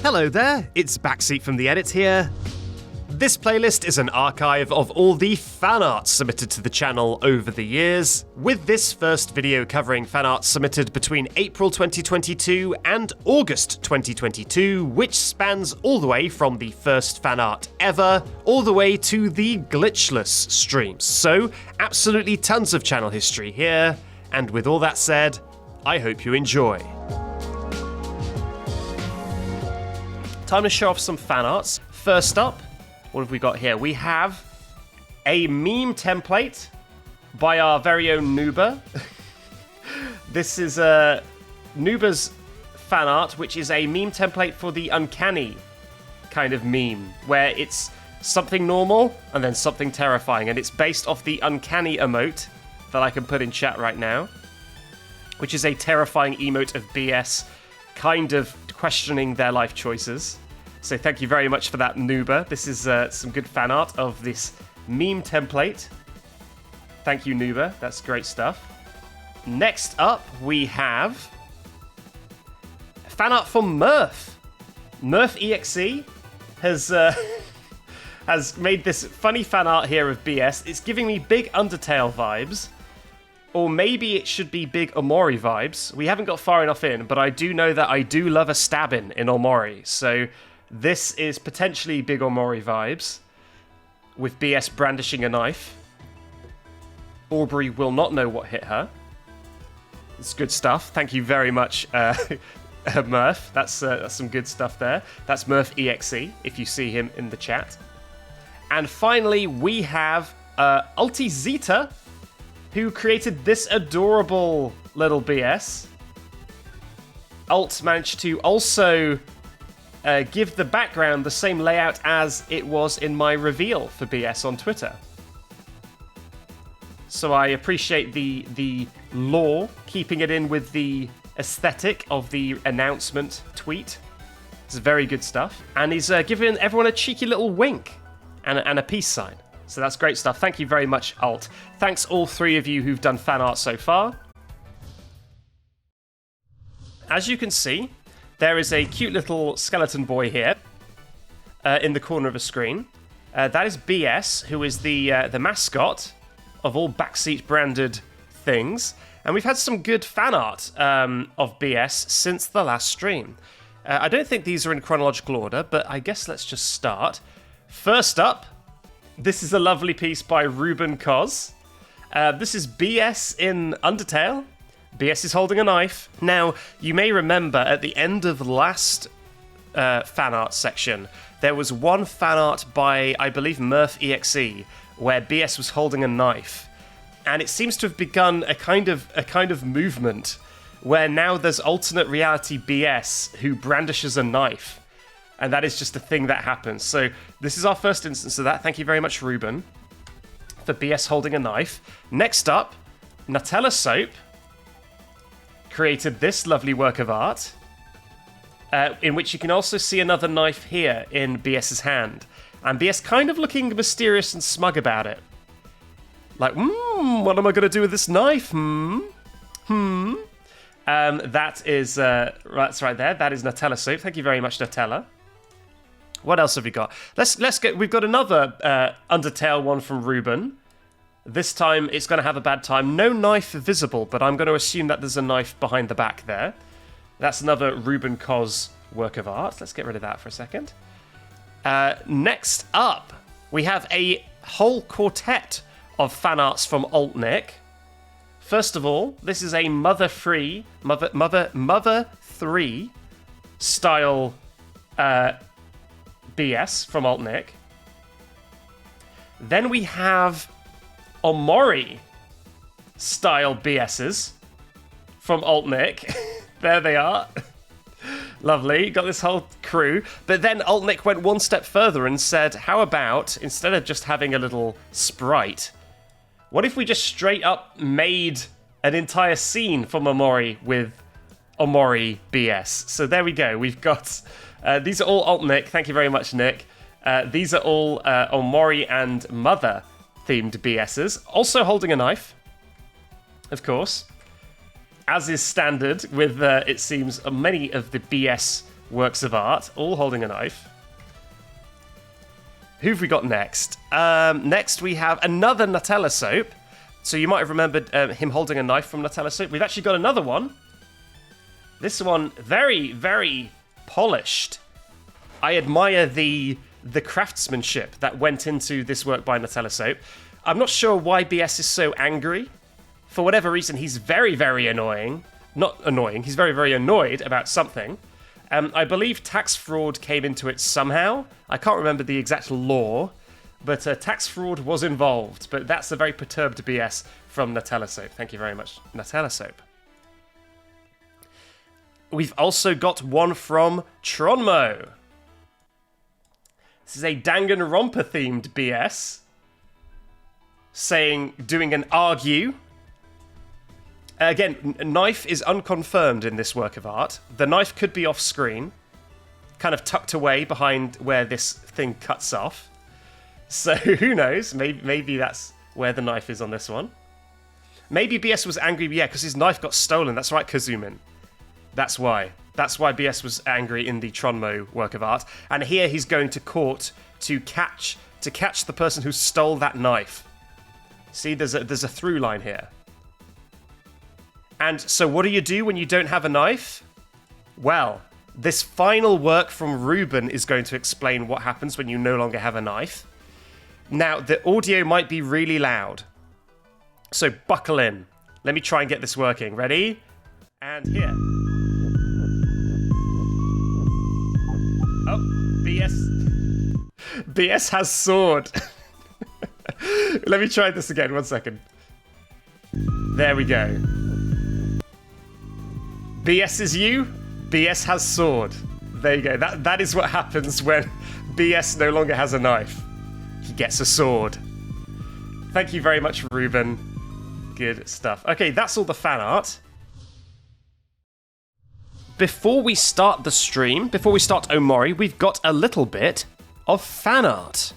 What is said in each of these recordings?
Hello there, it's Backseat from the Edit here. This playlist is an archive of all the fan art submitted to the channel over the years, with this first video covering fan art submitted between April 2022 and August 2022, which spans all the way from the first fan art ever, all the way to the Glitchless streams. So, absolutely tons of channel history here, and with all that said, I hope you enjoy. Time to show off some fan arts. First up, what have we got here? We have a meme template by our very own Nuba. This is Nuba's fan art, which is a meme template for the uncanny kind of meme, where it's something normal and then something terrifying, and it's based off the uncanny emote that I can put in chat right now, which is a terrifying emote of BS, kind of questioning their life choices. So thank you very much for that, Nuba. This is some good fan art of this meme template. Thank you, Nuba. That's great stuff. Next up, we have fan art for Murph. Murph EXE has made this funny fan art here of BS. It's giving me big Undertale vibes. Or maybe it should be big Omori vibes. We haven't got far enough in, but I do know that I do love a stabbing in Omori. So this is potentially big Omori vibes, with BS brandishing a knife. Aubrey will not know what hit her. It's good stuff. Thank you very much, Murph. That's some good stuff there. That's Murph EXE, if you see him in the chat. And finally, we have Ulti Zeta, who created this adorable little BS. Alt managed to also give the background the same layout as it was in my reveal for BS on Twitter. So I appreciate the lore, keeping it in with the aesthetic of the announcement tweet. It's very good stuff. And he's giving everyone a cheeky little wink and a peace sign. So that's great stuff. Thank you very much, Alt. Thanks all three of you who've done fan art so far. As you can see, there is a cute little skeleton boy here in the corner of a screen. That is BS, who is the mascot of all Backseat branded things. And we've had some good fan art of BS since the last stream. I don't think these are in chronological order, but I guess let's just start. First up, this is a lovely piece by Ruben Cos. This is BS in Undertale. BS is holding a knife. Now, you may remember at the end of the last fan art section, there was one fan art by, I believe, Murph EXE, where BS was holding a knife. And it seems to have begun a kind of movement where now there's alternate reality BS who brandishes a knife. And that is just a thing that happens. So this is our first instance of that. Thank you very much, Ruben, for BS holding a knife. Next up, Nutella Soap created this lovely work of art, in which you can also see another knife here in BS's hand. And BS kind of looking mysterious and smug about it. Like, what am I going to do with this knife? That is, that's right there. That is Nutella Soap. Thank you very much, Nutella. What else have we got? Let's get. We've got another Undertale one from Ruben. This time it's going to have a bad time. No knife visible, but I'm going to assume that there's a knife behind the back there. That's another Ruben Cos work of art. Let's get rid of that for a second. Next up, we have a whole quartet of fan arts from Altnick. First of all, this is a Mother 3 style BS from Altnick. Then we have Omori style BSs from Altnick. There they are. Lovely. Got this whole crew. But then Altnick went one step further and said, how about, instead of just having a little sprite, what if we just straight up made an entire scene from Omori with Omori BS? So there we go. We've got... these are all Altnick. Thank you very much, Nick. These are all Omori and Mother themed BSs. Also holding a knife, of course. As is standard with, it seems, many of the BS works of art, all holding a knife. Who've we got next? Next we have another Nutella soap. So you might have remembered him holding a knife from Nutella soap. We've actually got another one. This one, very, very polished. I admire the craftsmanship that went into this work by Nutella soap. I'm not sure why BS is so angry. For whatever reason, he's very, very annoying. Not annoying, he's very, very annoyed about something. I believe tax fraud came into it somehow. I can't remember the exact law, but tax fraud was involved. But that's a very perturbed BS from Nutella soap. Thank you very much, Nutella soap. We've also got one from Tronmo. This is a Danganronpa themed BS. Doing an argue. Again, knife is unconfirmed in this work of art. The knife could be off screen, kind of tucked away behind where this thing cuts off. So who knows? Maybe that's where the knife is on this one. Maybe BS was angry, yeah, because his knife got stolen. That's right, Kazumin. That's why. That's why BS was angry in the Tronmo work of art. And here he's going to court to catch the person who stole that knife. See, there's a through line here. And so what do you do when you don't have a knife? Well, this final work from Ruben is going to explain what happens when you no longer have a knife. Now, the audio might be really loud, so buckle in. Let me try and get this working. Ready? And here. Oh, BS has sword. Let me try this again, 1 second. There we go. BS is you, BS has sword. There you go. That is what happens when BS no longer has a knife. He gets a sword. Thank you very much, Ruben. Good stuff. Okay, that's all the fan art. Before we start the stream, before we start Omori, we've got a little bit of fan art.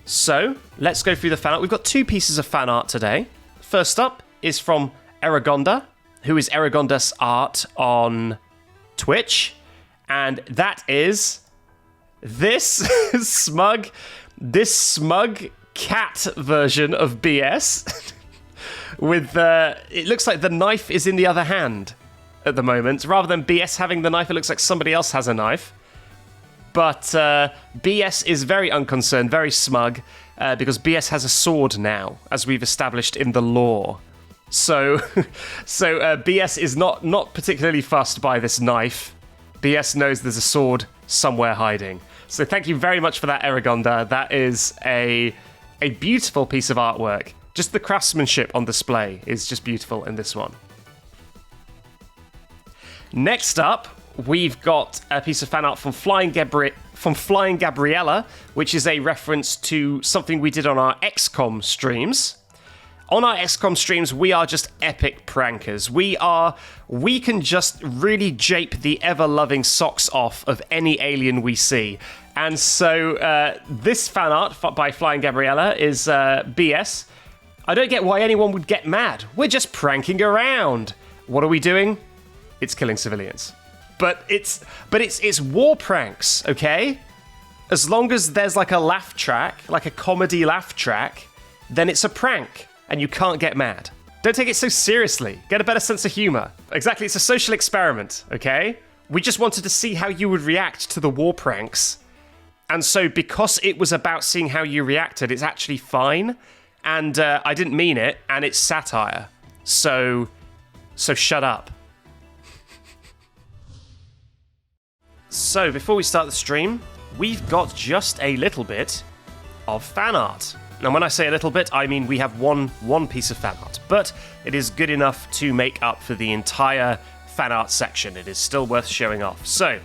So, let's go through the fan art. We've got 2 pieces of fan art today. First up is from Eragonda, who is Eragonda's art on Twitch. And that is this smug cat version of BS. With, it looks like the knife is in the other hand at the moment. Rather than BS having the knife, it looks like somebody else has a knife. But BS is very unconcerned, very smug, because BS has a sword now, as we've established in the lore. So BS is not particularly fussed by this knife. BS knows there's a sword somewhere hiding. So thank you very much for that, Eragonda. That is a beautiful piece of artwork. Just the craftsmanship on display is just beautiful in this one. Next up, we've got a piece of fan art from FlyingGabriela, which is a reference to something we did on our XCOM streams. On our XCOM streams, we are just epic prankers. We can just really jape the ever-loving socks off of any alien we see. And so this fan art by FlyingGabriela is BS. I don't get why anyone would get mad. We're just pranking around. What are we doing? It's killing civilians. But it's war pranks, okay? As long as there's like a laugh track, like a comedy laugh track, then it's a prank. And you can't get mad. Don't take it so seriously. Get a better sense of humor. Exactly, it's a social experiment, okay? We just wanted to see how you would react to the war pranks. And so because it was about seeing how you reacted, it's actually fine. And I didn't mean it, and it's satire. So shut up. So before we start the stream, we've got just a little bit of fan art. Now, when I say a little bit, I mean we have one piece of fan art, but it is good enough to make up for the entire fan art section. It is still worth showing off. So,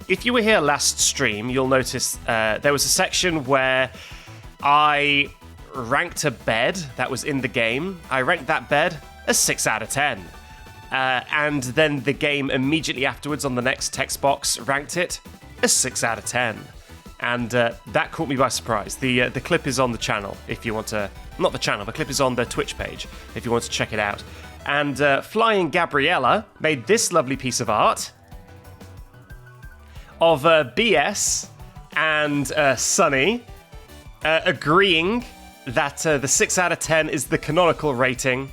if you were here last stream, you'll notice there was a section where I ranked a bed that was in the game. I ranked that bed a 6 out of 10. And then the game immediately afterwards on the next text box ranked it a 6 out of 10. And that caught me by surprise. The clip is on the channel if you want to... Not the channel, the clip is on the Twitch page if you want to check it out. And FlyingGabriela made this lovely piece of art. of BS and Sunny agreeing that the 6 out of 10 is the canonical rating.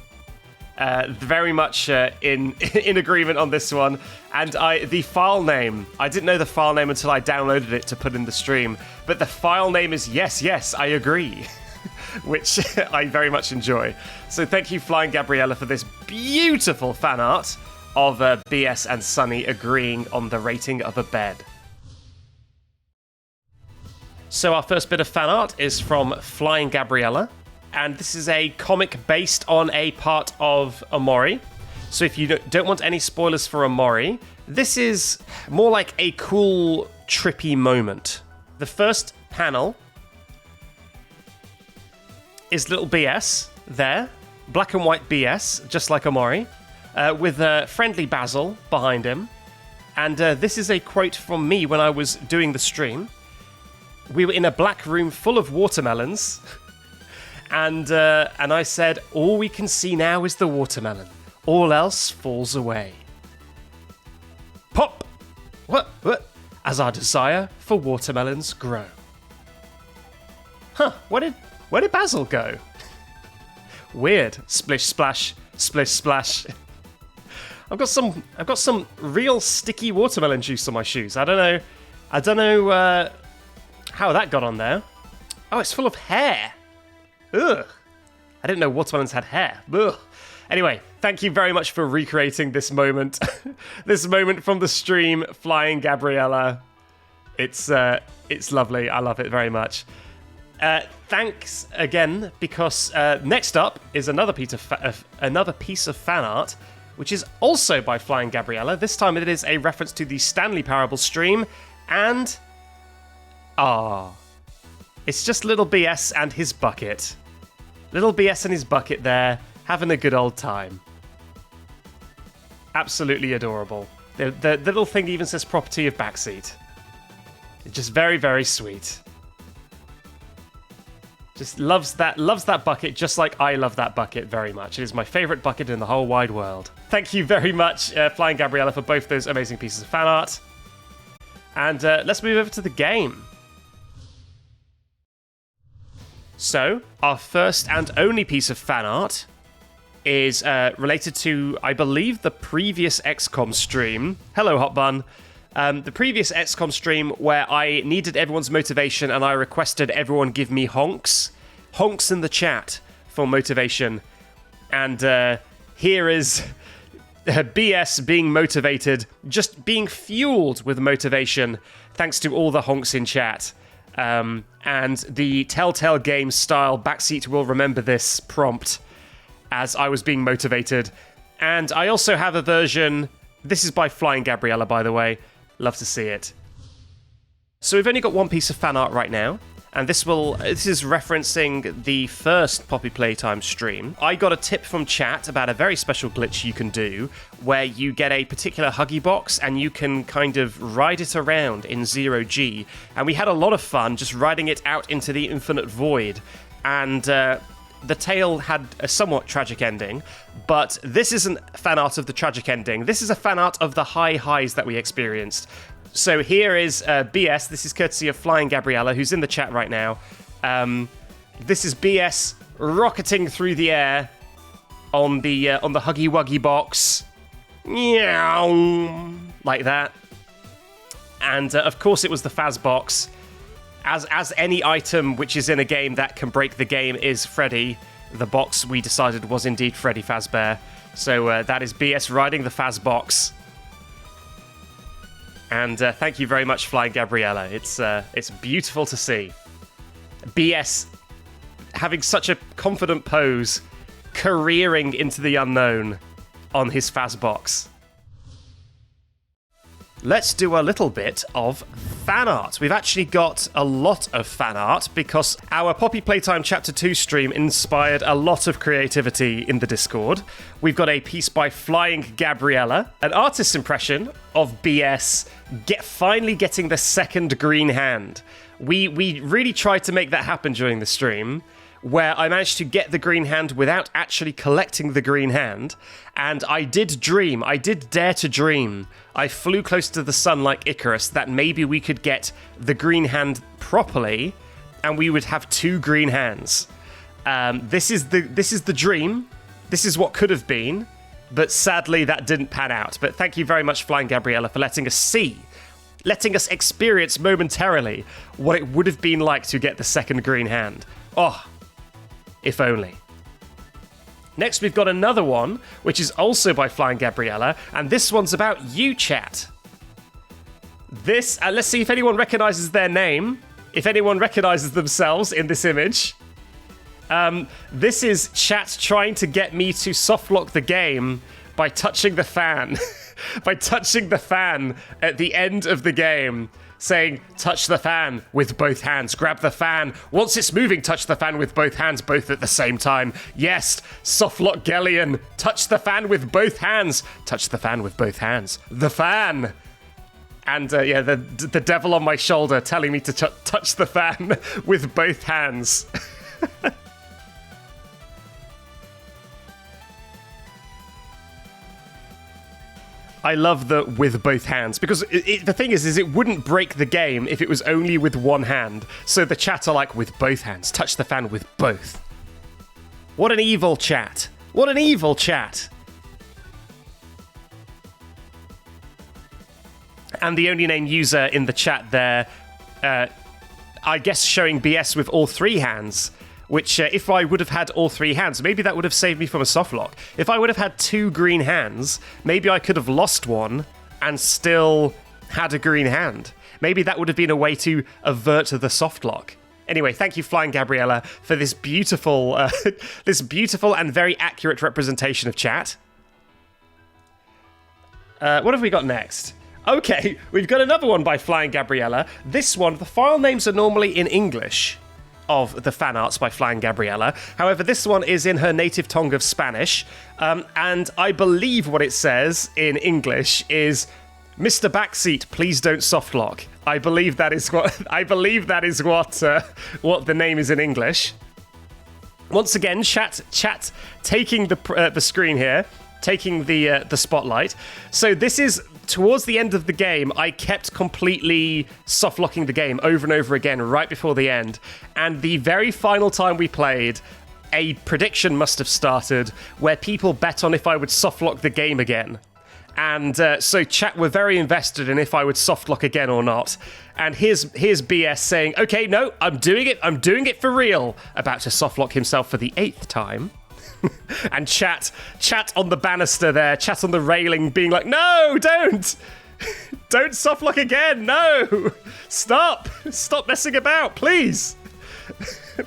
Very much in agreement on this one. And the file name, I didn't know the file name until I downloaded it to put in the stream, but the file name is Yes, I agree, which I very much enjoy. So thank you, FlyingGabriela, for this beautiful fan art of BS and Sunny agreeing on the rating of a bed. So our first bit of fan art is from FlyingGabriela, and this is a comic based on a part of Omori. So if you don't want any spoilers for Omori, this is more like a cool, trippy moment. The first panel is little BS there, black and white BS, just like Omori, with friendly Basil behind him. And this is a quote from me when I was doing the stream. We were in a black room full of watermelons, and I said, all we can see now is the watermelon. All else falls away. Pop! What? As our desire for watermelons grow. Huh, where did Basil go? Weird. Splish splash, splish splash. I've got some real sticky watermelon juice on my shoes. I don't know how that got on there. Oh, it's full of hair. Ugh. I didn't know watermelons had hair. Ugh. Anyway, thank you very much for recreating this moment. This moment from the stream, FlyingGabriela. It's lovely. I love it very much. Thanks again, because next up is another piece of fan art, which is also by FlyingGabriela. This time it is a reference to the Stanley Parable stream, and it's just little BS and his bucket. Little BS and his bucket there, having a good old time. Absolutely adorable. The little thing even says property of Backseat. It's just very, very sweet. Just loves that bucket just like I love that bucket very much. It is my favourite bucket in the whole wide world. Thank you very much, FlyingGabriela, for both those amazing pieces of fan art. And let's move over to the game. So, our first and only piece of fan art is related to, I believe, the previous XCOM stream. Hello, Hot Bun. The previous XCOM stream where I needed everyone's motivation and I requested everyone give me honks. Honks in the chat for motivation. And here is BS being motivated, just being fueled with motivation, thanks to all the honks in chat. And the Telltale Games style Backseat will remember this prompt as I was being motivated. And I also have a version, this is by FlyingGabriela, by the way. Love to see it. So we've only got one piece of fan art right now, and this is referencing the first Poppy Playtime stream. I got a tip from chat about a very special glitch you can do, where you get a particular Huggy Box and you can kind of ride it around in 0G, and we had a lot of fun just riding it out into the infinite void, and the tale had a somewhat tragic ending, but this isn't fan art of the tragic ending. This is a fan art of the high highs that we experienced. So here is BS. This is courtesy of FlyingGabriela, who's in the chat right now. This is BS rocketing through the air on the Huggy Wuggy box, meow, like that. And of course, it was the Faz box. As any item which is in a game that can break the game is Freddy, the box we decided was indeed Freddy Fazbear. So that is BS riding the Faz box. And thank you very much, FlyingGabriela. It's beautiful to see. BS having such a confident pose, careering into the unknown on his Faz box. Let's do a little bit of fan art. We've actually got a lot of fan art because our Poppy Playtime Chapter 2 stream inspired a lot of creativity in the Discord. We've got a piece by FlyingGabriela, an artist's impression of BS finally getting the second green hand. We really tried to make that happen during the stream. where I managed to get the green hand without actually collecting the green hand. And I did dream, I did dare to dream. I flew close to the sun like Icarus that maybe we could get the green hand properly and we would have 2 green hands. This is the dream. This is what could have been, but sadly that didn't pan out. But thank you very much, FlyingGabriela, for letting us experience momentarily what it would have been like to get the second green hand. Oh, if only. Next, we've got another one, which is also by FlyingGabriela, and this one's about you, chat. This, let's see if anyone recognizes their name, if anyone recognizes themselves in this image. This is chat trying to get me to softlock the game by touching the fan. By touching the fan at the end of the game, saying, touch the fan with both hands, grab the fan. Once it's moving, touch the fan with both hands, both at the same time. Yes, softlock Gellion, touch the fan with both hands. Touch the fan with both hands. The fan. And the devil on my shoulder telling me to touch the fan with both hands. I love the with both hands, because the thing is it wouldn't break the game if it was only with one hand. So the chat are like, with both hands, touch the fan with both. What an evil chat. What an evil chat. And the only named user in the chat there, I guess showing BS with all 3 hands, which if I would have had all 3 hands, maybe that would have saved me from a softlock. If I would have had 2 green hands, maybe I could have lost one and still had a green hand. Maybe that would have been a way to avert the softlock. Anyway, thank you, FlyingGabriela, for this beautiful, and very accurate representation of chat. What have we got next? Okay, we've got another one by FlyingGabriela. This one, the file names are normally in English of the fan arts by FlyingGabriela. However, this one is in her native tongue of Spanish, and I believe what it says in English is, "Mr. Backseat, please don't softlock." I believe that is what what the name is in English. Once again, chat taking the screen here, taking the spotlight. So this is towards the end of the game. I kept completely softlocking the game over and over again right before the end. And the very final time we played, a prediction must have started where people bet on if I would softlock the game again. And so chat were very invested in if I would softlock again or not. And here's BS saying, okay, no, I'm doing it for real. About to softlock himself for the 8th time. And chat on the banister there, chat on the railing being like, no, don't softlock again, no, stop messing about, please.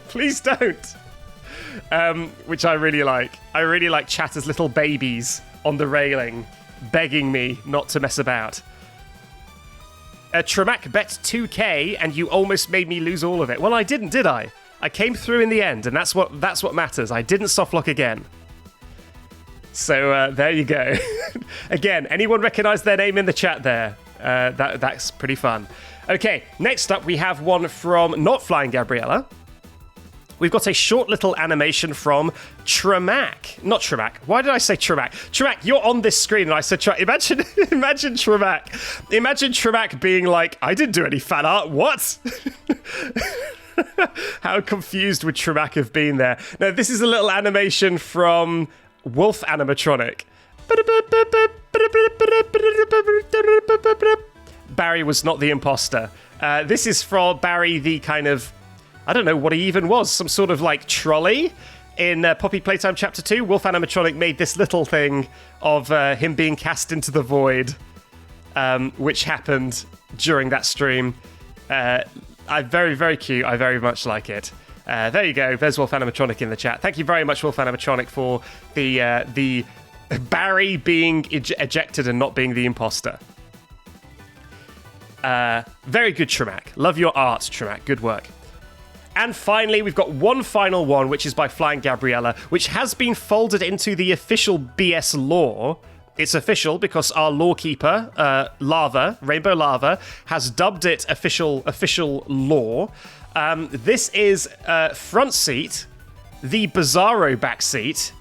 Please don't. Which I really like chat as little babies on the railing begging me not to mess about. Tremak bet 2k and you almost made me lose all of it. Well, I didn't, did I? I came through in the end, and that's what matters. I didn't softlock again. So there you go. Again, anyone recognize their name in the chat there? That's pretty fun. Okay, next up we have one from not FlyingGabriela. We've got a short little animation from Tremak. Not Tremak. Why did I say Tremak? Tremak, you're on this screen, and I said Tremak. Imagine Tremak. Imagine Tremak being like, I didn't do any fan art. What? How confused would Tremak have been there? Now, this is a little animation from Wolf Animatronic. Barry was not the imposter. This is for Barry, the kind of, I don't know what he even was, some sort of like trolley. In Poppy Playtime Chapter 2, Wolf Animatronic made this little thing of him being cast into the void, which happened during that stream. Very, very cute. I very much like it. There you go. There's Wolf Animatronic in the chat. Thank you very much, Wolf Animatronic, for the Barry being ejected and not being the imposter. Very good, Tremak. Love your art, Tremak. Good work. And finally, we've got one final one, which is by FlyingGabriela, which has been folded into the official BS lore. It's official because our lorekeeper, Rainbow Lava, has dubbed it official lore. This is Front Seat the Bizarro Backseat,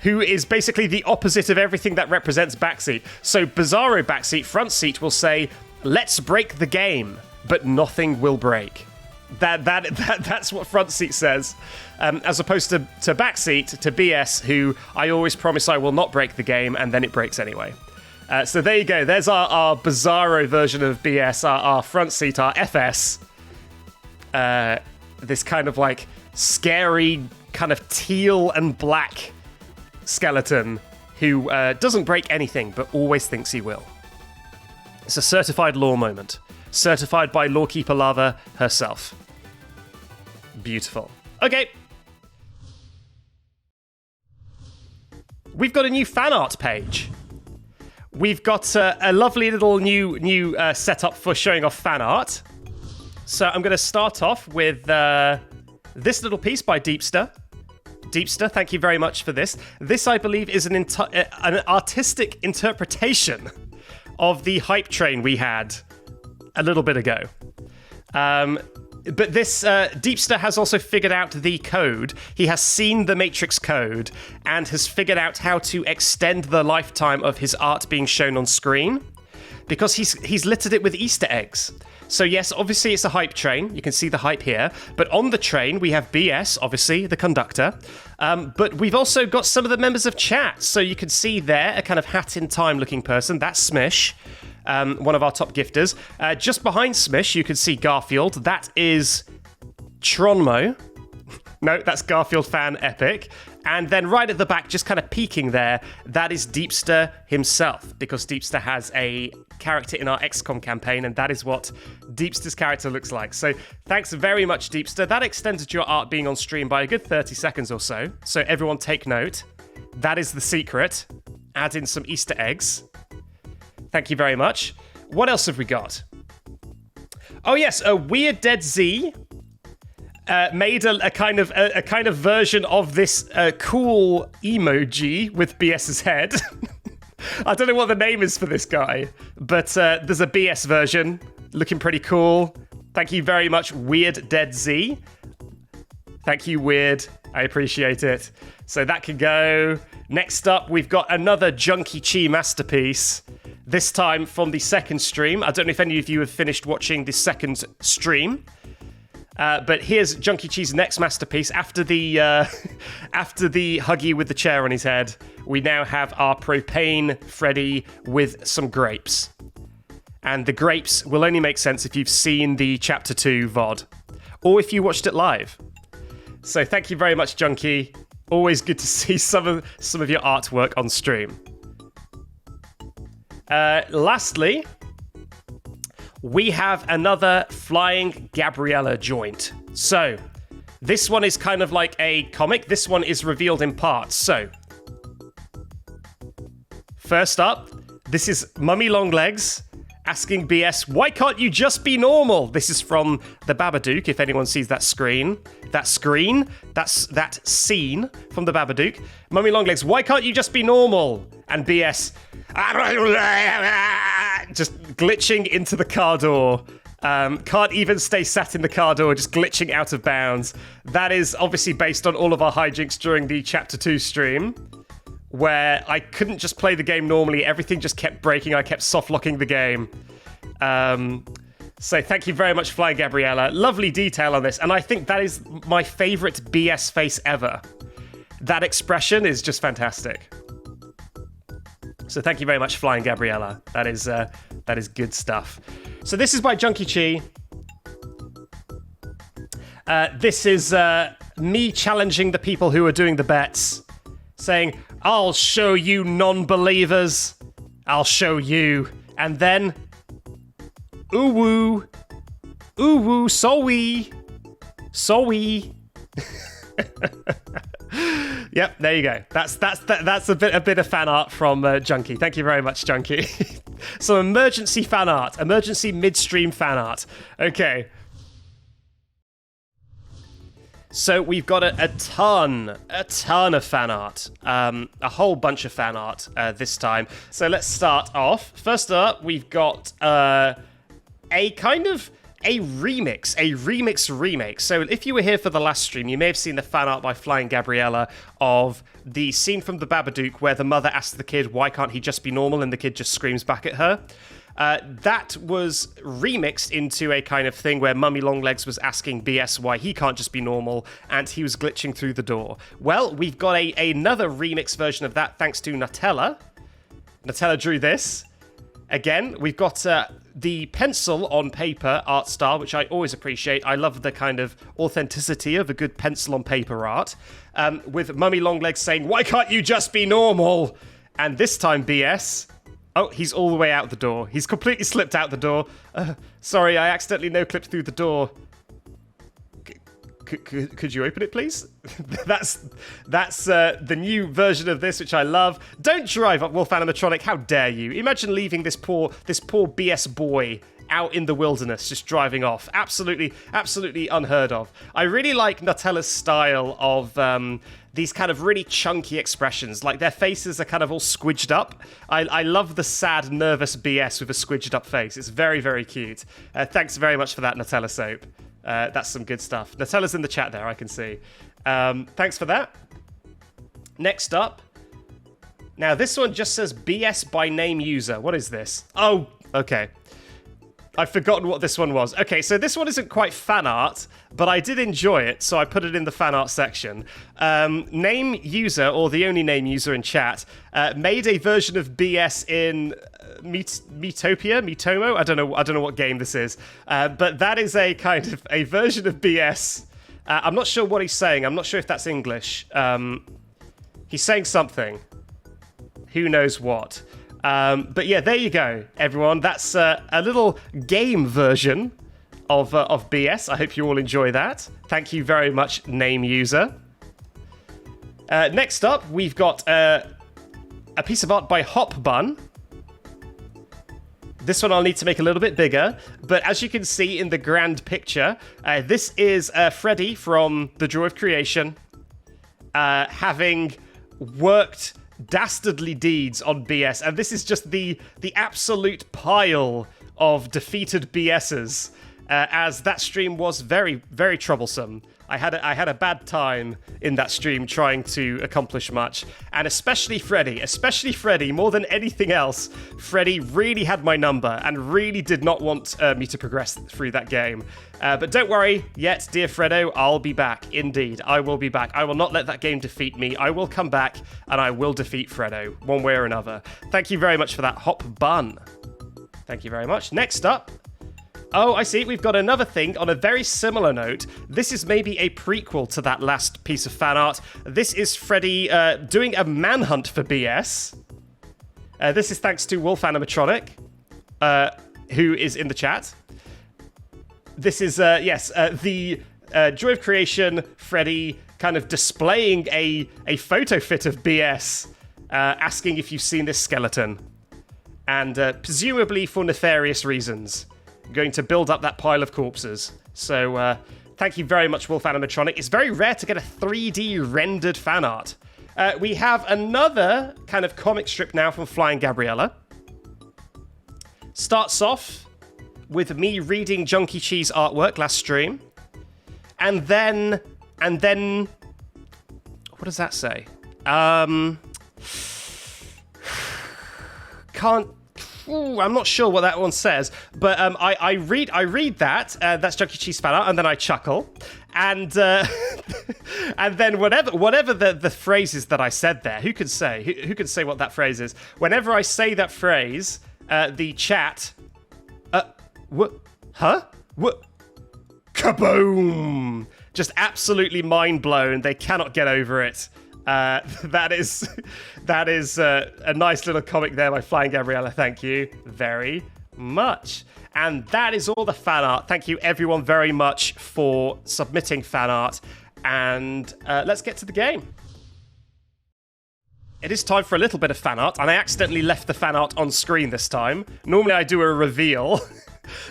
who is basically the opposite of everything that represents Backseat. So Bizarro Backseat, front seat, will say, let's break the game, but nothing will break. That's what front seat says, as opposed to Backseat, to BS, who I always promise I will not break the game, and then it breaks anyway. So there you go. There's our Bizarro version of BS, our front seat, our FS. This kind of like scary, kind of teal and black skeleton who doesn't break anything, but always thinks he will. It's a certified lore moment. Certified by Lorekeeper Lava herself. Beautiful. Okay. We've got a new fan art page. We've got a lovely little new setup for showing off fan art. So I'm going to start off with this little piece by Deepster. Deepster, thank you very much for this. This, I believe, is an artistic interpretation of the hype train we had a little bit ago. But this Deepster has also figured out the code. He has seen the Matrix code and has figured out how to extend the lifetime of his art being shown on screen, because he's littered it with Easter eggs. So yes, obviously it's a hype train. You can see the hype here. But on the train, we have BS, obviously, the conductor. But we've also got some of the members of chat. So you can see there a kind of hat-in-time looking person. That's Smish, one of our top gifters. Just behind Smish, you can see Garfield. That is Tronmo. No, that's Garfield Fan Epic. And then right at the back, just kind of peeking there, that is Deepster himself, because Deepster has a character in our XCOM campaign, and that is what Deepster's character looks like. So thanks very much, Deepster. That extended your art being on stream by a good 30 seconds or so. So everyone take note. That is the secret. Add in some Easter eggs. Thank you very much. What else have we got? Oh yes, a Weird Dead Z made a kind of version of this cool emoji with BS's head. I don't know what the name is for this guy, but there's a BS version looking pretty cool. Thank you very much, Weird Dead Z. Thank you, Weird. I appreciate it. So that can go. Next up, we've got another Junkie Chi masterpiece. This time from the second stream. I don't know if any of you have finished watching the second stream. But here's Junkie Chi's next masterpiece. After the Huggy with the chair on his head, we now have our propane Freddy with some grapes. And the grapes will only make sense if you've seen the Chapter 2 VOD, or if you watched it live. So thank you very much, Junkie. Always good to see some of your artwork on stream. Lastly, we have another FlyingGabriela joint. So, this one is kind of like a comic. This one is revealed in parts. So, first up, this is Mummy Longlegs asking BS, why can't you just be normal? This is from the Babadook, if anyone sees that scene from the Babadook. Mummy Longlegs, why can't you just be normal? And BS, just glitching into the car door. Can't even stay sat in the car door, just glitching out of bounds. That is obviously based on all of our hijinks during the Chapter 2 stream, where I couldn't just play the game normally. Everything just kept breaking. I kept soft-locking the game. So thank you very much, FlyingGabriela. Lovely detail on this, and I think that is my favorite BS face ever. That expression is just fantastic. So thank you very much, FlyingGabriela. That is good stuff. So this is by Junkie Chi. This is me challenging the people who are doing the bets, saying, I'll show you non-believers. I'll show you. And then, UwU Sowwy. Yep, there you go. That's a bit of fan art from Junkie. Thank you very much, Junkie. Some emergency fan art, emergency midstream fan art. Okay. So we've got a ton of fan art, a whole bunch of fan art this time. So let's start off. First up, we've got a kind of a remix remake. So if you were here for the last stream, you may have seen the fan art by FlyingGabriela of the scene from The Babadook where the mother asks the kid, why can't he just be normal? And the kid just screams back at her. That was remixed into a kind of thing where Mummy Longlegs was asking BS why he can't just be normal, and he was glitching through the door. Well, we've got another remix version of that thanks to Nutella. Nutella drew this. Again, we've got the pencil on paper art style, which I always appreciate. I love the kind of authenticity of a good pencil on paper art. With Mummy Longlegs saying, why can't you just be normal? And this time, BS... Oh, he's all the way out the door. He's completely slipped out the door. Sorry, I accidentally no-clipped through the door. Could you open it, please? that's the new version of this, which I love. Don't drive up Wolf Animatronic. How dare you? Imagine leaving this poor BS boy out in the wilderness, just driving off. Absolutely unheard of. I really like Nutella's style of these kind of really chunky expressions. Like, their faces are kind of all squidged up. I love the sad, nervous BS with a squidged up face. It's very, very cute. Thanks very much for that, Nutella Soap. That's some good stuff. Nutella's in the chat there, I can see. Thanks for that. Next up. Now, this one just says BS by name user. What is this? Oh, okay. I've forgotten what this one was. Okay, so this one isn't quite fan art, but I did enjoy it, so I put it in the fan art section. Name user, or the only name user in chat, made a version of BS in Mitomo? I don't know what game this is. But that is a kind of a version of BS. I'm not sure what he's saying. I'm not sure if that's English. He's saying something. Who knows what? But yeah, there you go, everyone. That's a little game version of BS. I hope you all enjoy that. Thank you very much, name user. Next up, we've got a piece of art by Hop Bun. This one I'll need to make a little bit bigger, but as you can see in the grand picture, this is Freddy from the Draw of Creation, having worked dastardly deeds on BS, and this is just the absolute pile of defeated BSs, as that stream was very, very troublesome. I had a bad time in that stream trying to accomplish much, and especially Freddy, more than anything else, Freddy really had my number and really did not want me to progress through that game. But don't worry yet, dear Freddo, I'll be back. Indeed, I will be back. I will not let that game defeat me. I will come back and I will defeat Freddo, one way or another. Thank you very much for that, Hop Bun. Thank you very much. Next up, oh, I see. We've got another thing on a very similar note. This is maybe a prequel to that last piece of fan art. This is Freddy doing a manhunt for BS. This is thanks to Wolf Animatronic, who is in the chat. This is, the Joy of Creation Freddy kind of displaying a photo fit of BS, asking if you've seen this skeleton. And presumably for nefarious reasons. Going to build up that pile of corpses. So, thank you very much, Wolf Animatronic. It's very rare to get a 3D rendered fan art. We have another kind of comic strip now from FlyingGabriela. Starts off with me reading Junkie Cheese artwork last stream. And then... What does that say? I'm not sure what that one says, but I read that. That's Junkie Cheese fan art, and then I chuckle, and and then whatever the phrase is that I said there, who can say what that phrase is? Whenever I say that phrase, the chat, what? Huh? What? Kaboom! Just absolutely mind blown. They cannot get over it. That is a nice little comic there by FlyingGabriela. Thank you very much. And that is all the fan art. Thank you everyone very much for submitting fan art. And let's get to the game. It is time for a little bit of fan art, and I accidentally left the fan art on screen this time. Normally I do a reveal,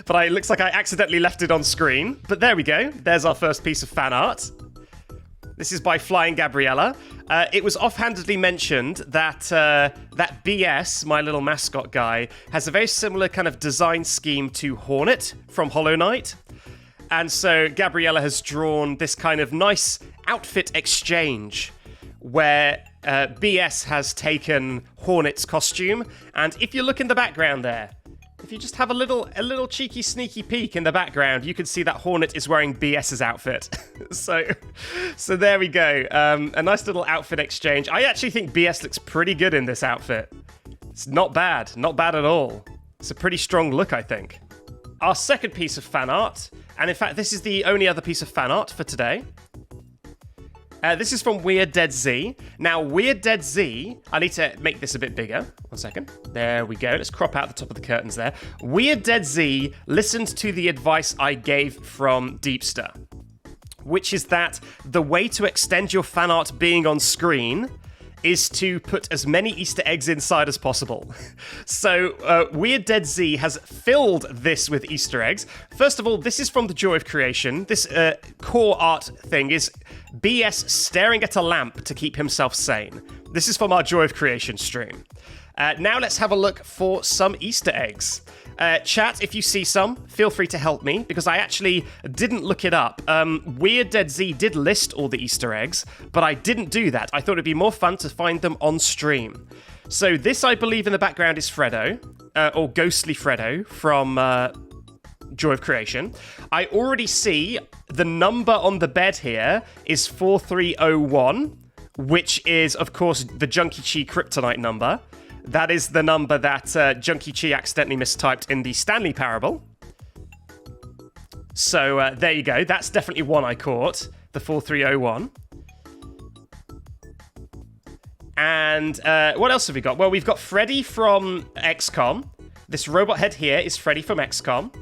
but it looks like I accidentally left it on screen. But there we go. There's our first piece of fan art. This is by FlyingGabriela. It was offhandedly mentioned that that BS, my little mascot guy, has a very similar kind of design scheme to Hornet from Hollow Knight. And so Gabriella has drawn this kind of nice outfit exchange where BS has taken Hornet's costume. And if you look in the background there, if you just have a little cheeky sneaky peek in the background, you can see that Hornet is wearing BS's outfit. so there we go. A nice little outfit exchange. I actually think BS looks pretty good in this outfit. It's not bad at all. It's a pretty strong look, I think. Our second piece of fan art, and in fact, this is the only other piece of fan art for today. This is from Weird Dead Z. Now, Weird Dead Z, I need to make this a bit bigger. 1 second. There we go. Let's crop out the top of the curtains there. Weird Dead Z listened to the advice I gave from Deepster, which is that the way to extend your fan art being on screen is to put as many Easter eggs inside as possible. So, Weird Dead Z has filled this with Easter eggs. First of all, this is from the Joy of Creation. This core art thing is BS staring at a lamp to keep himself sane. This is from our Joy of Creation stream. Now let's have a look for some Easter eggs. Chat, if you see some, feel free to help me, because I actually didn't look it up. Weird Dead Z did list all the Easter eggs, but I didn't do that. I thought it'd be more fun to find them on stream. So this, I believe, in the background is Freddo, or Ghostly Freddo from Joy of Creation. I already see the number on the bed here is 4301, which is, of course, the Junkie Chi Kryptonite number. That is the number that Junkie Chi accidentally mistyped in the Stanley Parable. So there you go. That's definitely one I caught, the 4301. And what else have we got? Well, we've got Freddy from XCOM. This robot head here is Freddy from XCOM.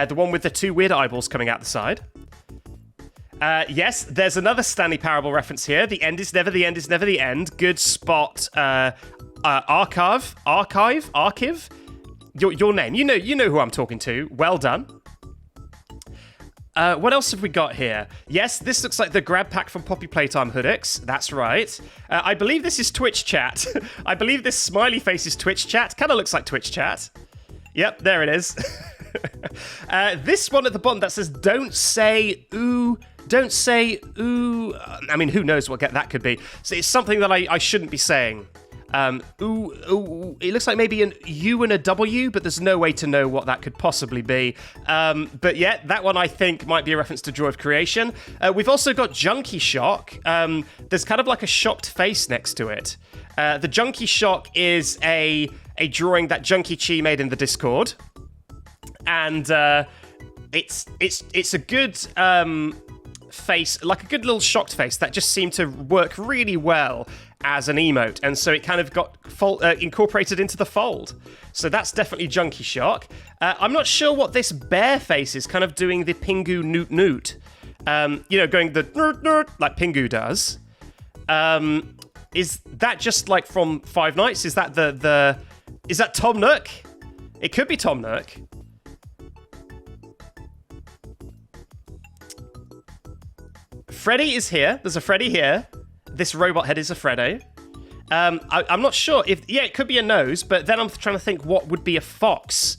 The one with the two weird eyeballs coming out the side. Yes, there's another Stanley Parable reference here. The end is never the end is never the end. Good spot. Archive. Your name. You know who I'm talking to. Well done. What else have we got here? Yes, this looks like the grab pack from Poppy Playtime Hoodix. That's right. I believe this is Twitch chat. I believe this smiley face is Twitch chat. Kind of looks like Twitch chat. Yep, there it is. This one at the bottom that says, don't say ooh. Don't say ooh. I mean, who knows what that could be. So it's something that I shouldn't be saying. Ooh. It looks like maybe an U and a W, but there's no way to know what that could possibly be. But yeah, that one I think might be a reference to Joy of Creation. We've also got Junkie Shock. There's kind of like a shocked face next to it. The Junkie Shock is a drawing that Junkie Chi made in the Discord. And it's a good face, like a good little shocked face that just seemed to work really well as an emote, and so it kind of got incorporated into the fold. So that's definitely Junkie Shock. I'm not sure what this bear face is kind of doing the Pingu Noot Noot. Going the nerd nerd like Pingu does. Is that just like from Five Nights? Is that is that Tom Nook? It could be Tom Nook. Freddy is here. There's a Freddy here. This robot head is a Freddo. I'm not sure if... Yeah, it could be a nose, but then I'm trying to think what would be a fox.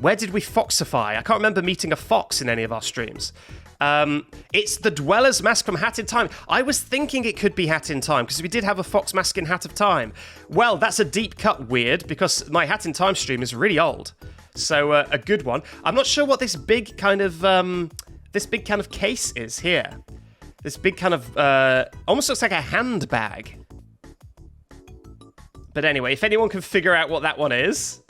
Where did we foxify? I can't remember meeting a fox in any of our streams. It's the Dweller's mask from Hat in Time. I was thinking it could be Hat in Time, because we did have a fox mask in Hat of Time. Well, that's a deep cut weird, because my Hat in Time stream is really old. So, a good one. I'm not sure what this big kind of case is here. This big kind of, almost looks like a handbag. But anyway, if anyone can figure out what that one is,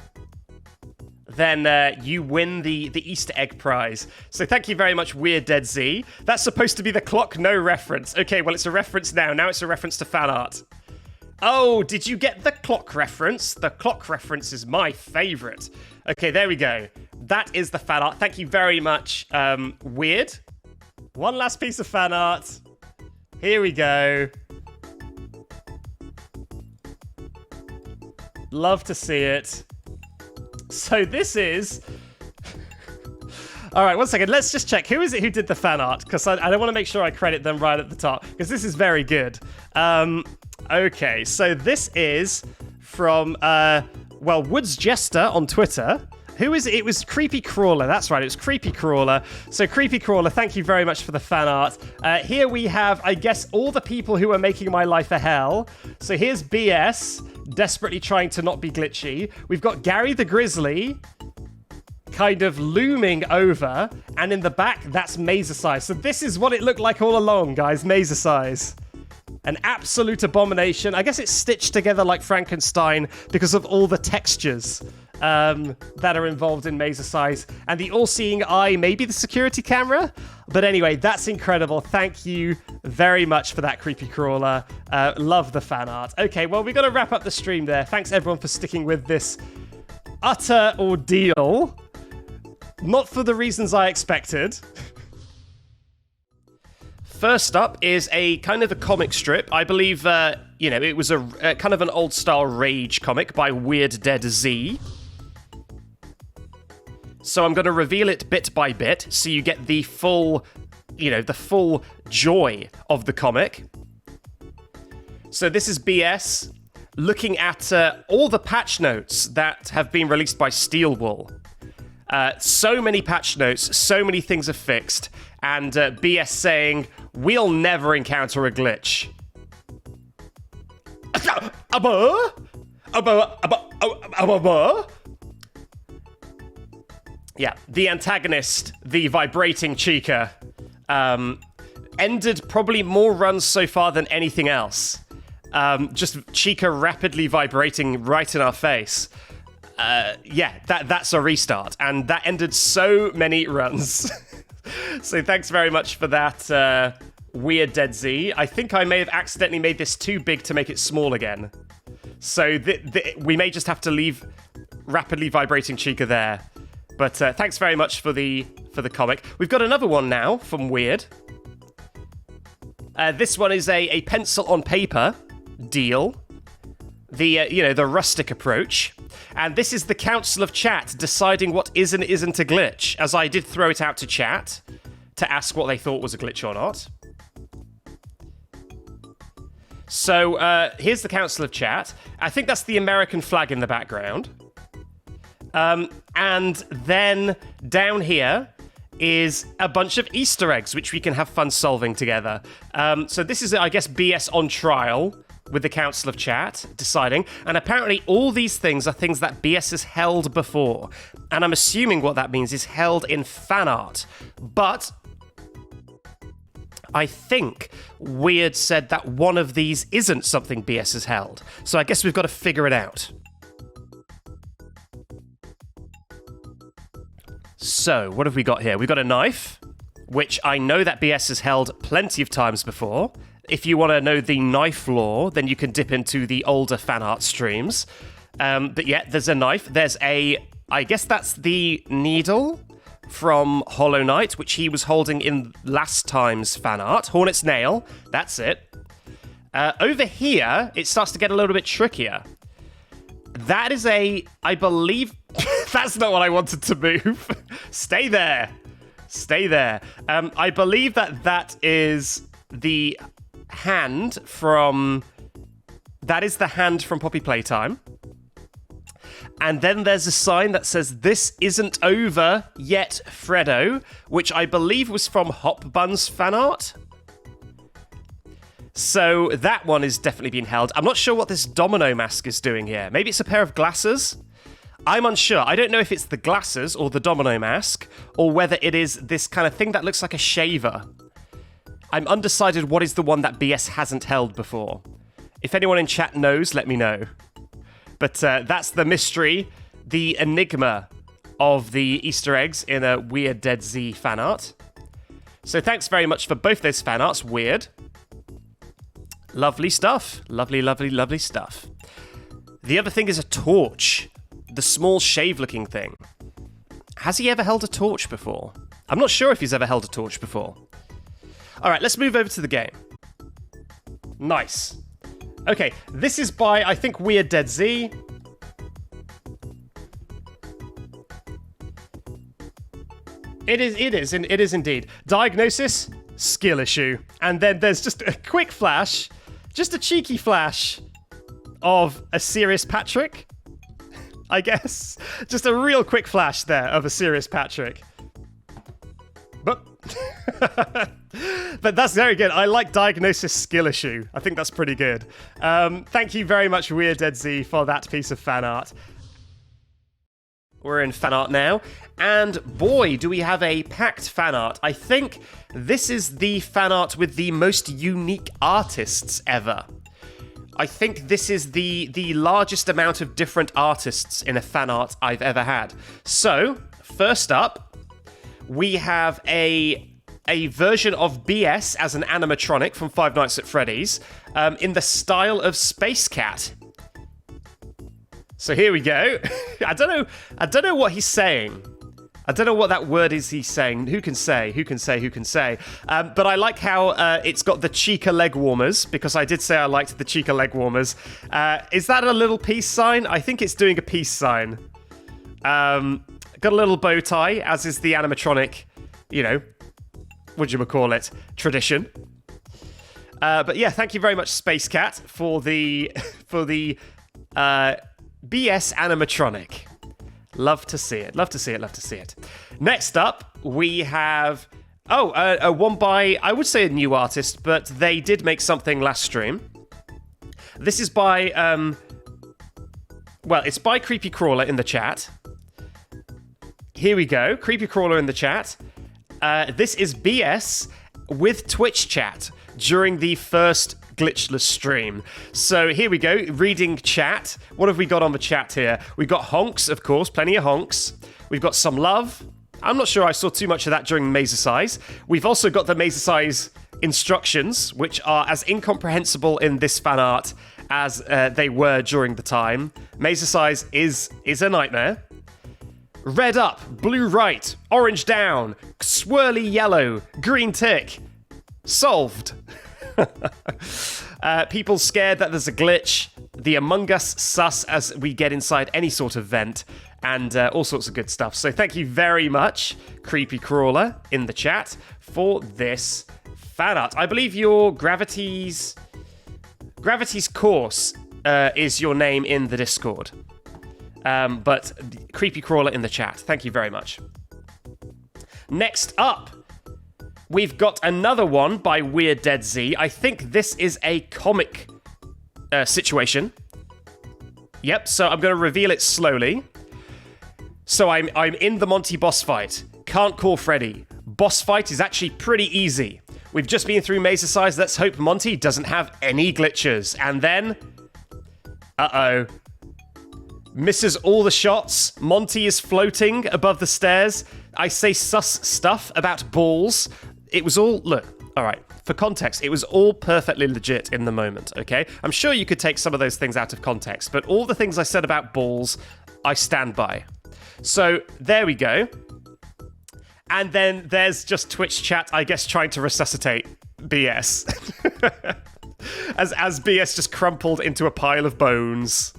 then you win the Easter egg prize. So thank you very much, Weird Dead Z. That's supposed to be the Clock No reference. Okay, well, it's a reference now. Now it's a reference to fan art. Oh, did you get the clock reference? The clock reference is my favorite. Okay, there we go. That is the fan art. Thank you very much, Weird. One last piece of fan art. Here we go. Love to see it. So this is... All right, one second. Let's just check. Who is it who did the fan art? Because I don't want to make sure I credit them right at the top, because this is very good. Okay, so this is from, Woods Jester on Twitter. Who is it? It was Creepy Crawler. That's right, it was Creepy Crawler. So Creepy Crawler, thank you very much for the fan art. Here we have, I guess, all the people who are making my life a hell. So here's BS, desperately trying to not be glitchy. We've got Gary the Grizzly, kind of looming over. And in the back, that's Mazer. So this is what it looked like all along, guys, Mazer. An absolute abomination. I guess it's stitched together like Frankenstein because of all the textures that are involved in Mazer and the all-seeing eye, maybe the security camera. But anyway, that's incredible. Thank you very much for that, Creepy Crawler. Love the fan art. Okay, well, we've got to wrap up the stream there. Thanks, everyone, for sticking with this utter ordeal. Not for the reasons I expected. First up is a kind of a comic strip. I believe, it was a kind of an old-style Rage comic by Weird Dead Z. So I'm going to reveal it bit by bit, so you get the full, the full joy of the comic. So this is BS looking at all the patch notes that have been released by Steelwool. So many patch notes, so many things are fixed, and BS saying, we'll never encounter a glitch. Yeah, the antagonist, the vibrating Chica, ended probably more runs so far than anything else. Just Chica rapidly vibrating right in our face. That's a restart, and that ended so many runs. So thanks very much for that, Weird Dead Z. I think I may have accidentally made this too big to make it small again. So we may just have to leave rapidly vibrating Chica there. But thanks very much for the comic. We've got another one now from Weird. This one is a pencil on paper deal. The rustic approach. And this is the Council of Chat deciding what is and isn't a glitch, as I did throw it out to chat to ask what they thought was a glitch or not. So here's the Council of Chat. I think that's the American flag in the background. And then down here is a bunch of Easter eggs, which we can have fun solving together. So this is, I guess, BS on trial with the Council of Chat deciding. And apparently all these things are things that BS has held before. And I'm assuming what that means is held in fan art. But I think Weird said that one of these isn't something BS has held. So I guess we've got to figure it out. So, what have we got here? We've got a knife, which I know that BS has held plenty of times before. If you want to know the knife lore, then you can dip into the older fan art streams. But yeah, there's a knife. There's I guess that's the needle from Hollow Knight, which he was holding in last time's fan art. Hornet's nail, that's it. Over here, it starts to get a little bit trickier. That is I believe... That's not what I wanted to move. Stay there. Stay there. I believe that is the hand from... That is the hand from Poppy Playtime. And then there's a sign that says, "This isn't over yet, Freddo," which I believe was from Hop Bun's fan art. So that one is definitely being held. I'm not sure what this domino mask is doing here. Maybe it's a pair of glasses? I'm unsure. I don't know if it's the glasses or the domino mask, or whether it is this kind of thing that looks like a shaver. I'm undecided what is the one that BS hasn't held before. If anyone in chat knows, let me know. But that's the mystery, the enigma of the Easter eggs in a Weird Dead Z fan art. So thanks very much for both those fan arts, Weird. Lovely stuff. Lovely, lovely, lovely stuff. The other thing is a torch. The small shave-looking thing. Has he ever held a torch before? I'm not sure if he's ever held a torch before. All right, let's move over to the game. Nice. Okay, this is by, I think, Weird Dead Z. It is indeed. Diagnosis, skill issue. And then there's just a quick flash, just a cheeky flash of a serious Patrick, I guess. Just a real quick flash there of a serious Patrick. But that's very good. I like diagnosis skill issue. I think that's pretty good. Thank you very much, Weird Dead Z, for that piece of fan art. We're in fan art now, and boy, do we have a packed fan art. I think this is the fan art with the most unique artists ever. I think this is the largest amount of different artists in a fan art I've ever had. So, first up, we have a version of BS as an animatronic from Five Nights at Freddy's in the style of Space Cat. So here we go. I don't know what he's saying. I don't know what that word is he's saying. Who can say? But I like how it's got the Chica leg warmers, because I did say I liked the Chica leg warmers. Is that a little peace sign? I think it's doing a peace sign. Got a little bow tie, as is the animatronic, whatchamacallit, tradition. But yeah, thank you very much, Space Cat, for the BS animatronic. Love to see it. Next up, we have one by, I would say, a new artist, but they did make something last stream. This is by it's by Creepy Crawler in the chat. Here we go, Creepy Crawler in the chat. This is BS with Twitch chat during the first Glitchless stream. So here we go, reading chat. What have we got on the chat here? We've got honks, of course, plenty of honks. We've got some love. I'm not sure I saw too much of that during Mazer-Size. We've also got the Mazer-Size instructions, which are as incomprehensible in this fan art as they were during the time. Mazer-Size is a nightmare. Red up, blue right, orange down, swirly yellow, green tick. Solved. People scared that there's a glitch. The Among Us sus as we get inside any sort of vent, and all sorts of good stuff. So thank you very much, Creepy Crawler, in the chat, for this fan art. I believe your Gravity's Course is your name in the Discord. But Creepy Crawler in the chat, thank you very much. Next up, we've got another one by Weird Dead Z. I think this is a comic situation. Yep, so I'm going to reveal it slowly. So I'm in the Monty boss fight. Can't call Freddy. Boss fight is actually pretty easy. We've just been through Mazer-Size. Let's hope Monty doesn't have any glitches. And then... uh-oh. Misses all the shots. Monty is floating above the stairs. I say sus stuff about balls. It was all... Look, all right, for context, it was all perfectly legit in the moment, okay? I'm sure you could take some of those things out of context, but all the things I said about balls, I stand by. So, there we go. And then there's just Twitch chat, I guess, trying to resuscitate BS. as BS just crumpled into a pile of bones.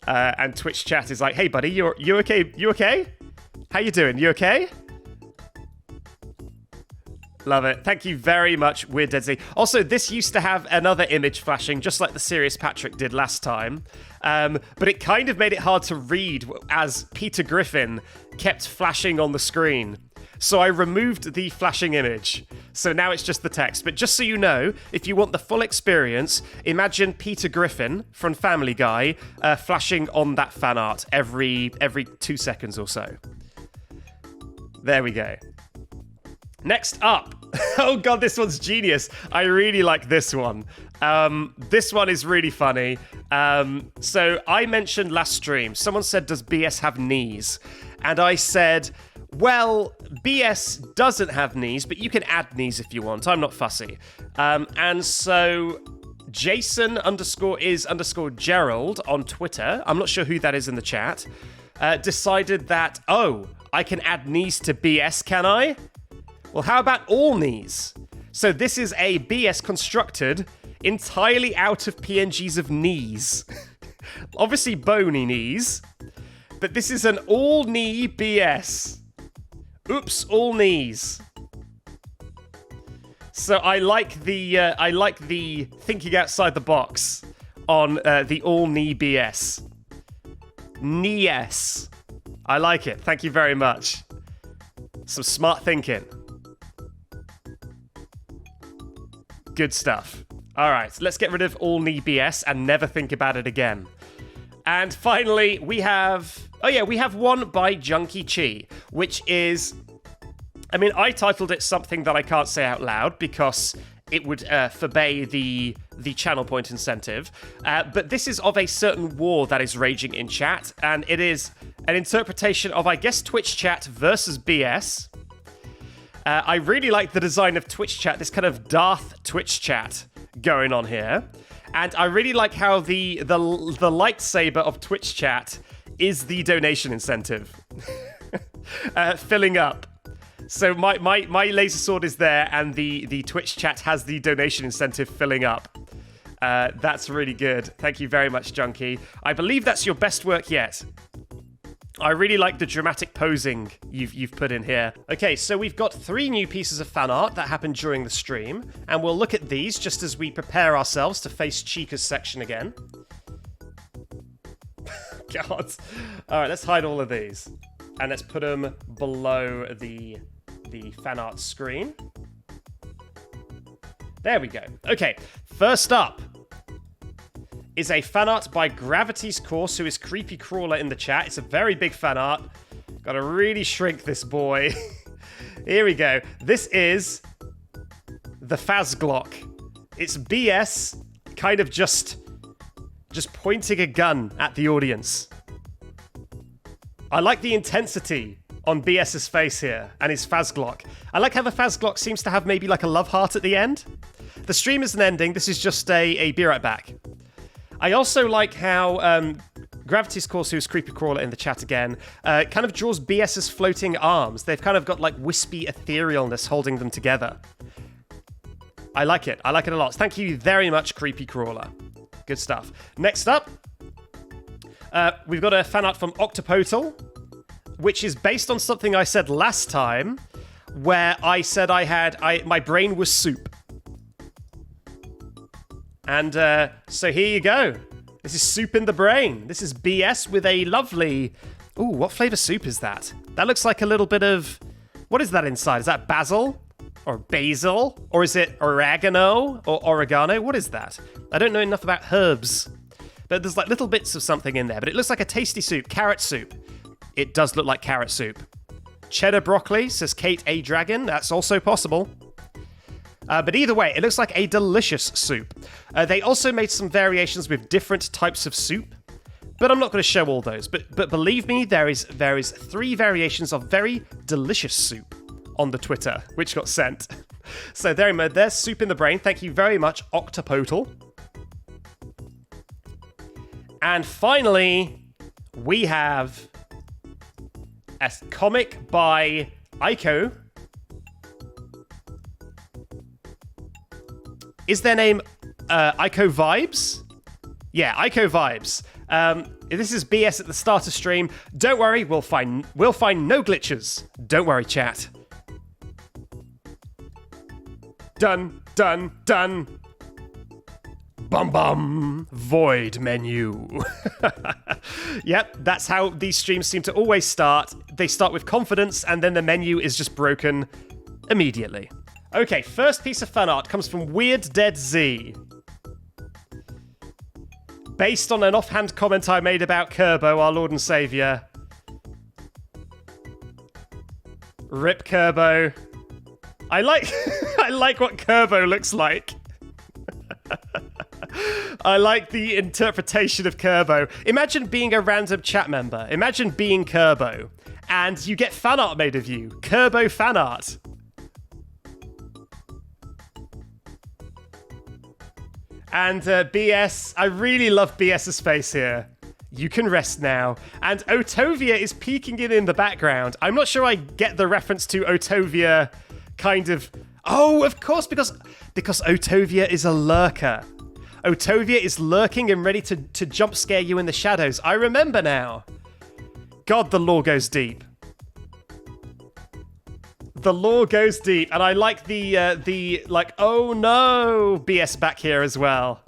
And Twitch chat is like, hey, buddy, you okay? You okay? How you doing? You okay? Love it. Thank you very much, Weird Dead Z. Also, this used to have another image flashing, just like the Serious Patrick did last time. But it kind of made it hard to read as Peter Griffin kept flashing on the screen. So I removed the flashing image. So now it's just the text. But just so you know, if you want the full experience, imagine Peter Griffin from Family Guy flashing on that fan art every 2 seconds or so. There we go. Next up. Oh god, this one's genius. I really like this one. This one is really funny. So I mentioned last stream, someone said, does BS have knees? And I said, well, BS doesn't have knees, but you can add knees if you want. I'm not fussy. And so Jason _ Gerald on Twitter, I'm not sure who that is in the chat, decided that, oh, I can add knees to BS, can I? Well, how about all knees? So this is a BS constructed entirely out of PNGs of knees. Obviously bony knees, but this is an all-knee BS. Oops, all knees. So I like the thinking outside the box on the all knee BS. Knee-S. I like it. Thank you very much. Some smart thinking. Good stuff. All right, let's get rid of all knee BS and never think about it again. And finally, we have... Oh yeah, we have one by Junkie Chi, which is... I mean, I titled it something that I can't say out loud because it would forbade the channel point incentive. But this is of a certain war that is raging in chat, and it is an interpretation of, I guess, Twitch chat versus BS. I really like the design of Twitch chat, this kind of Darth Twitch chat going on here. And I really like how the lightsaber of Twitch chat is the donation incentive. Filling up. So my laser sword is there, and the Twitch chat has the donation incentive filling up. That's really good. Thank you very much, Junkie. I believe that's your best work yet. I really like the dramatic posing you've put in here. Okay, so we've got 3 new pieces of fan art that happened during the stream, and we'll look at these just as we prepare ourselves to face Chica's section again. God. All right, let's hide all of these, and let's put them below the fan art screen. There we go. Okay, first up is a fan art by Gravity's Course, who is Creepy Crawler in the chat. It's a very big fan art. Gotta really shrink this boy. Here we go. This is the Fazglock. It's BS kind of just pointing a gun at the audience. I like the intensity on BS's face here, and his Fazglock. I like how the Fazglock seems to have maybe like a love heart at the end. The stream isn't ending, this is just a be right back. I also like how Gravity's Course, who's Creepy Crawler in the chat again, kind of draws BS's floating arms. They've kind of got like wispy etherealness holding them together. I like it a lot. Thank you very much, Creepy Crawler. Good stuff. Next up, we've got a fan art from Octopotal, which is based on something I said last time, where I said my brain was soup. And so here you go. This is soup in the brain. This is BS with a lovely... Ooh, what flavor soup is that? That looks like a little bit of... What is that inside? Is that basil? Or basil? Or is it oregano? Or oregano? What is that? I don't know enough about herbs. But there's like little bits of something in there. But it looks like a tasty soup. Carrot soup. It does look like carrot soup. Cheddar broccoli, says Kate A. Dragon. That's also possible. But either way, it looks like a delicious soup. They also made some variations with different types of soup. But I'm not going to show all those. But believe me, there is 3 variations of very delicious soup on the Twitter, which got sent. So there's soup in the brain. Thank you very much, Octopotal. And finally, we have a comic by Aiko. Is their name Aiko Vibes? Yeah, Aiko Vibes. This is BS at the start of stream. Don't worry, we'll find no glitches. Don't worry, chat. Done, done, done. Bum bum. Void menu. Yep, that's how these streams seem to always start. They start with confidence, and then the menu is just broken immediately. Okay, first piece of fan art comes from Weird Dead Z. Based on an offhand comment I made about Kerbo, our Lord and Saviour. Rip Kerbo. I like I like what Kerbo looks like. I like the interpretation of Kerbo. Imagine being a random chat member. Imagine being Kerbo. And you get fan art made of you. Kerbo fan art. And BS, I really love BS's face here. You can rest now. And Otovia is peeking in the background. I'm not sure I get the reference to Otovia kind of... Oh, of course, because Otovia is a lurker. Otovia is lurking and ready to jump scare you in the shadows. I remember now. God, the lore goes deep. The lore goes deep, and I like the like, oh no, BS back here as well.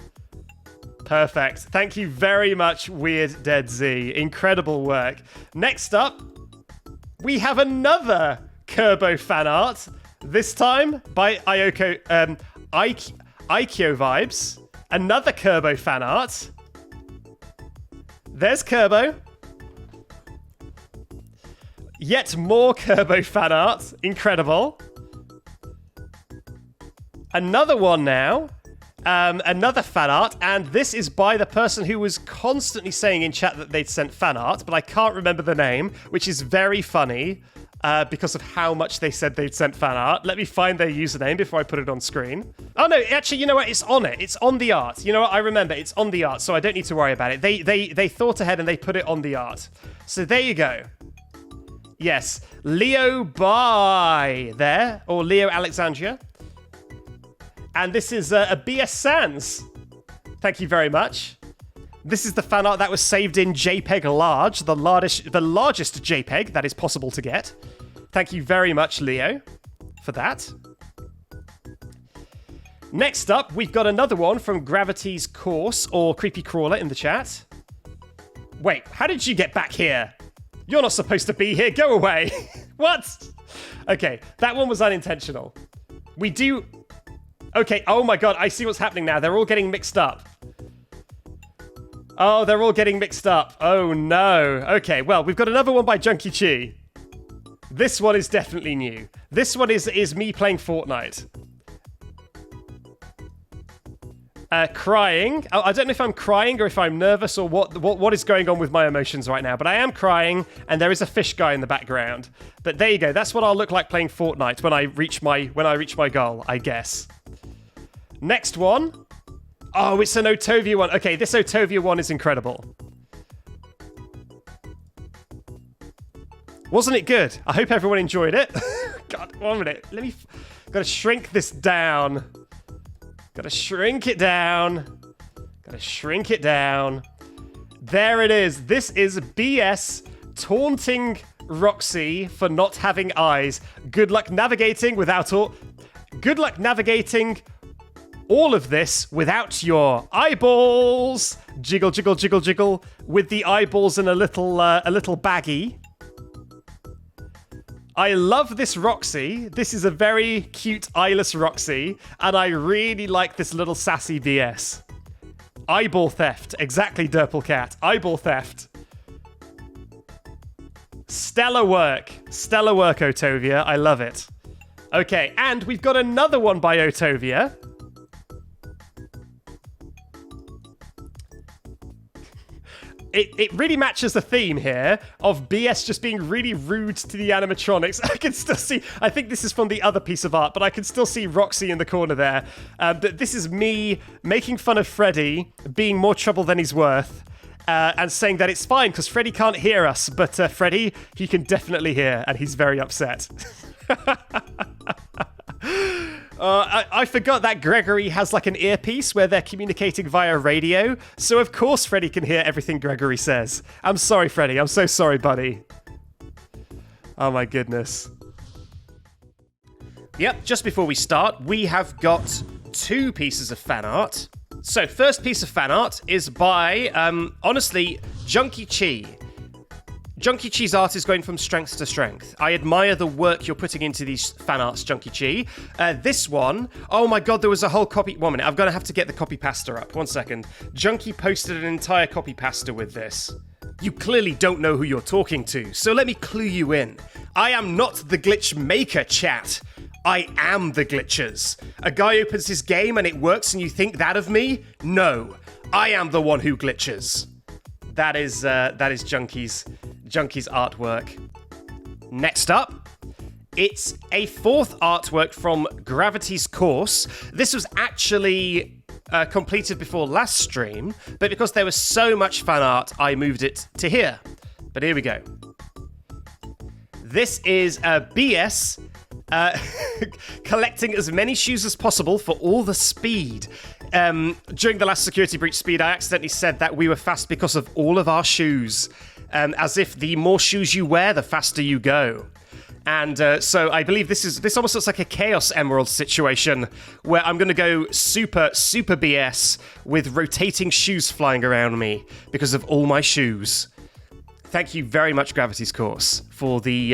Perfect. Thank you very much, Weird Dead Z. Incredible work. Next up, we have another Kerbo fan art. This time by Ikyo Vibes. Another Kerbo fan art. There's Kerbo. Yet more Kerbo fan art. Incredible. Another one now. Another fan art, and this is by the person who was constantly saying in chat that they'd sent fan art, but I can't remember the name, which is very funny because of how much they said they'd sent fan art. Let me find their username before I put it on screen. Oh no, actually, you know what? It's on it. It's on the art. You know what? I remember. It's on the art, so I don't need to worry about it. They thought ahead and they put it on the art. So there you go. Yes, Leo Bye there, or Leo Alexandria. And this is a BS Sans. Thank you very much. This is the fan art that was saved in JPEG large, the largest JPEG that is possible to get. Thank you very much, Leo, for that. Next up, we've got another one from Gravity's Course, or Creepy Crawler in the chat. Wait, how did you get back here? You're not supposed to be here. Go away. What? Okay, that one was unintentional. We do... Okay, oh my god, I see what's happening now. They're all getting mixed up. Oh, they're all getting mixed up. Oh no. Okay, well, we've got another one by Junkie Chi. This one is definitely new. This one is me playing Fortnite. Crying. I don't know if I'm crying or if I'm nervous or what is going on with my emotions right now, but I am crying, and there is a fish guy in the background. But there you go. That's what I'll look like playing Fortnite when I reach my goal, I guess. Next one. Oh, it's an Otovia one. Okay, this Otovia one is incredible. Wasn't it good? I hope everyone enjoyed it. God, 1 minute. Gotta shrink this down. Gotta shrink it down. Gotta shrink it down. There it is. This is BS taunting Roxy for not having eyes. Good luck navigating Good luck navigating all of this without your eyeballs. Jiggle, jiggle, jiggle, jiggle. With the eyeballs in a little baggie. I love this Roxy. This is a very cute eyeless Roxy, and I really like this little sassy BS. Eyeball theft. Exactly, Derplecat. Eyeball theft. Stellar work. Stellar work, Otovia. I love it. Okay, and we've got another one by Otovia. It really matches the theme here of BS just being really rude to the animatronics. I can still see, I think this is from the other piece of art, but I can still see Roxy in the corner there. But this is me making fun of Freddy being more trouble than he's worth, and saying that it's fine because Freddy can't hear us, but Freddy, he can definitely hear, and he's very upset. I forgot that Gregory has like an earpiece where they're communicating via radio, so of course Freddy can hear everything Gregory says. I'm sorry, Freddy. I'm so sorry, buddy. Oh my goodness. Yep, just before we start, we have got 2 pieces of fan art. So, first piece of fan art is by, honestly, Junkie Chi. Junkie Chi's art is going from strength to strength. I admire the work you're putting into these fan arts, Junkie Chi. This one, oh my god, there was a whole copy. 1 minute, I'm going to have to get the copy pasta up. 1 second. Junkie posted an entire copy pasta with this. You clearly don't know who you're talking to, so let me clue you in. I am not the glitch maker, chat. I am the glitches. A guy opens his game and it works and you think that of me? No, I am the one who glitches. That is Junkie's artwork. Next up, it's a 4th artwork from Gravity's Course. This was actually completed before last stream, but because there was so much fan art, I moved it to here. But here we go. This is BS collecting as many shoes as possible for all the speed. During the last security breach speed, I accidentally said that we were fast because of all of our shoes. As if the more shoes you wear, the faster you go. And so I believe this almost looks like a Chaos Emerald situation, where I'm going to go super BS with rotating shoes flying around me because of all my shoes. Thank you very much, Gravity's Course, for the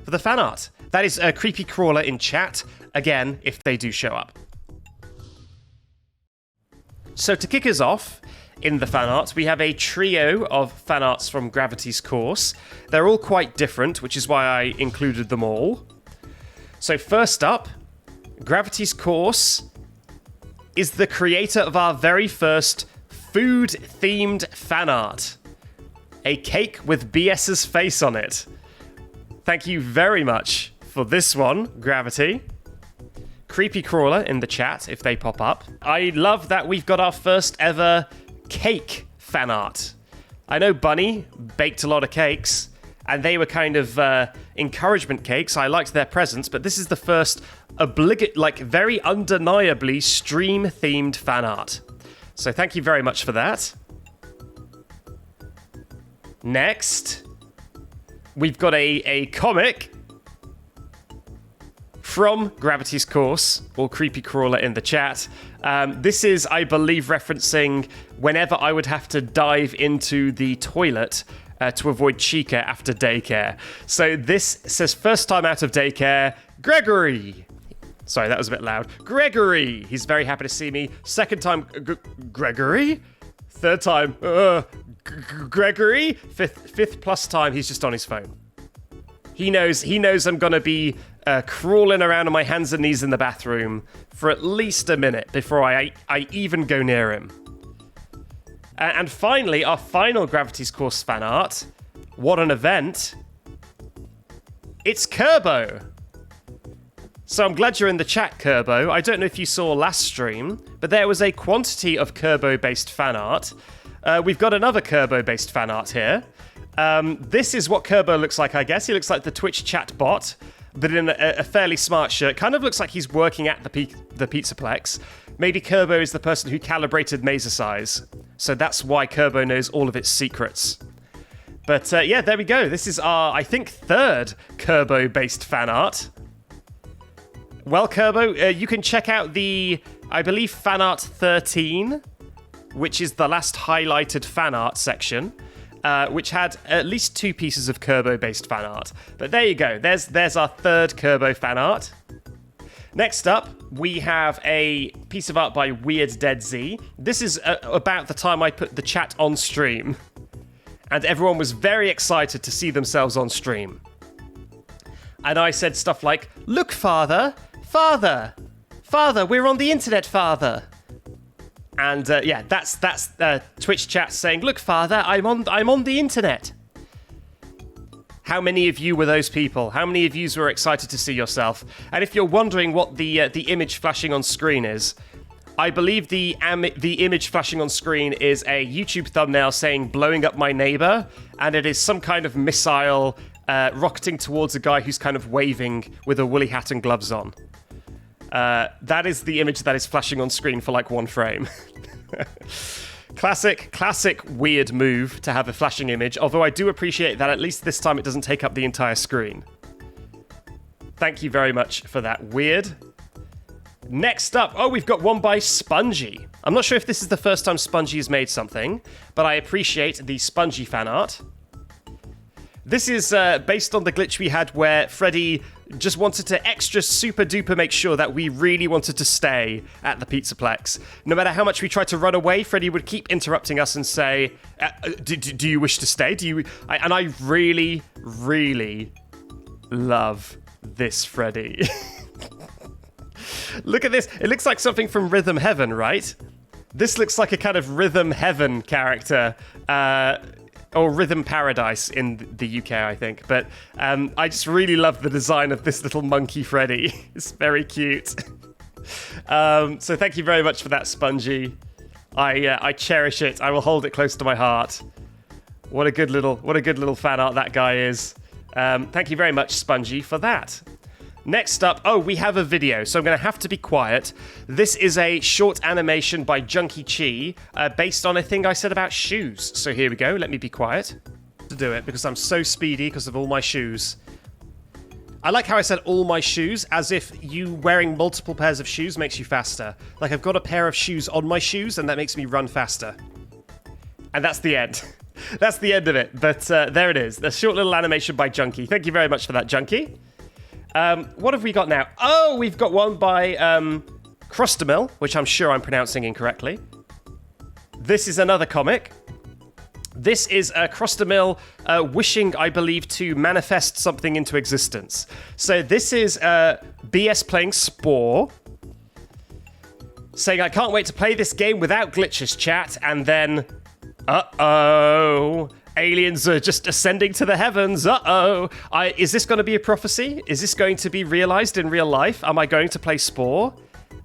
fan art. That is a Creepy Crawler in chat, again, if they do show up. So to kick us off, in the fan art, we have a trio of fan arts from Gravity's Course. They're all quite different, which is why I included them all. So first up, Gravity's Course is the creator of our very first food-themed fan art. A cake with BS's face on it. Thank you very much for this one, Gravity. Creepy Crawler in the chat, if they pop up. I love that we've got our first ever cake fan art. I know Bunny baked a lot of cakes, and they were kind of encouragement cakes. I liked their presence, but this is the first very undeniably stream-themed fan art. So thank you very much for that. Next, we've got a comic from Gravity's Course, or Creepy Crawler in the chat. This is, I believe, referencing whenever I would have to dive into the toilet to avoid Chica after daycare. So this says, first time out of daycare, Gregory. Sorry, that was a bit loud. Gregory. He's very happy to see me. Second time, Gregory. Third time, Gregory. Fifth plus time, he's just on his phone. He knows I'm gonna be crawling around on my hands and knees in the bathroom for at least a minute before I even go near him. And finally, our final Gravity's Course fan art. What an event. It's Kerbo. So I'm glad you're in the chat, Kerbo. I don't know if you saw last stream, but there was a quantity of Kerbo-based fan art. We've got another Kerbo-based fan art here. This is what Kerbo looks like, I guess. He looks like the Twitch chat bot, but in a fairly smart shirt. Kind of looks like he's working at the Pizzaplex. Maybe Kerbo is the person who calibrated Mazer size. So that's why Kerbo knows all of its secrets. But yeah, there we go. This is our, I think, third Kerbo-based fan art. Well, Kerbo, you can check out the, I believe, fan art 13, which is the last highlighted fan art section. Which had at least 2 pieces of Kerbo-based fan art. But there you go. There's our third Kerbo fan art. Next up, we have a piece of art by Weird Dead Z. This is about the time I put the chat on stream. And everyone was very excited to see themselves on stream. And I said stuff like, "Look, Father! Father! Father, we're on the internet, Father!" And yeah, that's Twitch chat saying, "Look, Father, I'm on the internet." How many of you were those people? How many of you were excited to see yourself? And if you're wondering what the image flashing on screen is, I believe the image flashing on screen is a YouTube thumbnail saying "blowing up my neighbor," and it is some kind of missile rocketing towards a guy who's kind of waving with a woolly hat and gloves on. That is the image that is flashing on screen for like 1 frame. Classic weird move to have a flashing image, although I do appreciate that at least this time it doesn't take up the entire screen. Thank you very much for that, Weird. Next up, we've got one by Spongy. I'm not sure if this is the first time Spongy has made something, but I appreciate the Spongy fan art. This is based on the glitch we had where Freddy just wanted to extra super duper make sure that we really wanted to stay at the Pizzaplex. No matter how much we tried to run away, Freddy would keep interrupting us and say, do you wish to stay? And I really, really love this Freddy. Look at this. It looks like something from Rhythm Heaven, right? This looks like a kind of Rhythm Heaven character. Or Rhythm Paradise in the UK, I think. But I just really love the design of this little monkey Freddy. It's very cute. So thank you very much for that, Spongy. I cherish it. I will hold it close to my heart. What a good little fan art that guy is. Thank you very much, Spongy, for that. Next up, we have a video, so I'm going to have to be quiet. This is a short animation by Junkie Chi, based on a thing I said about shoes. So here we go, let me be quiet to do it, because I'm so speedy because of all my shoes. I like how I said all my shoes, as if you wearing multiple pairs of shoes makes you faster. Like, I've got a pair of shoes on my shoes, and that makes me run faster. And that's the end. That's the end of it. But there it is. A short little animation by Junkie. Thank you very much for that, Junkie. What have we got now? Oh, we've got one by Crostamil, which I'm sure I'm pronouncing incorrectly. This is another comic. This is Crostamil wishing, I believe, to manifest something into existence. So this is BS playing Spore, saying, I can't wait to play this game without glitches, chat, and then, uh-oh, aliens are just ascending to the heavens, uh-oh. Is this going to be a prophecy? Is this going to be realized in real life? Am I going to play Spore?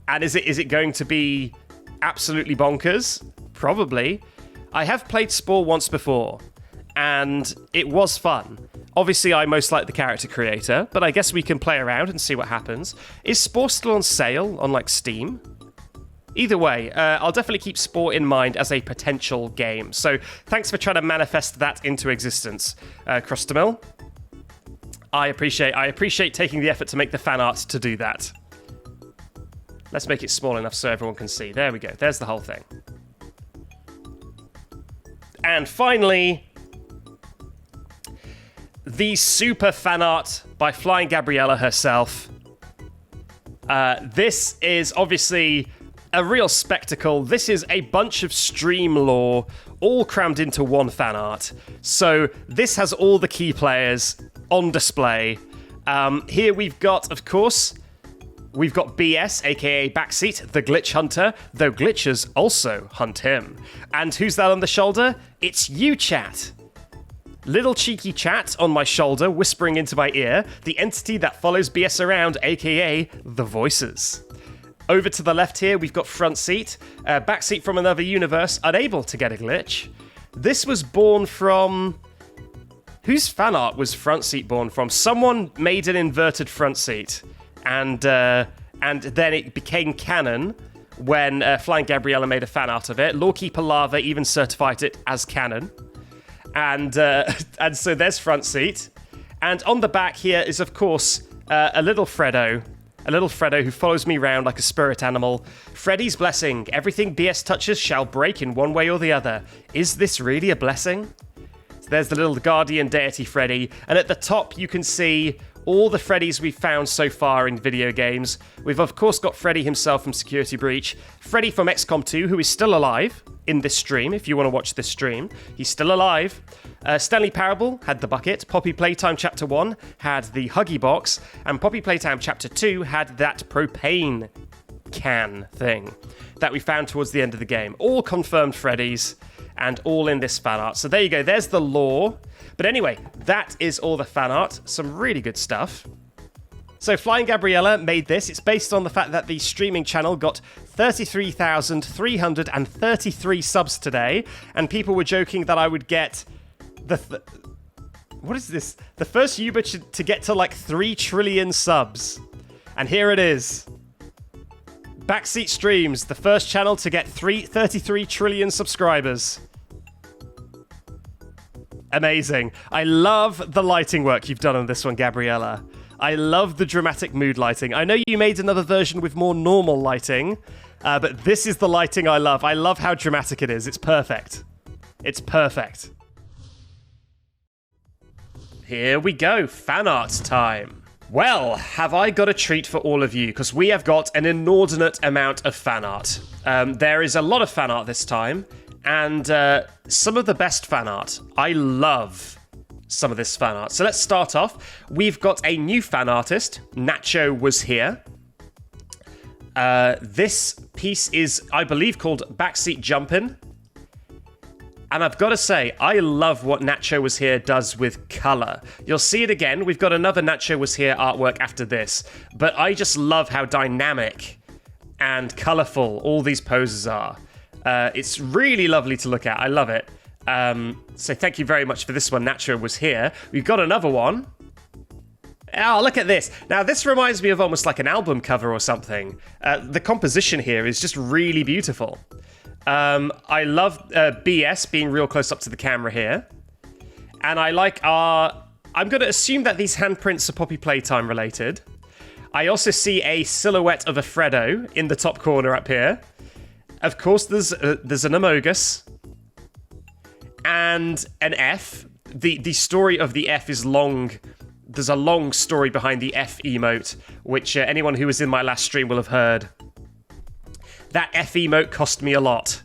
And is it going to be absolutely bonkers? Probably. I have played Spore once before, and it was fun. Obviously, I most like the character creator, but I guess we can play around and see what happens. Is Spore still on sale on, like, Steam? Either way, I'll definitely keep Spore in mind as a potential game. So thanks for trying to manifest that into existence, Crostamil. I appreciate taking the effort to make the fan art to do that. Let's make it small enough so everyone can see. There we go. There's the whole thing. And finally, the super fan art by FlyingGabriela herself. This is obviously a real spectacle. This is a bunch of stream lore all crammed into one fan art. So this has all the key players on display. Here we've got, of course, we've got BS, aka Backseat, the glitch hunter, though glitches also hunt him. And who's that on the shoulder? It's you, chat. Little cheeky chat on my shoulder, whispering into my ear, the entity that follows BS around, aka the voices. Over to the left here, we've got Front Seat, Backseat from another universe, unable to get a glitch. This was born from... Whose fan art was Front Seat born from? Someone made an inverted Front Seat. And then it became canon when FlyingGabriela made a fan art of it. Lawkeeper Lava even certified it as canon. And so there's Front Seat. And on the back here is, of course, a little Freddo who follows me around like a spirit animal. Freddy's blessing. Everything BS touches shall break in one way or the other. Is this really a blessing? So there's the little guardian deity Freddy. And at the top, you can see all the Freddys we've found so far in video games. We've, of course, got Freddy himself from Security Breach. Freddy from XCOM 2, who is still alive in this stream, if you want to watch this stream. He's still alive. Stanley Parable had the bucket. Poppy Playtime Chapter 1 had the Huggy Box. And Poppy Playtime Chapter 2 had that propane can thing that we found towards the end of the game. All confirmed Freddys, and all in this fan art. So there you go. There's the lore. But anyway, that is all the fan art. Some really good stuff. So FlyingGabriela made this. It's based on the fact that the streaming channel got 33,333 subs today, and people were joking that I would get what is this? The first YouTuber to get to like 3 trillion subs. And here it is. Backseat Streams, the first channel to get 33 trillion subscribers. Amazing. I love the lighting work you've done on this one, Gabriella. I love the dramatic mood lighting. I know you made another version with more normal lighting, but this is the lighting I love. I love how dramatic it is. It's perfect. It's perfect. Here we go. Fan art time. Well, have I got a treat for all of you? Because we have got an inordinate amount of fan art. There is a lot of fan art this time, and some of the best fan art. I love some of this fan art. So let's start off. We've got a new fan artist. Nacho was here. This piece is, I believe, called Backseat Jumpin'. And I've got to say, I love what Nacho Was Here does with color. You'll see it again. We've got another Nacho Was Here artwork after this. But I just love how dynamic and colorful all these poses are. It's really lovely to look at. I love it. So thank you very much for this one, Nacho Was Here. We've got another one. Oh, look at this. Now, this reminds me of almost like an album cover or something. The composition here is just really beautiful. I love BS being real close up to the camera here. And I like our I'm going to assume that these handprints are Poppy Playtime related. I also see a silhouette of a Freddo in the top corner up here. Of course, there's an Amogus and an F. The story of the F is long. There's a long story behind the F emote, which anyone who was in my last stream will have heard. That F emote cost me a lot.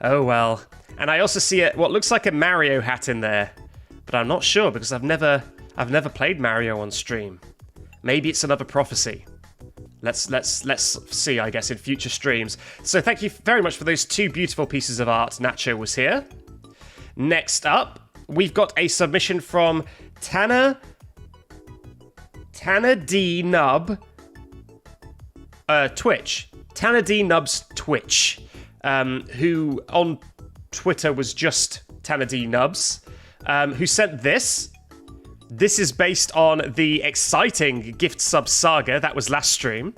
Oh well. And I also see what looks like a Mario hat in there, but I'm not sure because I've never played Mario on stream. Maybe it's another prophecy. Let's see, I guess, in future streams. So thank you very much for those two beautiful pieces of art. Nacho was here. Next up, we've got a submission from Tanner D Nub Twitch. Tanner D Nub's Twitch, who on Twitter was just Tanner D Nubs, who sent this. This is based on the exciting gift sub saga that was last stream.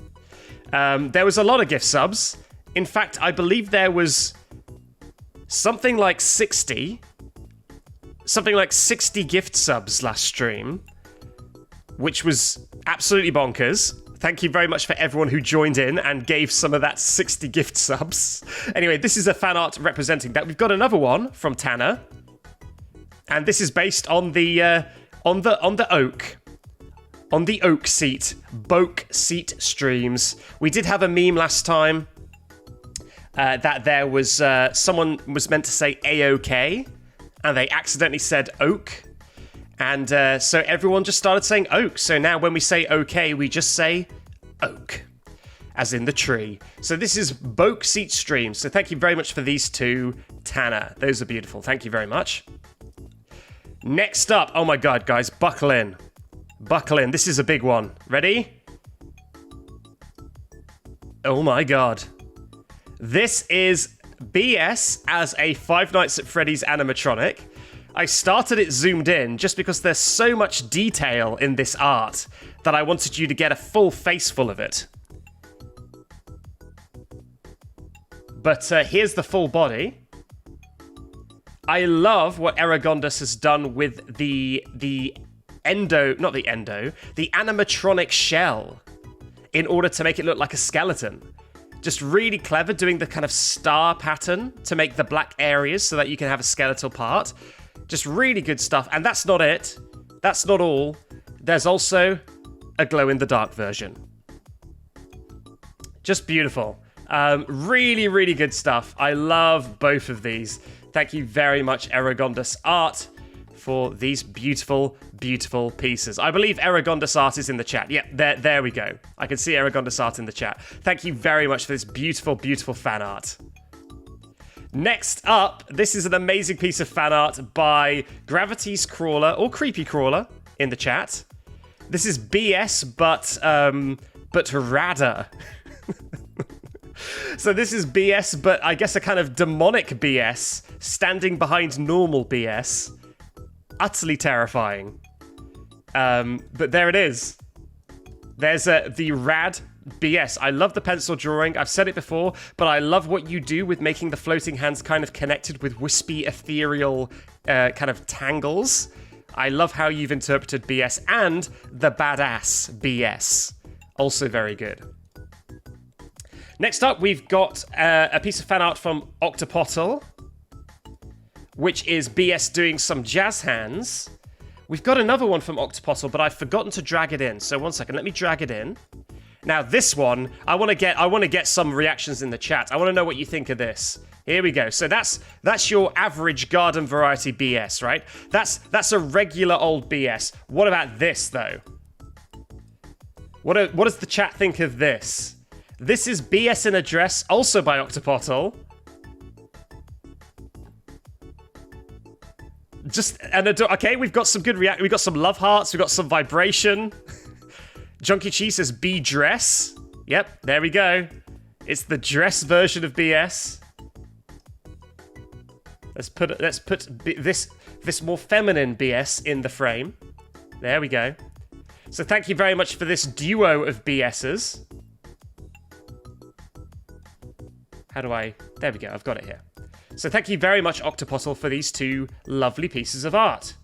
There was a lot of gift subs. In fact, I believe there was something like 60 gift subs last stream, which was absolutely bonkers. Thank you very much for everyone who joined in and gave some of that 60 gift subs. Anyway, this is a fan art representing that. We've got another one from Tanner, and this is based on the oak seat, Boke seat streams. We did have a meme last time that there was someone was meant to say A-OK, and they accidentally said oak. And so everyone just started saying oak. So now when we say okay, we just say oak, as in the tree. So this is Boke seat streams. So thank you very much for these two, Tanner. Those are beautiful. Thank you very much. Next up, oh my god, guys, buckle in. Buckle in. This is a big one. Ready? Oh my god. This is BS as a Five Nights at Freddy's animatronic. I started it zoomed in just because there's so much detail in this art that I wanted you to get a full face full of it. But here's the full body. I love what Eragondus has done with the animatronic shell in order to make it look like a skeleton. Just really clever, doing the kind of star pattern to make the black areas so that you can have a skeletal part. Just really good stuff. And that's not it. That's not all. There's also a glow-in-the-dark version. Just beautiful. Really, really good stuff. I love both of these. Thank you very much, Eragondus Art, for these beautiful, beautiful pieces. I believe Eragondus Art is in the chat. Yeah, there we go. I can see Eragondus Art in the chat. Thank you very much for this beautiful, beautiful fan art. Next up, this is an amazing piece of fan art by Gravity's Crawler, or Creepy Crawler, in the chat. This is BS, but radder. So this is BS, but I guess a kind of demonic BS standing behind normal BS. Utterly terrifying. But there it is. There's the rad BS. I love the pencil drawing. I've said it before, but I love what you do with making the floating hands kind of connected with wispy, ethereal kind of tangles. I love how you've interpreted BS, and the badass BS. Also very good. Next up, we've got a piece of fan art from Octopottle, which is BS doing some jazz hands. We've got another one from Octopottle, but I've forgotten to drag it in. So one second, let me drag it in. Now this one, I want to get some reactions in the chat. I want to know what you think of this. Here we go. So that's your average garden variety BS, right? That's a regular old BS. What about this though? What does the chat think of this? This is BS in a dress, also by Octopottle. Okay, we've got some good react. We've got some love hearts. We've got some vibration. Junkie Cheese says B dress. Yep, there we go. It's the dress version of BS. Let's put this more feminine BS in the frame. There we go. So thank you very much for this duo of BSs. There we go, I've got it here. So thank you very much, Octopottle, for these two lovely pieces of art.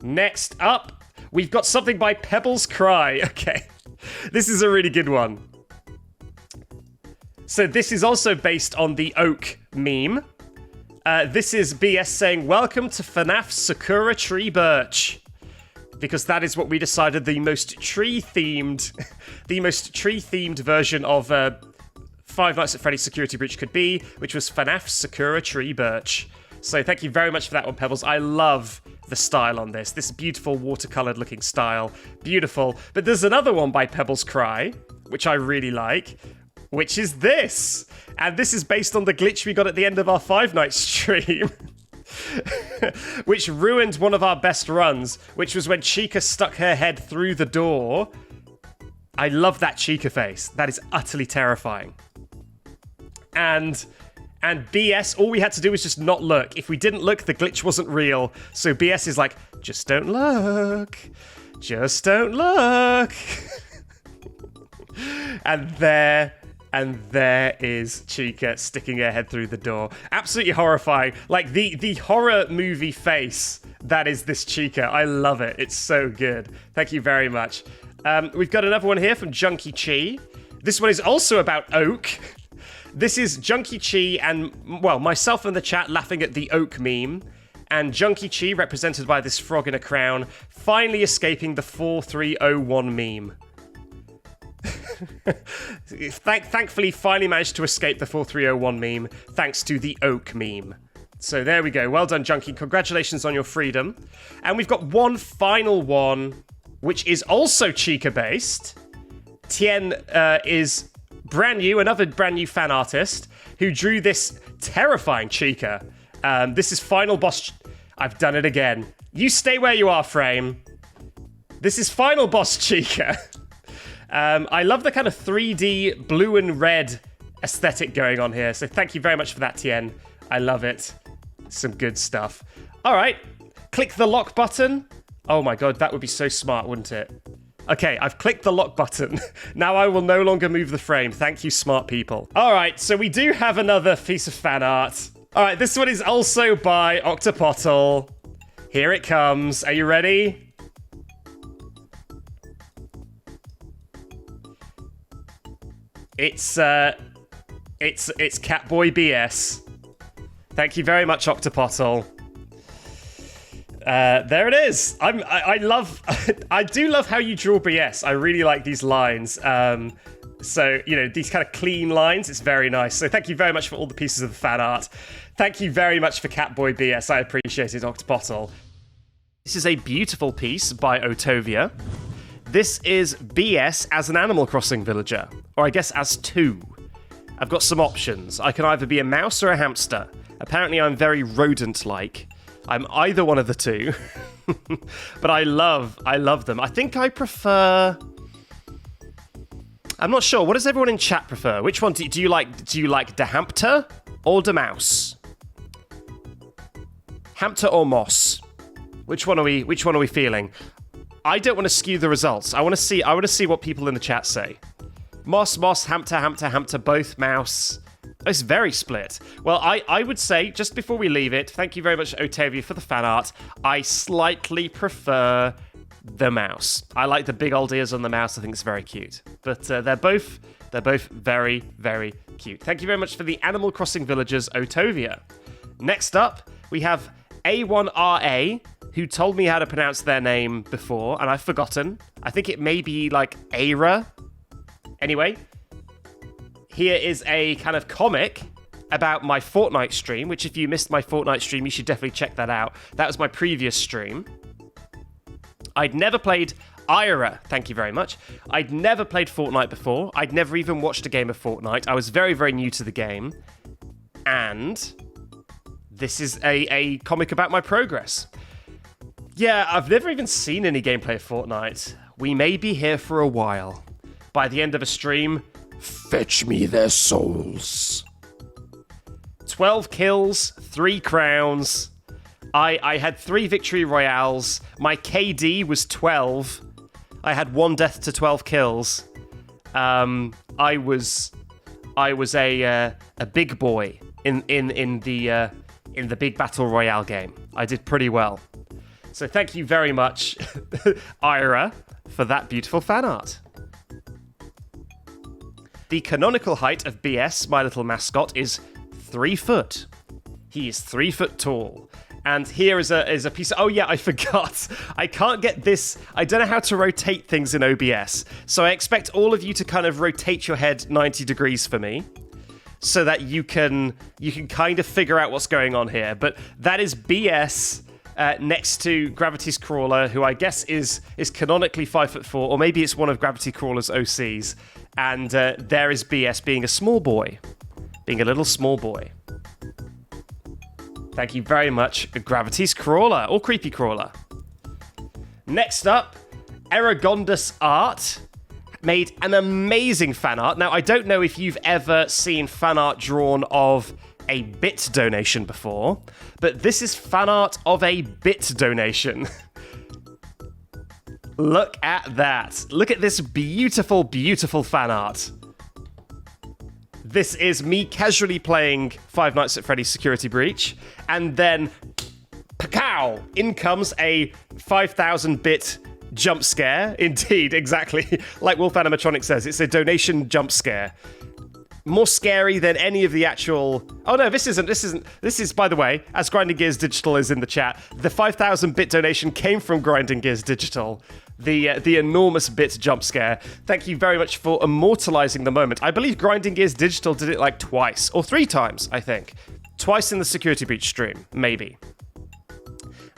Next up, we've got something by Pebbles Cry. Okay, this is a really good one. So this is also based on the oak meme. This is BS saying, welcome to FNAF Sakura Tree Birch. Because that is what we decided the most tree-themed version of Five Nights at Freddy's Security Breach could be, which was FNAF Sakura Tree Birch. So thank you very much for that one, Pebbles. I love the style on this beautiful watercolored looking style. Beautiful. But there's another one by Pebbles Cry, which I really like, which is this. And this is based on the glitch we got at the end of our Five Nights stream. Which ruined one of our best runs, which was when Chica stuck her head through the door. I love that Chica face. That is utterly terrifying. And BS, all we had to do was just not look. If we didn't look, the glitch wasn't real. So BS is like, just don't look. Just don't look. And there is Chica sticking her head through the door. Absolutely horrifying. Like the horror movie face that is this Chica. I love it. It's so good. Thank you very much. We've got another one here from Junkie Chi. This one is also about oak. This is Junkie Chi and, well, myself in the chat laughing at the oak meme. And Junkie Chi, represented by this frog in a crown, finally escaping the 4301 meme. Thankfully, finally managed to escape the 4301 meme, thanks to the oak meme. So there we go. Well done, Junkie. Congratulations on your freedom. And we've got one final one, which is also Chica-based. Tien is brand new, another brand new fan artist, who drew this terrifying Chica. This is Final Boss... I've done it again. You stay where you are, Frame. This is Final Boss Chica. I love the kind of 3D blue and red aesthetic going on here, so thank you very much for that, Tien. I love it. Some good stuff. All right, click the lock button. Oh my god, that would be so smart, wouldn't it? Okay, I've clicked the lock button. Now I will no longer move the frame. Thank you, smart people. All right, so we do have another piece of fan art. All right, this one is also by Octopottle. Here it comes. Are you ready? It's Catboy BS. Thank you very much, Octopottle. There it is. I do love how you draw BS. I really like these lines. So, you know, these kind of clean lines, it's very nice. So thank you very much for all the pieces of the fan art. Thank you very much for Catboy BS. I appreciate it, Octopottle. This is a beautiful piece by Otovia. This is BS as an Animal Crossing villager, or I guess as two. I've got some options. I can either be a mouse or a hamster. Apparently I'm very rodent-like. I'm either one of the two. But I love them. I think I prefer... I'm not sure. What does everyone in chat prefer? Which one do you like? Do you like the hamster or the mouse? Hamster or moss? Which one are we feeling? I don't want to skew the results. I want to see what people in the chat say. Moss, hamster, both mouse. It's very split. Well, I would say, just before we leave it, thank you very much, Otavia, for the fan art. I slightly prefer the mouse. I like the big old ears on the mouse. I think it's very cute. But they're both very, very cute. Thank you very much for the Animal Crossing villagers, Otovia. Next up, we have A1RA, who told me how to pronounce their name before, and I've forgotten. I think it may be like Aira. Anyway, here is a kind of comic about my Fortnite stream, which if you missed my Fortnite stream, you should definitely check that out. That was my previous stream. I'd never played Ira, thank you very much. I'd never played Fortnite before. I'd never even watched a game of Fortnite. I was very, very new to the game. And this is a comic about my progress. Yeah, I've never even seen any gameplay of Fortnite. We may be here for a while. By the end of a stream, fetch me their souls. 12 kills, 3 crowns. I had 3 victory royales. My KD was 12. I had 1 death to 12 kills. I was a big boy in the big battle royale game. I did pretty well. So thank you very much, Ira, for that beautiful fan art. The canonical height of BS, my little mascot, is 3 foot. He is 3 foot tall. And here is a piece of... Oh, yeah, I forgot. I can't get this... I don't know how to rotate things in OBS. So I expect all of you to kind of rotate your head 90 degrees for me so that you can kind of figure out what's going on here. But that is BS next to Gravity's Crawler, who I guess is canonically 5'4", or maybe it's one of Gravity Crawler's OCs. And there is BS being a small boy. Being a little small boy. Thank you very much, Gravity's Crawler, or Creepy Crawler. Next up, Eragondus Art made an amazing fan art. Now, I don't know if you've ever seen fan art drawn of a bit donation before, but this is fan art of a bit donation. Look at that. Look at this beautiful, beautiful fan art. This is me casually playing Five Nights at Freddy's Security Breach, and then, pow! In comes a 5,000-bit jump scare. Indeed, exactly. Like Wolf Animatronic says, it's a donation jump scare. More scary than any of the actual... Oh no, this isn't. This is, by the way, as Grinding Gears Digital is in the chat, the 5,000-bit donation came from Grinding Gears Digital. The enormous bit jump scare. Thank you very much for immortalizing the moment. I believe Grinding Gears Digital did it like twice, or 3 times, I think. Twice in the Security Breach stream, maybe.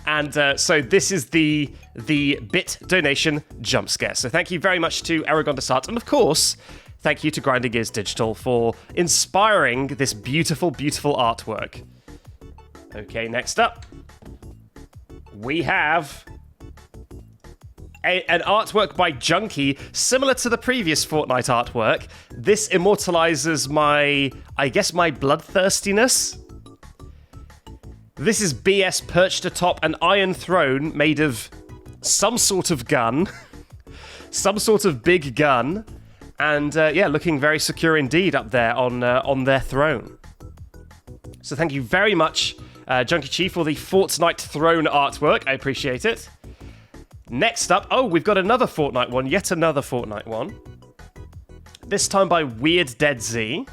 And so this is the bit donation jump scare. So thank you very much to Eragondus Art, and of course, thank you to Grinding Gears Digital for inspiring this beautiful, beautiful artwork. Okay, next up, we have an artwork by Junkie, similar to the previous Fortnite artwork. This immortalizes my bloodthirstiness. This is BS perched atop an iron throne made of some sort of gun. Some sort of big gun. And looking very secure indeed up there on their throne. So thank you very much, Junkie Chief, for the Fortnite throne artwork. I appreciate it. Next up, we've got another Fortnite one, yet another Fortnite one. This time by Weird Dead Z.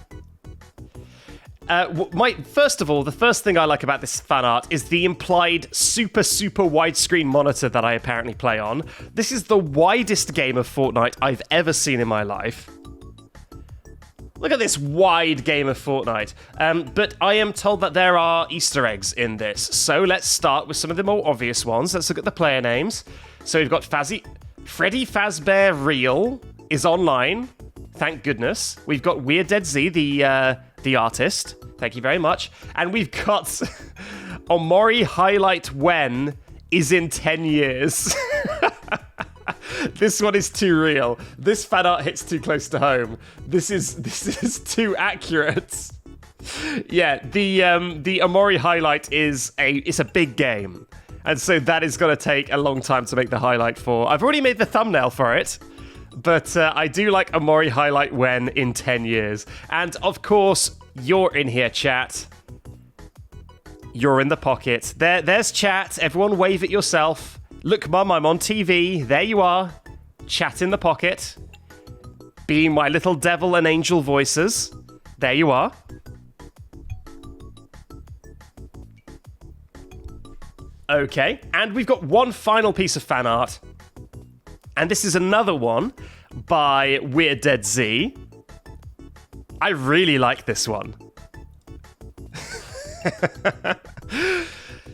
First of all, the first thing I like about this fan art is the implied super, super widescreen monitor that I apparently play on. This is the widest game of Fortnite I've ever seen in my life. Look at this wide game of Fortnite. But I am told that there are Easter eggs in this. So let's start with some of the more obvious ones. Let's look at the player names. So we've got Freddy Fazbear Real is online. Thank goodness. We've got Weird Dead Z, the artist. Thank you very much. And we've got Omori Highlight When is in 10 years. This one is too real. This fan art hits too close to home. This is too accurate. Yeah, the Omori Highlight it's a big game. And so that is going to take a long time to make the highlight for. I've already made the thumbnail for it. But I do like Omori Highlight When in 10 years. And of course, you're in here, chat. You're in the pocket. There's chat. Everyone wave at yourself. Look, Mum, I'm on TV. There you are. Chat in the pocket. Being my little devil and angel voices. There you are. Okay, and we've got one final piece of fan art. And this is another one by Weird Dead Z. I really like this one.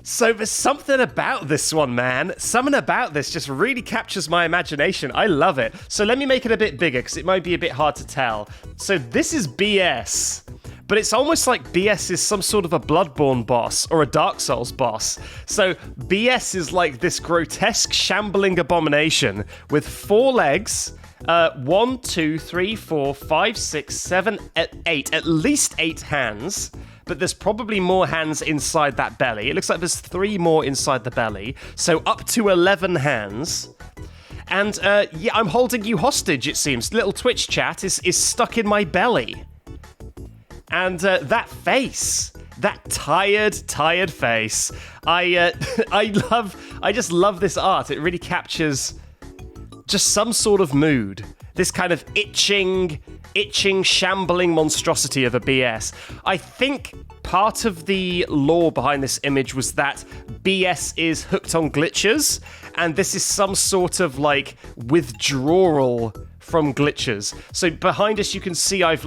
So there's something about this one, man. Something about this just really captures my imagination. I love it. So let me make it a bit bigger because it might be a bit hard to tell. So this is BS. But it's almost like BS is some sort of a Bloodborne boss or a Dark Souls boss. So BS is like this grotesque shambling abomination with 4 legs, 1, 2, 3, 4, 5, 6, 7, 8, at least 8 hands. But there's probably more hands inside that belly. It looks like there's 3 more inside the belly. So up to 11 hands. And I'm holding you hostage, it seems. Little Twitch chat is stuck in my belly. And that face, That tired face. I just love this art. It really captures just some sort of mood. This kind of itching, shambling monstrosity of a BS. I think part of the lore behind this image was that BS is hooked on glitches, and this is some sort of like withdrawal from glitches. So behind us you can see I've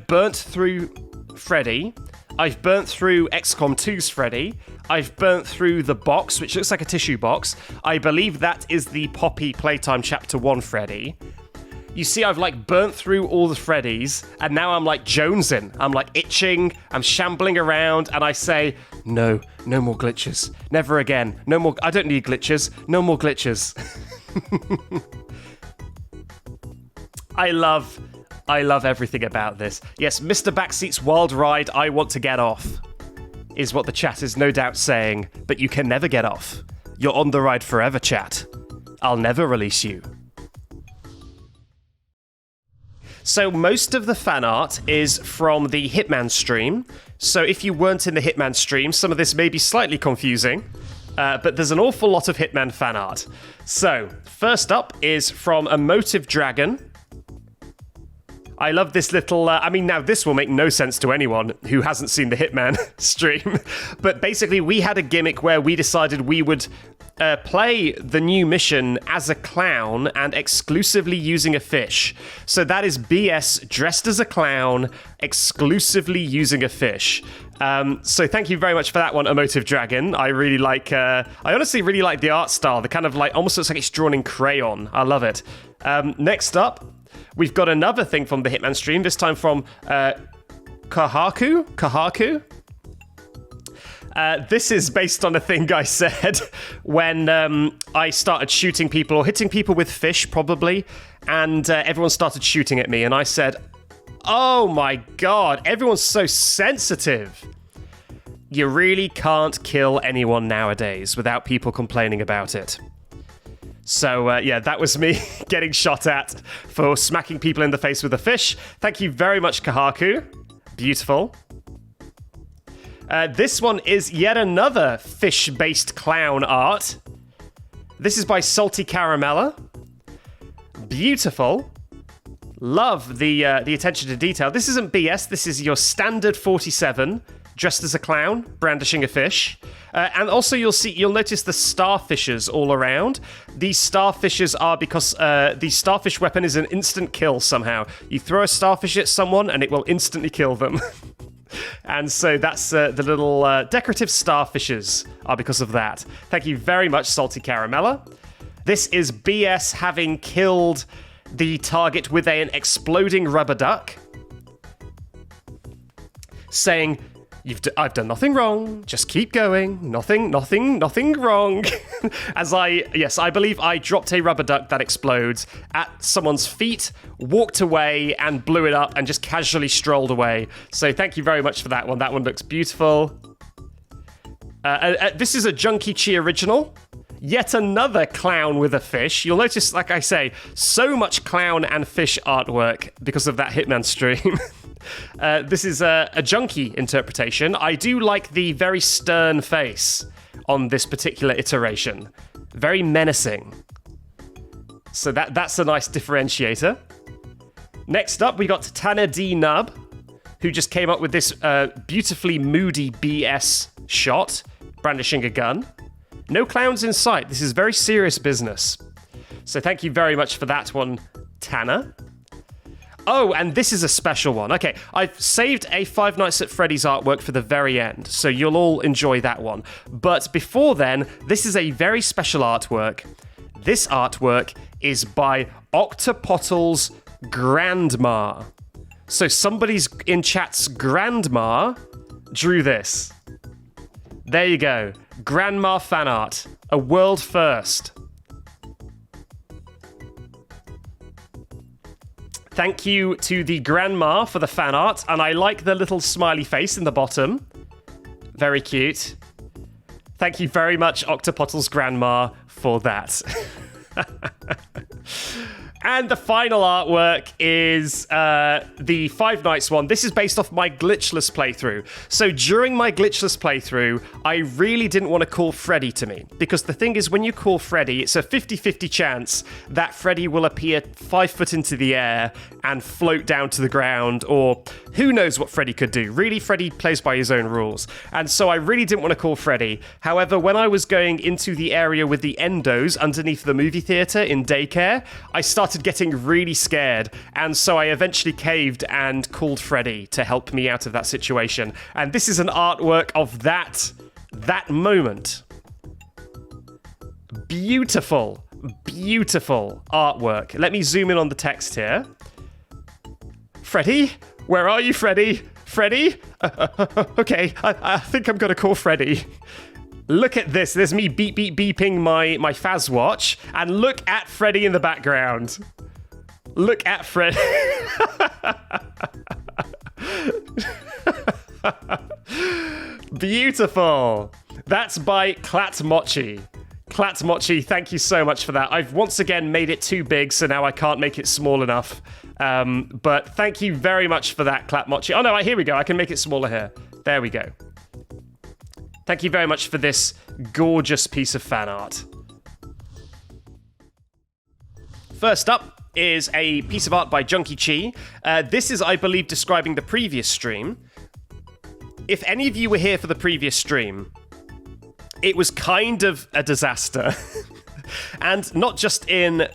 burnt through Freddy, I've burnt through XCOM 2's Freddy, I've burnt through the box, which looks like a tissue box. I believe that is the Poppy Playtime Chapter 1 Freddy. You see, I've burnt through all the Freddys, and now I'm jonesing. I'm itching, I'm shambling around, and I say, no more glitches. Never again. No more, I don't need glitches. No more glitches. I love everything about this. Yes, Mr. Backseat's wild ride, I want to get off, is what the chat is no doubt saying, but you can never get off. You're on the ride forever, chat. I'll never release you. So most of the fan art is from the Hitman stream. So if you weren't in the Hitman stream, some of this may be slightly confusing, but there's an awful lot of Hitman fan art. So first up is from Emotive Dragon. I love this little, now this will make no sense to anyone who hasn't seen the Hitman stream, but basically we had a gimmick where we decided we would play the new mission as a clown and exclusively using a fish. So that is BS dressed as a clown, exclusively using a fish. So thank you very much for that one, Emotive Dragon. I really I honestly really like the art style. The kind of almost looks like it's drawn in crayon. I love it. Next up, we've got another thing from the Hitman stream, this time from Kahaku. This is based on a thing I said when I started shooting people or hitting people with fish, probably, and everyone started shooting at me, and I said, oh my god, everyone's so sensitive. You really can't kill anyone nowadays without people complaining about it. So, yeah, that was me getting shot at for smacking people in the face with a fish. Thank you very much, Kahaku. Beautiful. This one is yet another fish-based clown art. This is by Salty Caramella. Beautiful. Love the attention to detail. This isn't BS. This is your standard 47, dressed as a clown, brandishing a fish. And also you'll notice the starfishes all around. These starfishes are because the starfish weapon is an instant kill somehow. You throw a starfish at someone and it will instantly kill them. And so that's the little decorative starfishes are because of that. Thank you very much, Salty Caramella. This is BS having killed the target with an exploding rubber duck, saying, I've done nothing wrong, just keep going, nothing wrong. I believe I dropped a rubber duck that explodes at someone's feet, walked away and blew it up and just casually strolled away. So thank you very much for that one. That one looks beautiful. This is a Junkie Chi original. Yet another clown with a fish. You'll notice, like I say, so much clown and fish artwork because of that Hitman stream. This is a junkie interpretation. I do like the very stern face on this particular iteration. Very menacing. So that's a nice differentiator. Next up, we got Tanner D. Nub, who just came up with this beautifully moody BS shot, brandishing a gun. No clowns in sight. This is very serious business. So thank you very much for that one, Tanner. Oh, and this is a special one. Okay, I've saved a Five Nights at Freddy's artwork for the very end, so you'll all enjoy that one. But before then, this is a very special artwork. This artwork is by Octopotl's grandma. So somebody's in chat's grandma drew this. There you go. Grandma fan art. A world first. Thank you to the grandma for the fan art, and I like the little smiley face in the bottom. Very cute. Thank you very much, Octopotl's grandma, for that. And the final artwork is the Five Nights one. This is based off my Glitchless playthrough. So during my Glitchless playthrough, I really didn't want to call Freddy to me. Because the thing is, when you call Freddy, it's a 50-50 chance that Freddy will appear 5 foot into the air and float down to the ground, or who knows what Freddy could do. Really, Freddy plays by his own rules. And so I really didn't want to call Freddy. However, when I was going into the area with the endos underneath the movie theater in daycare, I started getting really scared, and so I eventually caved and called Freddy to help me out of that situation. And this is an artwork of that moment. Beautiful, beautiful artwork. Let me zoom in on the text here. Freddy? Where are you, Freddy? Freddy? Okay, I think I'm gonna call Freddy. Look at this. There's me beeping my Faz watch, and look at Freddy in the background. Look at Freddy. Beautiful. That's by Klatmochi. Klatmochi, thank you so much for that. I've once again made it too big, so now I can't make it small enough. But thank you very much for that, Klatmochi. Oh no, here we go. I can make it smaller here. There we go. Thank you very much for this gorgeous piece of fan art. First up is a piece of art by Junkie Chi. This is, I believe, describing the previous stream. If any of you were here for the previous stream, it was kind of a disaster. And not just in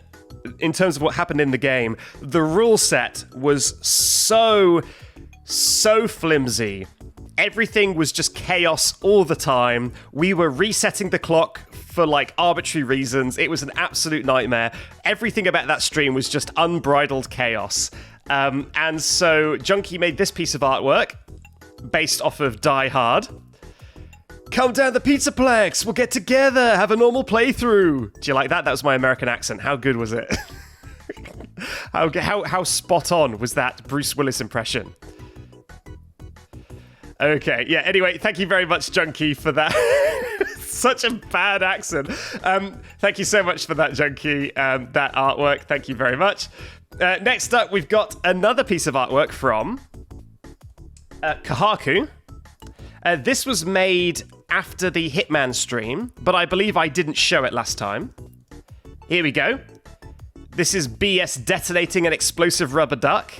terms of what happened in the game. The rule set was so flimsy. Everything was just chaos all the time. We were resetting the clock for like arbitrary reasons. It was an absolute nightmare. Everything about that stream was just unbridled chaos. And so Junkie made this piece of artwork based off of Die Hard. Come down the Pizzaplex, we'll get together, have a normal playthrough. Do you like that? That was my American accent. How good was it? How spot on was that Bruce Willis impression? Okay, yeah, anyway, thank you very much, Junkie, for that. Such a bad accent. Thank you so much for that, Junkie, that artwork. Thank you very much. Next up, we've got another piece of artwork from Kahaku. This was made after the Hitman stream, but I believe I didn't show it last time. Here we go. This is BS detonating an explosive rubber duck.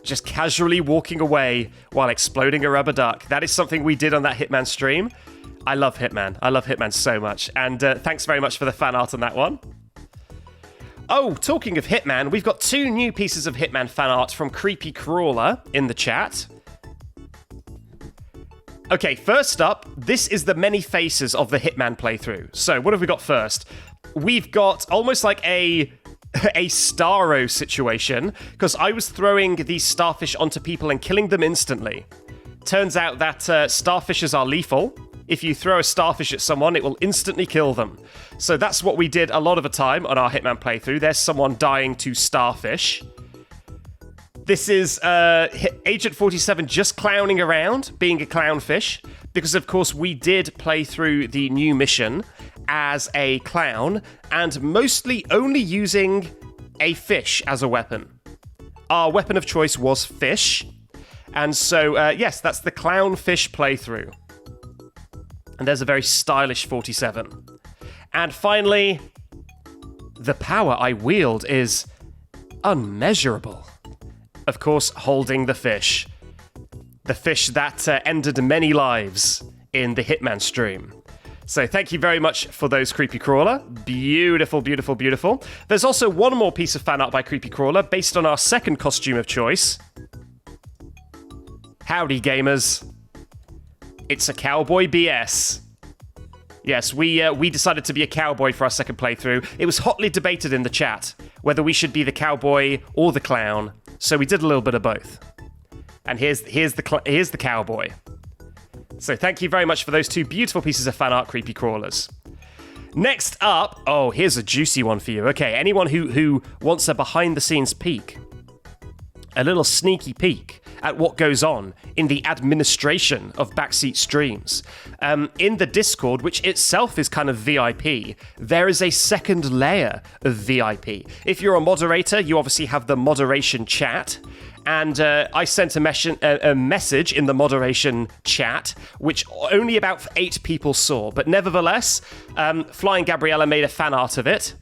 Just casually walking away while exploding a rubber duck. That is something we did on that Hitman stream. I love Hitman. I love Hitman so much. And thanks very much for the fan art on that one. Oh, talking of Hitman, we've got 2 new pieces of Hitman fan art from Creepy Crawler in the chat. Okay, first up, this is the many faces of the Hitman playthrough. So what have we got first? We've got almost like a Starro situation, because I was throwing these starfish onto people and killing them instantly. Turns out that starfishes are lethal. If you throw a starfish at someone, it will instantly kill them. So that's what we did a lot of the time on our Hitman playthrough. There's someone dying to starfish. This is Agent 47 just clowning around, being a clownfish, because of course we did play through the new mission as a clown, and mostly only using a fish as a weapon. Our weapon of choice was fish, and so yes, that's the clownfish playthrough. And there's a very stylish 47. And finally, the power I wield is unmeasurable. Of course, holding the fish. The fish that ended many lives in the Hitman stream. So thank you very much for those, Creepy Crawler. Beautiful, beautiful, beautiful. There's also one more piece of fan art by Creepy Crawler based on our second costume of choice. Howdy, gamers. It's a cowboy BS. Yes, we decided to be a cowboy for our second playthrough. It was hotly debated in the chat whether we should be the cowboy or the clown. So we did a little bit of both. And here's the cowboy. So thank you very much for those 2 beautiful pieces of fan art, Creepy Crawlers. Next up, oh, here's a juicy one for you. Okay, anyone who wants a behind-the-scenes peek, a little sneaky peek at what goes on in the administration of Backseat streams. In the Discord, which itself is kind of VIP, there is a second layer of VIP. If you're a moderator, you obviously have the moderation chat. And I sent a message in the moderation chat, which only about 8 people saw. But nevertheless, FlyingGabriela made a fan art of it.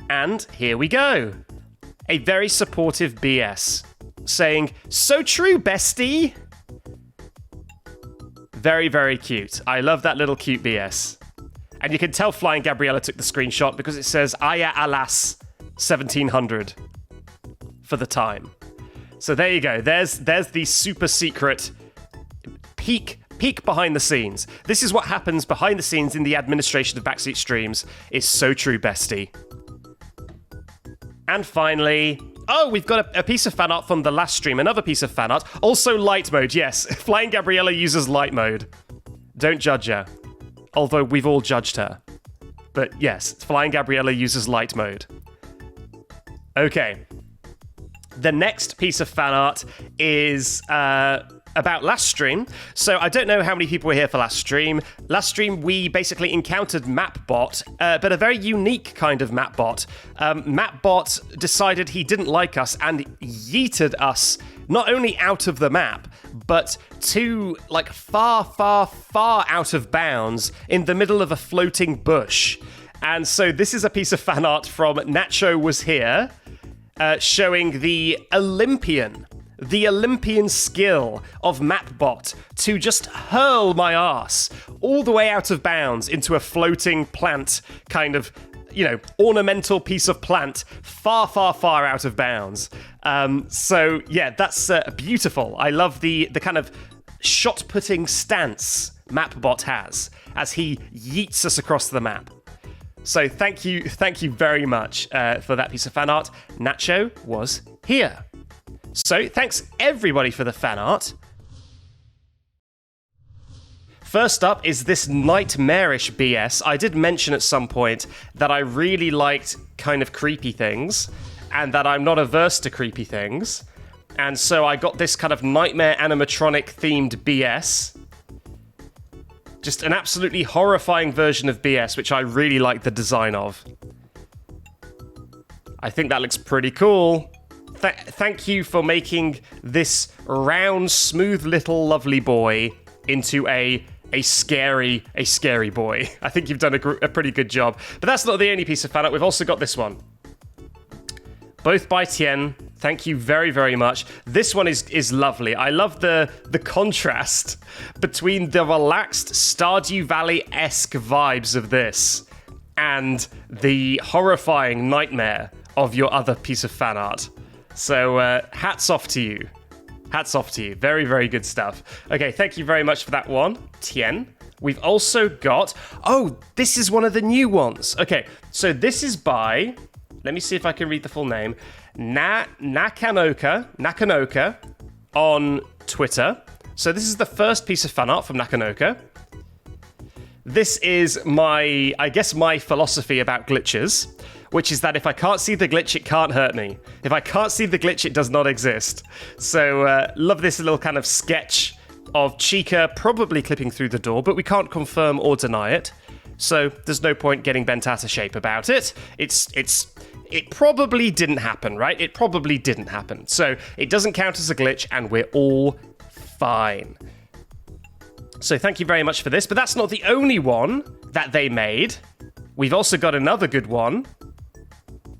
And here we go. A very supportive BS saying, "So true, bestie." Very, very cute. I love that little cute BS. And you can tell FlyingGabriela took the screenshot because it says, "Aya alas, 1700 for the time." So there you go. There's the super secret peek behind the scenes. This is what happens behind the scenes in the administration of Backseat streams. Is so true, bestie. And finally, we've got a piece of fan art from the last stream. Another piece of fan art. Also light mode, yes. FlyingGabriela uses light mode. Don't judge her. Although we've all judged her. But yes, FlyingGabriela uses light mode. Okay. The next piece of fan art is about last stream. So I don't know how many people were here for last stream. Last stream, we basically encountered Mapbot, but a very unique kind of Mapbot. Mapbot decided he didn't like us and yeeted us not only out of the map, but to like far, far, far out of bounds in the middle of a floating bush. And so this is a piece of fan art from Nacho Was Here, showing the Olympian skill of Mapbot to just hurl my ass all the way out of bounds into a floating plant, kind of, ornamental piece of plant, far, far, far out of bounds. So yeah, that's beautiful. I love the kind of shot-putting stance Mapbot has as he yeets us across the map. So thank you very much for that piece of fan art. Nacho Was Here. So thanks everybody for the fan art. First up is this nightmarish BS. I did mention at some point that I really liked kind of creepy things and that I'm not averse to creepy things. And so I got this kind of nightmare animatronic themed BS. Just an absolutely horrifying version of BS, which I really like the design of. I think that looks pretty cool. Thank you for making this round, smooth little lovely boy into a scary boy. I think you've done a pretty good job. But that's not the only piece of fan art. We've also got this one. Both by Tien. Thank you very, very much. This one is lovely. I love the contrast between the relaxed Stardew Valley-esque vibes of this and the horrifying nightmare of your other piece of fan art. So hats off to you. Hats off to you. Very, very good stuff. Okay, thank you very much for that one, Tien. We've also got... Oh, this is one of the new ones. Okay, so this is by... Let me see if I can read the full name. Nakanoka on Twitter. So this is the first piece of fan art from Nakanoka. This is my philosophy about glitches, which is that if I can't see the glitch, it can't hurt me. If I can't see the glitch, it does not exist. So love this little kind of sketch of Chica probably clipping through the door, but we can't confirm or deny it. So there's no point getting bent out of shape about it. It probably didn't happen, right? It probably didn't happen. So it doesn't count as a glitch, and we're all fine. So thank you very much for this. But that's not the only one that they made. We've also got another good one.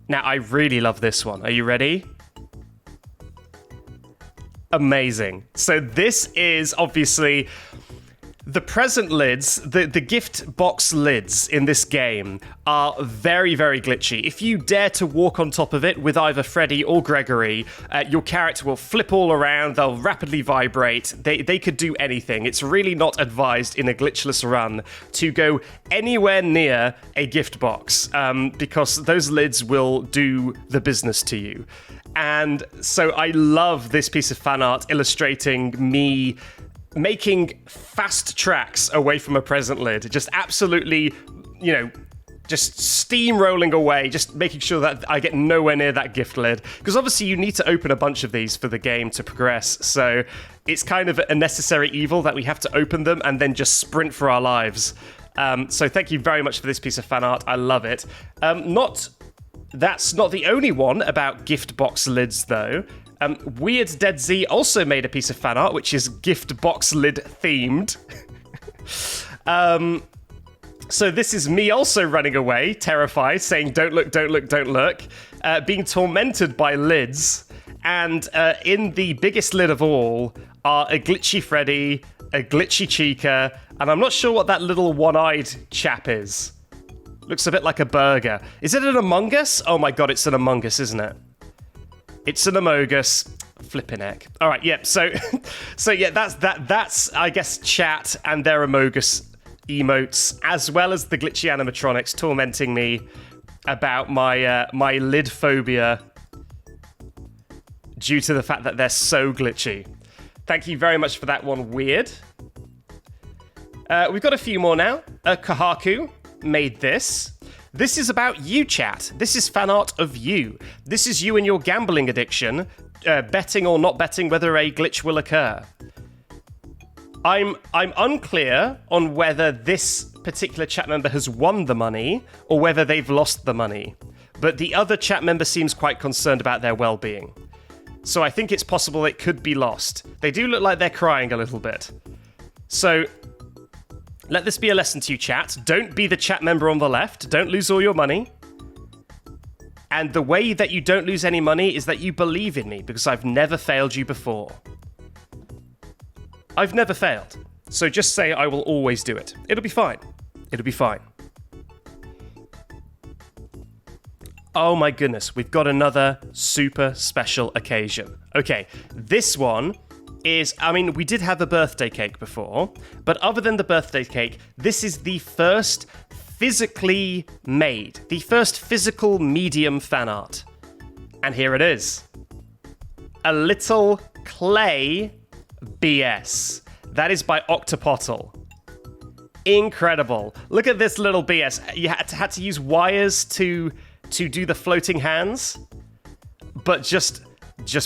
Now, I really love this one. Are you ready? Amazing. So this is obviously... The present lids, the gift box lids in this game are very, very glitchy. If you dare to walk on top of it with either Freddy or Gregory, your character will flip all around, they'll rapidly vibrate, they could do anything. It's really not advised in a glitchless run to go anywhere near a gift box, because those lids will do the business to you. And so I love this piece of fan art illustrating me making fast tracks away from a present lid. Just absolutely, just steamrolling away, just making sure that I get nowhere near that gift lid. Because obviously you need to open a bunch of these for the game to progress, so it's kind of a necessary evil that we have to open them and then just sprint for our lives. So thank you very much for this piece of fan art. I love it. That's not the only one about gift box lids, though. Weird Dead Z also made a piece of fan art, which is gift box lid themed. So this is me also running away, terrified, saying, don't look, don't look, don't look, being tormented by lids. And in the biggest lid of all are a glitchy Freddy, a glitchy Chica, and I'm not sure what that little one-eyed chap is. Looks a bit like a burger. Is it an Among Us? Oh my god, it's an Among Us, isn't it? It's an Among Us. Flippin' heck. All right, yeah, so yeah, that's I guess chat and their Among Us emotes, as well as the glitchy animatronics tormenting me about my lid phobia due to the fact that they're so glitchy. Thank you very much for that one, Weird. We've got a few more now. Kahaku made this. This is about you, chat. This is fan art of you. This is you and your gambling addiction, betting or not betting whether a glitch will occur. I'm unclear on whether this particular chat member has won the money or whether they've lost the money, but the other chat member seems quite concerned about their well-being. So I think it's possible it could be lost. They do look like they're crying a little bit. So let this be a lesson to you, chat. Don't be the chat member on the left. Don't lose all your money. And the way that you don't lose any money is that you believe in me, because I've never failed you before. I've never failed. So just say I will always do it. It'll be fine. It'll be fine. Oh my goodness, we've got another super special occasion. Okay, this one is, I mean, we did have a birthday cake before, but other than the birthday cake, this is the first physically made, the first physical medium fan art. And here it is. A little clay BS. That is by Octopottle. Incredible. Look at this little BS. You had to use wires to do the floating hands, but just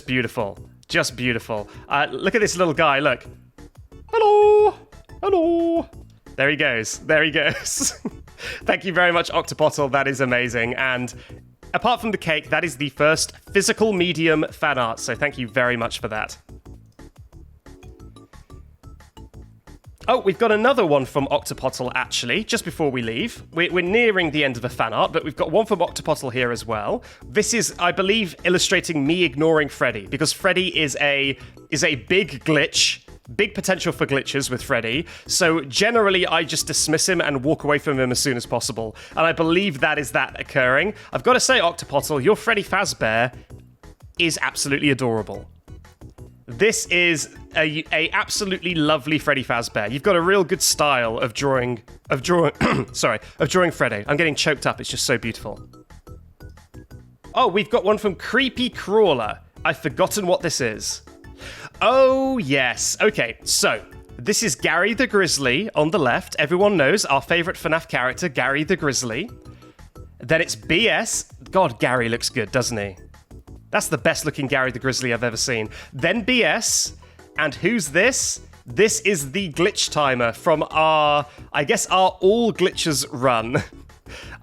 beautiful. Just beautiful. Look at this little guy, look. Hello! Hello! There he goes. There he goes. Thank you very much, Octopottle. That is amazing. And apart from the cake, that is the first physical medium fan art, so thank you very much for that. Oh, we've got another one from Octopottle, actually, just before we leave. We're nearing the end of the fan art, but we've got one from Octopottle here as well. This is, I believe, illustrating me ignoring Freddy, because Freddy is a big glitch, big potential for glitches with Freddy, so generally I just dismiss him and walk away from him as soon as possible, and I believe that is that occurring. I've got to say, Octopottle, your Freddy Fazbear is absolutely adorable. This is a absolutely lovely Freddy Fazbear. You've got a real good style of drawing Freddy. I'm getting choked up. It's just so beautiful. Oh, we've got one from Creepy Crawler. I've forgotten what this is. Oh, yes. Okay, so this is Gary the Grizzly on the left. Everyone knows our favorite FNAF character, Gary the Grizzly. Then it's BS. God, Gary looks good, doesn't he? That's the best looking Gary the Grizzly I've ever seen. Then BS, and who's this? This is the glitch timer from our All Glitches run.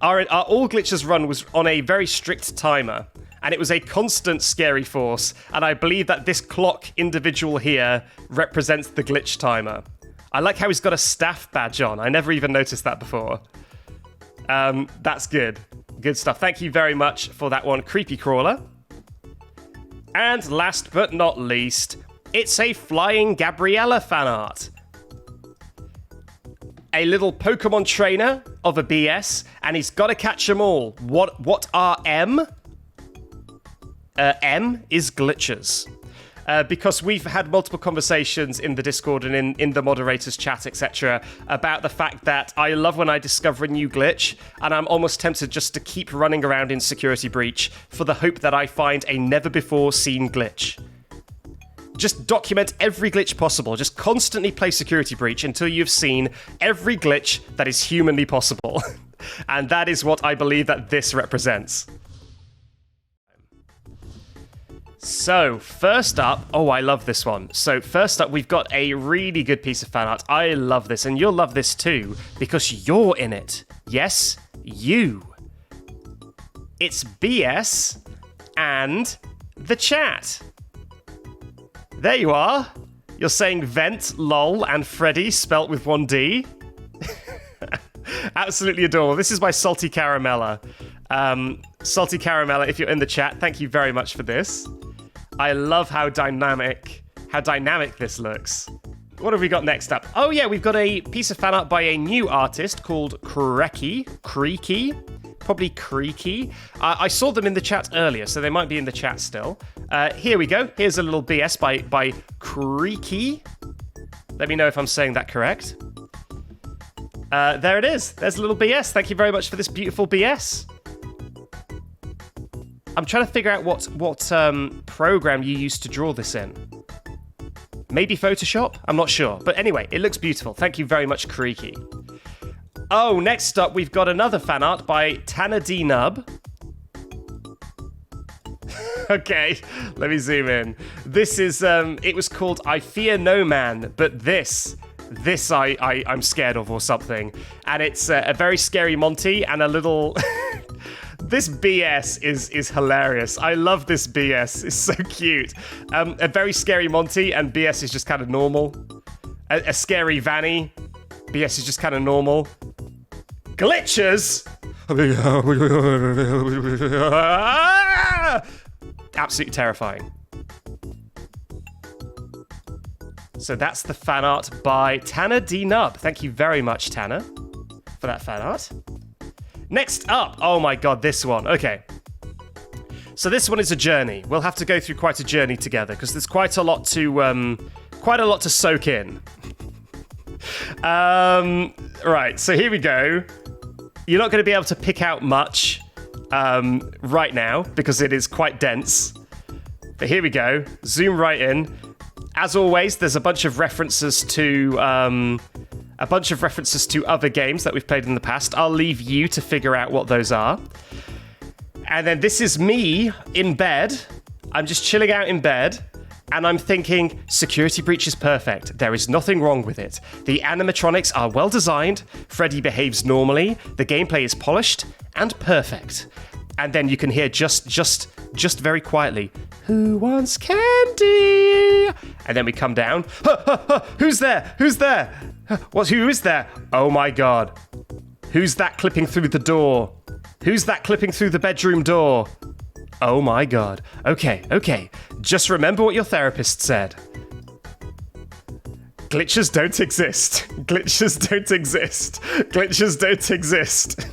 Our All Glitches run was on a very strict timer, and it was a constant scary force, and I believe that this clock individual here represents the glitch timer. I like how he's got a staff badge on. I never even noticed that before. That's good. Good stuff. Thank you very much for that one, Creepy Crawler. And last but not least, it's a FlyingGabriela fan art. A little Pokemon trainer of a BS, and he's got to catch them all. What are M? M is glitches. Because we've had multiple conversations in the Discord and in the moderators chat, etc., about the fact that I love when I discover a new glitch, and I'm almost tempted just to keep running around in Security Breach for the hope that I find a never-before-seen glitch. Just document every glitch possible. Just constantly play Security Breach until you've seen every glitch that is humanly possible. And that is what I believe that this represents. So, first up, oh, I love this one. So, first up, we've got a really good piece of fan art. I love this, and you'll love this too, because you're in it. Yes, you. It's BS and the chat. There you are. You're saying vent, lol, and Freddy spelt with one D. Absolutely adorable. This is by Salty Caramella. Salty Caramella, if you're in the chat, thank you very much for this. I love how dynamic this looks. What have we got next up? Oh yeah, we've got a piece of fan art by a new artist called Creaky. Probably Creaky. I saw them in the chat earlier, so they might be in the chat still. Here we go. Here's a little BS by Creaky. Let me know if I'm saying that correct. There it is. There's a little BS. Thank you very much for this beautiful BS. I'm trying to figure out what program you used to draw this in. Maybe Photoshop? I'm not sure. But anyway, it looks beautiful. Thank you very much, Creaky. Oh, next up, we've got another fan art by Tanner D. Nub. Okay, let me zoom in. This is, it was called I Fear No Man, but this I'm scared of or something. And it's a very scary Monty and a little... This BS is hilarious. I love this BS. It's so cute. A very scary Monty, and BS is just kind of normal. A scary Vanny. BS is just kind of normal. Glitches! Absolutely terrifying. So that's the fan art by Tanner D. Nub. Thank you very much, Tanner, for that fan art. Next up, oh my god, this one. Okay. So this one is a journey. We'll have to go through quite a journey together because there's quite a lot to soak in. Right, so here we go. You're not going to be able to pick out much right now because it is quite dense. But here we go. Zoom right in. As always, there's a bunch of references to other games that we've played in the past. I'll leave you to figure out what those are. And then this is me in bed. I'm just chilling out in bed. And I'm thinking, security breach is perfect. There is nothing wrong with it. The animatronics are well designed. Freddy behaves normally. The gameplay is polished and perfect. And then you can hear just very quietly, who wants candy? And then we come down. Who's there? Who's there? Who is there? Oh my god. Who's that clipping through the door? Who's that clipping through the bedroom door? Oh my god. Okay. Just remember what your therapist said. Glitches don't exist. Glitches don't exist. Glitches don't exist.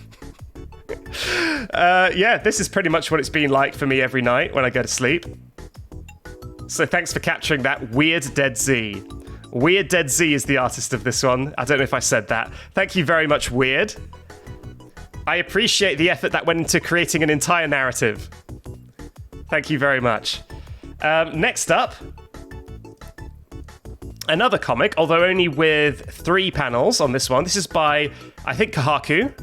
Yeah, this is pretty much what it's been like for me every night when I go to sleep. So thanks for capturing that. Weird Dead Z. Weird Dead Z is the artist of this one. I don't know if I said that. Thank you very much, Weird. I appreciate the effort that went into creating an entire narrative. Thank you very much. Next up, another comic, although only with 3 panels on this one. This is by, I think, Kahaku.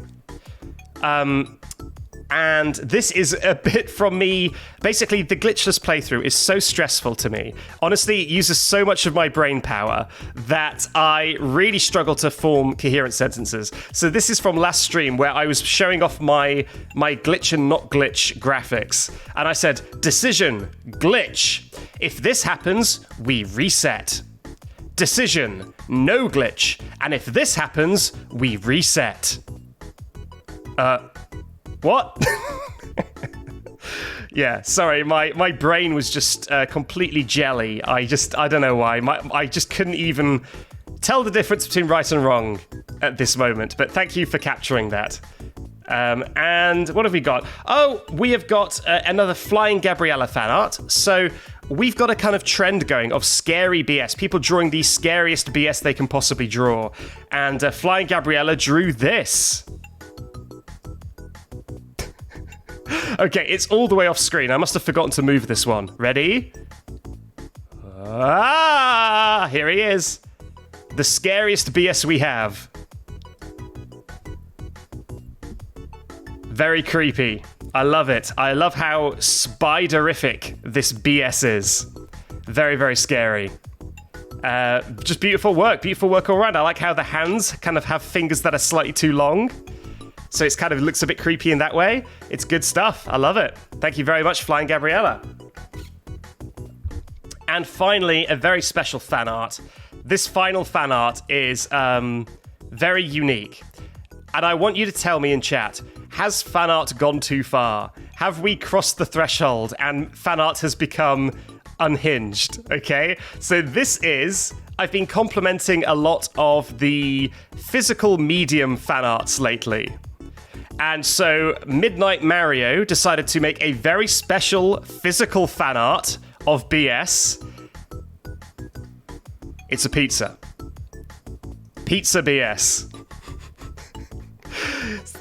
And this is a bit from me. Basically, the Glitchless playthrough is so stressful to me. Honestly, it uses so much of my brain power that I really struggle to form coherent sentences. So this is from last stream where I was showing off my glitch and not glitch graphics. And I said, decision, glitch. If this happens, we reset. Decision, no glitch. And if this happens, we reset. What? Yeah, sorry, my brain was just completely jelly. I don't know why. I just couldn't even tell the difference between right and wrong at this moment. But thank you for capturing that. And what have we got? Oh, we have got another FlyingGabriela fan art. So we've got a kind of trend going of scary BS. People drawing the scariest BS they can possibly draw. And FlyingGabriela drew this. Okay, it's all the way off screen. I must have forgotten to move this one. Ready? Ah, here he is. The scariest BS we have. Very creepy. I love it. I love how spiderific this BS is. Very, very scary. Just beautiful work all around. I like how the hands kind of have fingers that are slightly too long. So it's kind of looks a bit creepy in that way. It's good stuff. I love it. Thank you very much, FlyingGabriela. And finally, a very special fan art. This final fan art is very unique. And I want you to tell me in chat, has fan art gone too far? Have we crossed the threshold and fan art has become unhinged? Okay, so this is, I've been complimenting a lot of the physical medium fan arts lately. And so Midnight Mario decided to make a very special physical fan art of BS. It's a pizza. Pizza BS.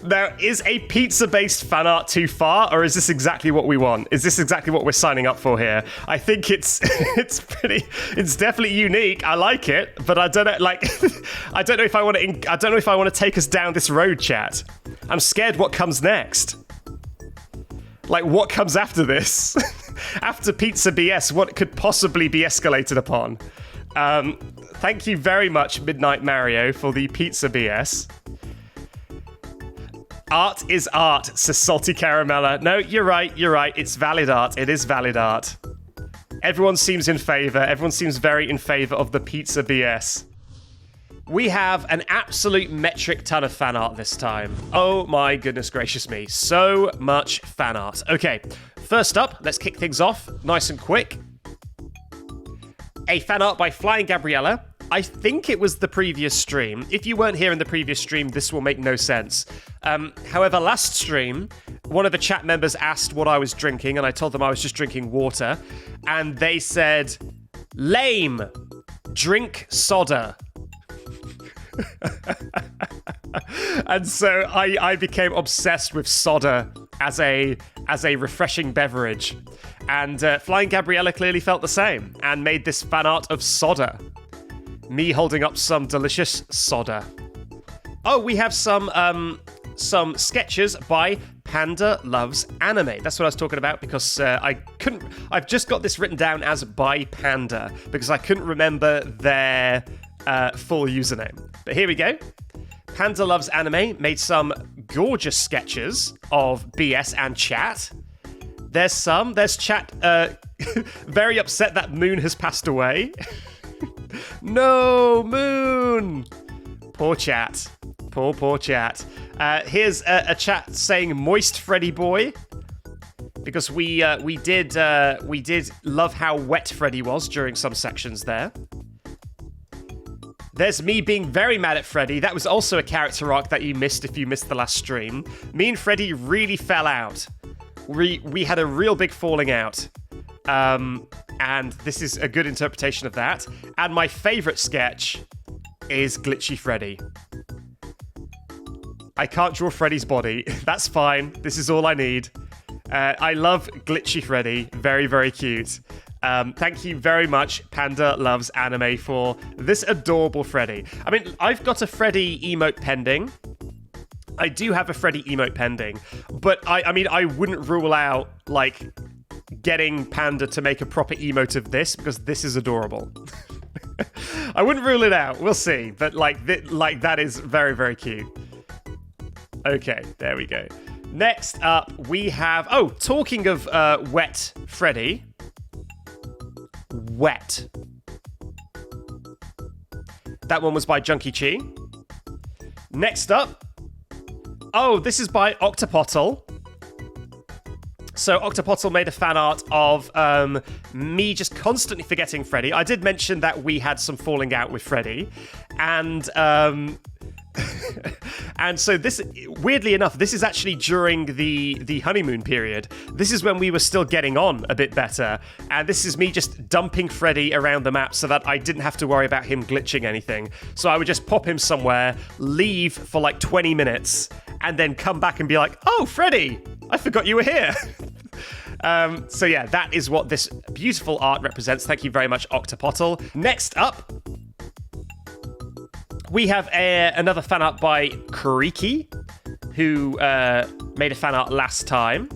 Now, is a pizza-based fan art too far, or is this exactly what we want? Is this exactly what we're signing up for here? I think it's definitely unique. I like it, but I don't know, like, I don't know if I want to take us down this road, chat. I'm scared what comes next. Like, what comes after this? After pizza BS, what could possibly be escalated upon? Thank you very much, Midnight Mario, for the pizza BS. Art is art, says Salty Caramella. No, you're right. It's valid art. It is valid art. Everyone seems in favor. Everyone seems very in favor of the pizza BS. We have an absolute metric ton of fan art this time. Oh my goodness gracious me. So much fan art. Okay, first up, let's kick things off nice and quick. A fan art by FlyingGabriela. I think it was the previous stream. If you weren't here in the previous stream, this will make no sense. However, last stream, one of the chat members asked what I was drinking, and I told them I was just drinking water. And they said, lame, drink Soder. And so I became obsessed with Soder as a refreshing beverage. And FlyingGabriela clearly felt the same and made this fan art of Soder. Me holding up some delicious Soder. Oh, we have some sketches by Panda Loves Anime. That's what I was talking about because I've just got this written down as by Panda because I couldn't remember their full username. But here we go. Panda Loves Anime made some gorgeous sketches of BS and chat. There's chat very upset that Moon has passed away. No, Moon! Poor chat. Poor chat. Here's a chat saying moist Freddy boy. Because we did love how wet Freddy was during some sections there. There's me being very mad at Freddy. That was also a character arc that you missed if you missed the last stream. Me and Freddy really fell out. We had a real big falling out. And this is a good interpretation of that. And my favourite sketch is Glitchy Freddy. I can't draw Freddy's body. That's fine. This is all I need. I love Glitchy Freddy. Very, very cute. Thank you very much, Panda Loves Anime, for this adorable Freddy. I mean, I've got a Freddy emote pending. I do have a Freddy emote pending. But, I mean, I wouldn't rule out, like, getting Panda to make a proper emote of this, because this is adorable. I wouldn't rule it out. We'll see. But, like that is very, very cute. Okay, there we go. Next up, we have... Oh, talking of wet Freddy. Wet. That one was by Junkie Chi. Next up... Oh, this is by Octopottle. So Octopottle made a fan art of me just constantly forgetting Freddy. I did mention that we had some falling out with Freddy. And... and so this, weirdly enough, this is actually during the honeymoon period. This is when we were still getting on a bit better. And this is me just dumping Freddy around the map so that I didn't have to worry about him glitching anything. So I would just pop him somewhere, leave for like 20 minutes, and then come back and be like, oh, Freddy, I forgot you were here. So yeah, that is what this beautiful art represents. Thank you very much, Octopottle. Next up, we have another fan art by Kuriki, who made a fan art last time.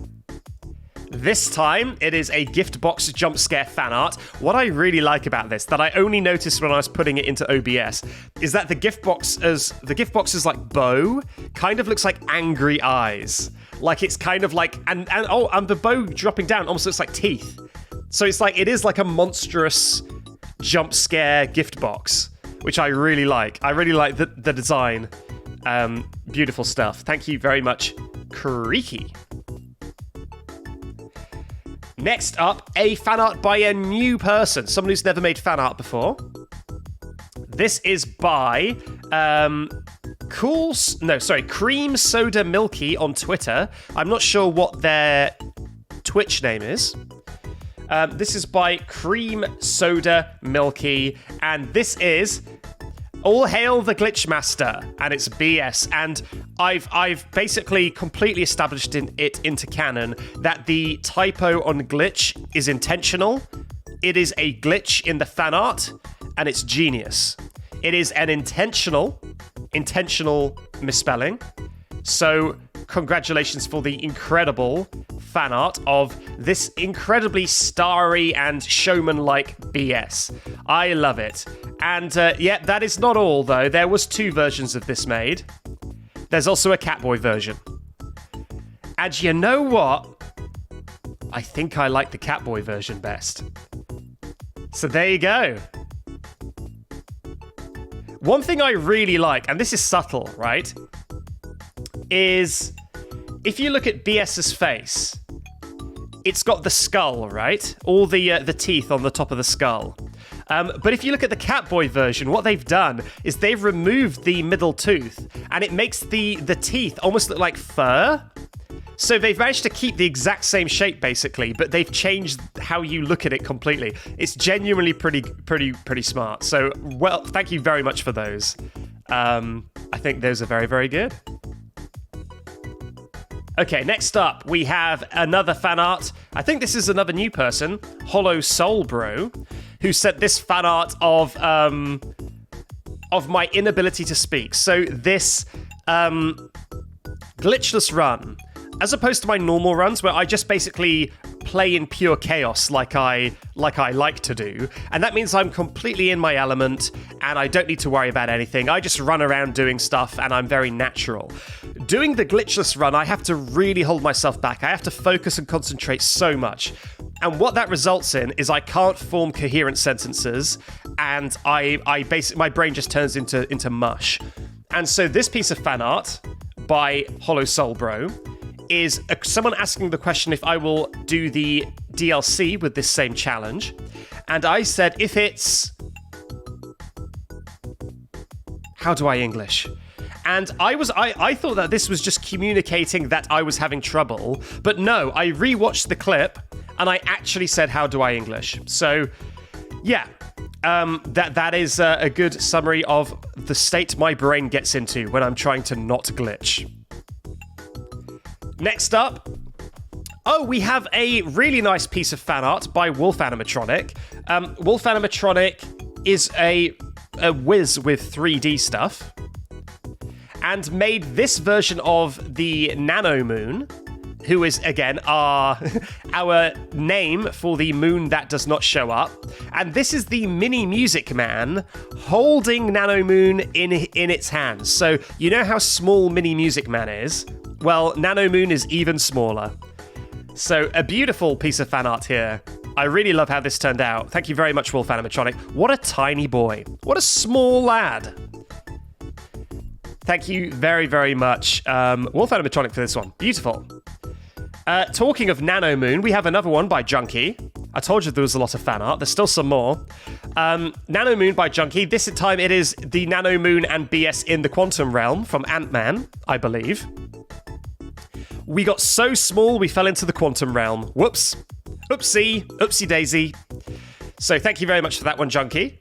This time, it is a gift box jump scare fan art. What I really like about this, that I only noticed when I was putting it into OBS, is that the gift box's like bow kind of looks like angry eyes. Like it's kind of like, and the bow dropping down almost looks like teeth. So it's like, it is like a monstrous jump scare gift box, which I really like. I really like the design. Beautiful stuff. Thank you very much, Creaky. Next up, a fan art by a new person, someone who's never made fan art before. This is by Cream Soda Milky on Twitter. I'm not sure what their Twitch name is. This is by Cream Soda Milky, and this is All Hail the Glitch Master, and it's BS. And I've basically completely established it into canon that the typo on glitch is intentional. It is a glitch in the fan art, and it's genius. It is an intentional misspelling. So congratulations for the incredible fan art of this incredibly starry and showman-like BS. I love it. And yeah, that is not all, though. There was 2 versions of this made. There's also a Catboy version. And you know what? I think I like the Catboy version best. So there you go. One thing I really like, and this is subtle, right, is if you look at BS's face, it's got the skull, right? All the teeth on the top of the skull. But if you look at the Catboy version, what they've done is they've removed the middle tooth, and it makes the teeth almost look like fur. So they've managed to keep the exact same shape, basically, but they've changed how you look at it completely. It's genuinely pretty smart. So, well, thank you very much for those. I think those are very, very good. Okay, next up, we have another fan art. I think this is another new person, Hollow Soul Bro, who sent this fan art of my inability to speak. So this glitchless run, as opposed to my normal runs where I just basically play in pure chaos like I like to do, and that means I'm completely in my element and I don't need to worry about anything. I just run around doing stuff and I'm very natural. Doing the glitchless run, I have to really hold myself back. I have to focus and concentrate so much. And what that results in is I can't form coherent sentences, and my brain just turns into mush. And so this piece of fan art by Hollow Soul Bro is someone asking the question if I will do the DLC with this same challenge. And I said, if it's... How do I English? And I thought that this was just communicating that I was having trouble. But no, I rewatched the clip and I actually said, how do I English? So, yeah. That is a good summary of the state my brain gets into when I'm trying to not glitch. Next up, we have a really nice piece of fan art by Wolf Animatronic. Wolf Animatronic is a whiz with 3D stuff, and made this version of the Nano Moon, who is, again, our name for the moon that does not show up. And this is the Mini Music Man holding Nano Moon in its hands. So you know how small Mini Music Man is? Well, Nano Moon is even smaller. So a beautiful piece of fan art here. I really love how this turned out. Thank you very much, Wolf Animatronic. What a tiny boy. What a small lad. Thank you very, very much, Wolf Animatronic, for this one. Beautiful. Talking of Nano Moon, we have another one by Junkie. I told you there was a lot of fan art. There's still some more. Nano Moon by Junkie. This time it is the Nano Moon and BS in the Quantum Realm from Ant-Man, I believe. We got so small we fell into the Quantum Realm. Whoops. Oopsie. Oopsie daisy. So thank you very much for that one, Junkie.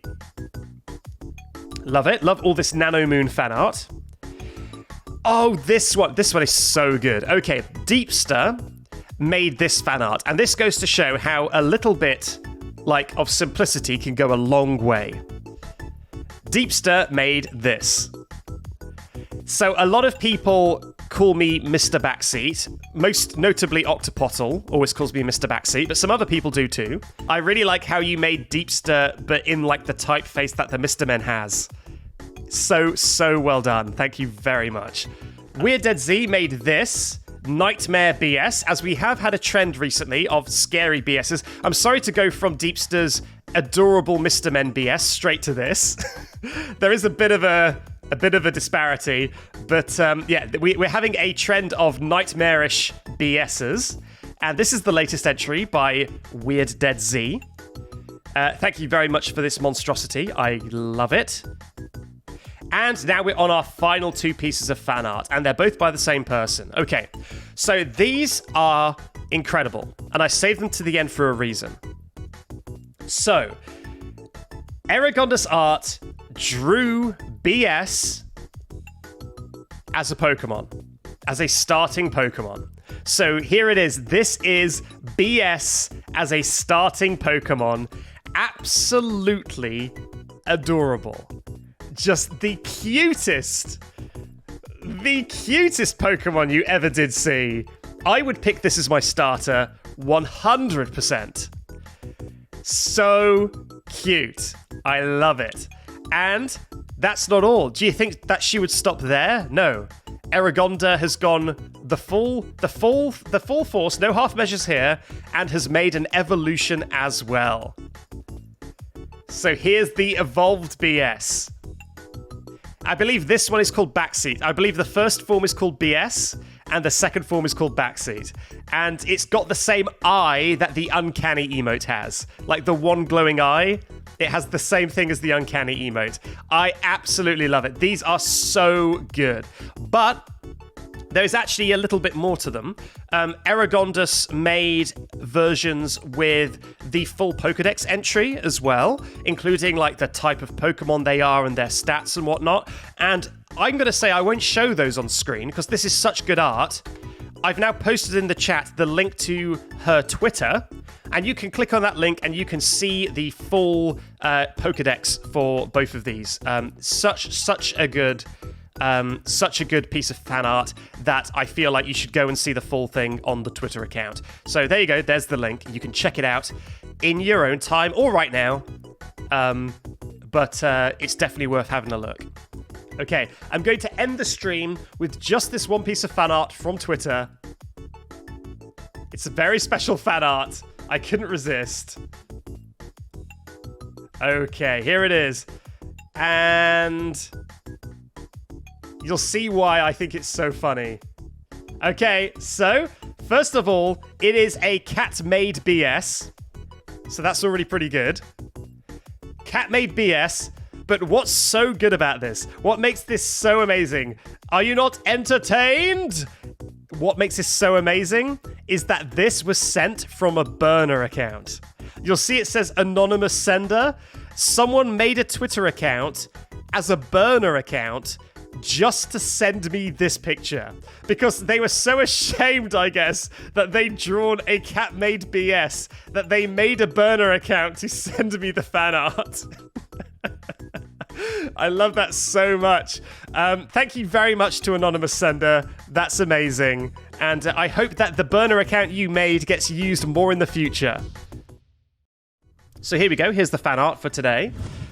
Love it. Love all this Nano Moon fan art. Oh, this one is so good. Okay, Deepster made this fan art, and this goes to show how a little bit, of simplicity can go a long way. Deepster made this. So a lot of people call me Mr. Backseat. Most notably, Octopottle always calls me Mr. Backseat, but some other people do too. I really like how you made Deepster, but in like the typeface that the Mr. Men has. So well done. Thank you very much. Weird Dead Z made this Nightmare BS, as we have had a trend recently of scary BSs. I'm sorry to go from Deepster's adorable Mr. Men BS straight to this. There is a bit of a disparity, but yeah, we're having a trend of nightmarish BSs, and this is the latest entry by Weird Dead Z. Thank you very much for this monstrosity. I love it. And now we're on our final two pieces of fan art, and they're both by the same person. Okay, so these are incredible, and I saved them to the end for a reason. So, Eragonda's art drew BS as a Pokemon, as a starting Pokemon. So here it is. This is BS as a starting Pokemon. Absolutely adorable. Just the cutest Pokemon you ever did see. I would pick this as my starter 100%. So cute. I love it. And that's not all. Do you think that she would stop there? No. Eragonda has gone the full force, no half measures here, and has made an evolution as well. So here's the evolved BS. I believe this one is called Backseat. I believe the first form is called BS, and the second form is called Backseat. And it's got the same eye that the Uncanny emote has. Like the one glowing eye, it has the same thing as the Uncanny emote. I absolutely love it. These are so good. But there's actually a little bit more to them. Eragondas made versions with the full Pokedex entry as well, including like the type of Pokemon they are and their stats and whatnot. And I'm going to say I won't show those on screen because this is such good art. I've now posted in the chat the link to her Twitter, and you can click on that link and you can see the full Pokedex for both of these. Such a good piece of fan art that I feel like you should go and see the full thing on the Twitter account. So there you go, there's the link. You can check it out in your own time or right now. But it's definitely worth having a look. Okay, I'm going to end the stream with just this one piece of fan art from Twitter. It's a very special fan art. I couldn't resist. Okay, here it is. And you'll see why I think it's so funny. Okay, so, first of all, it is a cat-made BS. So that's already pretty good. Cat-made BS. But what's so good about this? What makes this so amazing? Are you not entertained? What makes this so amazing is that this was sent from a burner account. You'll see it says anonymous sender. Someone made a Twitter account as a burner account just to send me this picture. Because they were so ashamed, I guess, that they'd drawn a cat-made BS that they made a burner account to send me the fan art. I love that so much. Thank you very much to Anonymous Sender. That's amazing. And I hope that the burner account you made gets used more in the future. So here we go. Here's the fan art for today.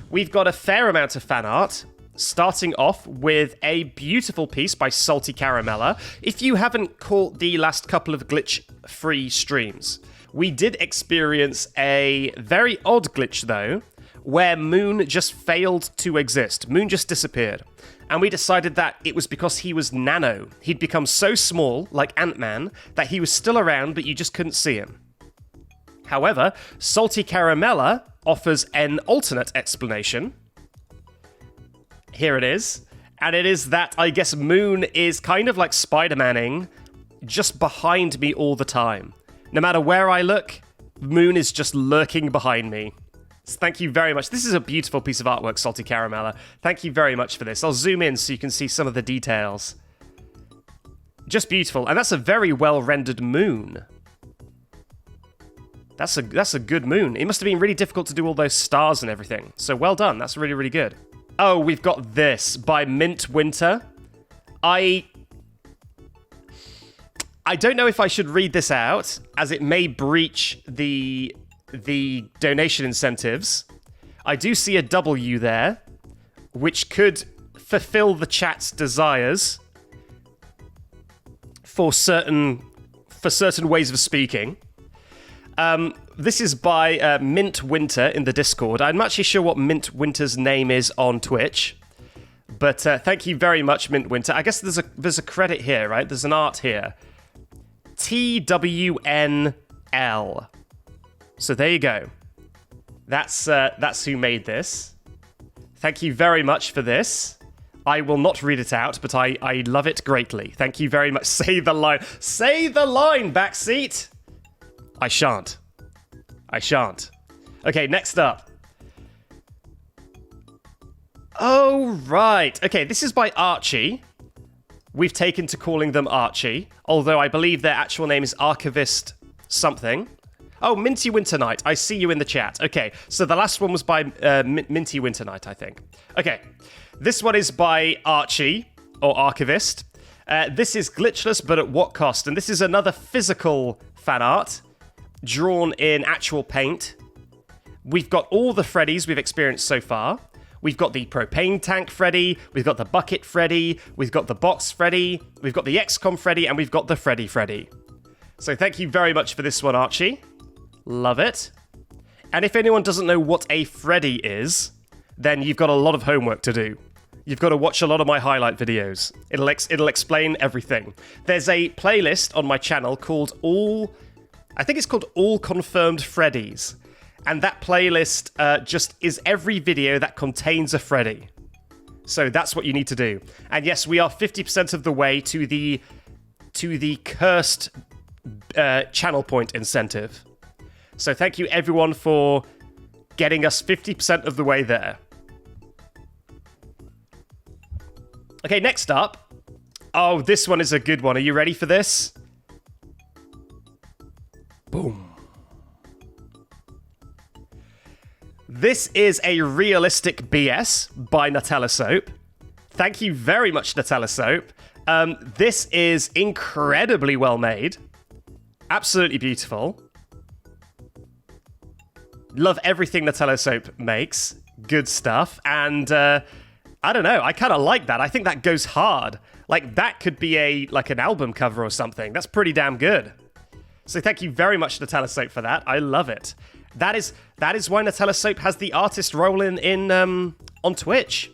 We've got a fair amount of fan art, starting off with a beautiful piece by Salty Caramella. If you haven't caught the last couple of glitch-free streams, we did experience a very odd glitch, though, where Moon just failed to exist. Moon just disappeared. And we decided that it was because he was nano. He'd become so small, like Ant-Man, that he was still around, but you just couldn't see him. However, Salty Caramella offers an alternate explanation. Here it is. And it is that, I guess, Moon is kind of like Spider-Manning, just behind me all the time. No matter where I look, Moon is just lurking behind me. Thank you very much. This is a beautiful piece of artwork, Salty Caramella. Thank you very much for this. I'll zoom in so you can see some of the details. Just beautiful. And that's a very well-rendered moon. That's a good moon. It must have been really difficult to do all those stars and everything. So well done. That's really, really good. Oh, we've got this by Mint Winter. I I don't know if I should read this out, as it may breach the donation incentives. I do see a W there, which could fulfill the chat's desires for certain ways of speaking. This is by Mint Winter in the Discord. I'm not actually sure what Mint Winter's name is on Twitch, but thank you very much, Mint Winter. I guess there's a credit here, right? There's an art here. TWNL. So there you go. That's who made this. Thank you very much for this. I will not read it out, but I love it greatly. Thank you very much. Say the line. Say the line, Backseat. I shan't. Okay, next up. Oh, right. Okay, this is by Archie. We've taken to calling them Archie, although I believe their actual name is Archivist something. Oh, Minty Winter Night. I see you in the chat. Okay, so the last one was by Minty Winter Night, I think. Okay, this one is by Archie, or Archivist. This is Glitchless, but at what cost? And this is another physical fan art, drawn in actual paint. We've got all the Freddys we've experienced so far. We've got the propane tank Freddy, we've got the bucket Freddy, we've got the box Freddy, we've got the XCOM Freddy, and we've got the Freddy. So thank you very much for this one, Archie. Love it. And if anyone doesn't know what a Freddy is, then you've got a lot of homework to do. You've got to watch a lot of my highlight videos. It'll explain everything. There's a playlist on my channel called I think it's called All Confirmed Freddys. And that playlist just is every video that contains a Freddy. So that's what you need to do. And yes, we are 50% of the way to the cursed channel point incentive. So thank you everyone for getting us 50% of the way there. Okay, next up. Oh, this one is a good one. Are you ready for this? Boom. This is a realistic BS by Nutella Soap. Thank you very much, Nutella Soap. This is incredibly well made. Absolutely beautiful. Love everything Nutella Soap makes. Good stuff. And I don't know, I kind of like that. I think that goes hard. Like, that could be an album cover or something. That's pretty damn good. So thank you very much, Nutella Soap, for that. I love it. That is why Nutella Soap has the artist role in on Twitch.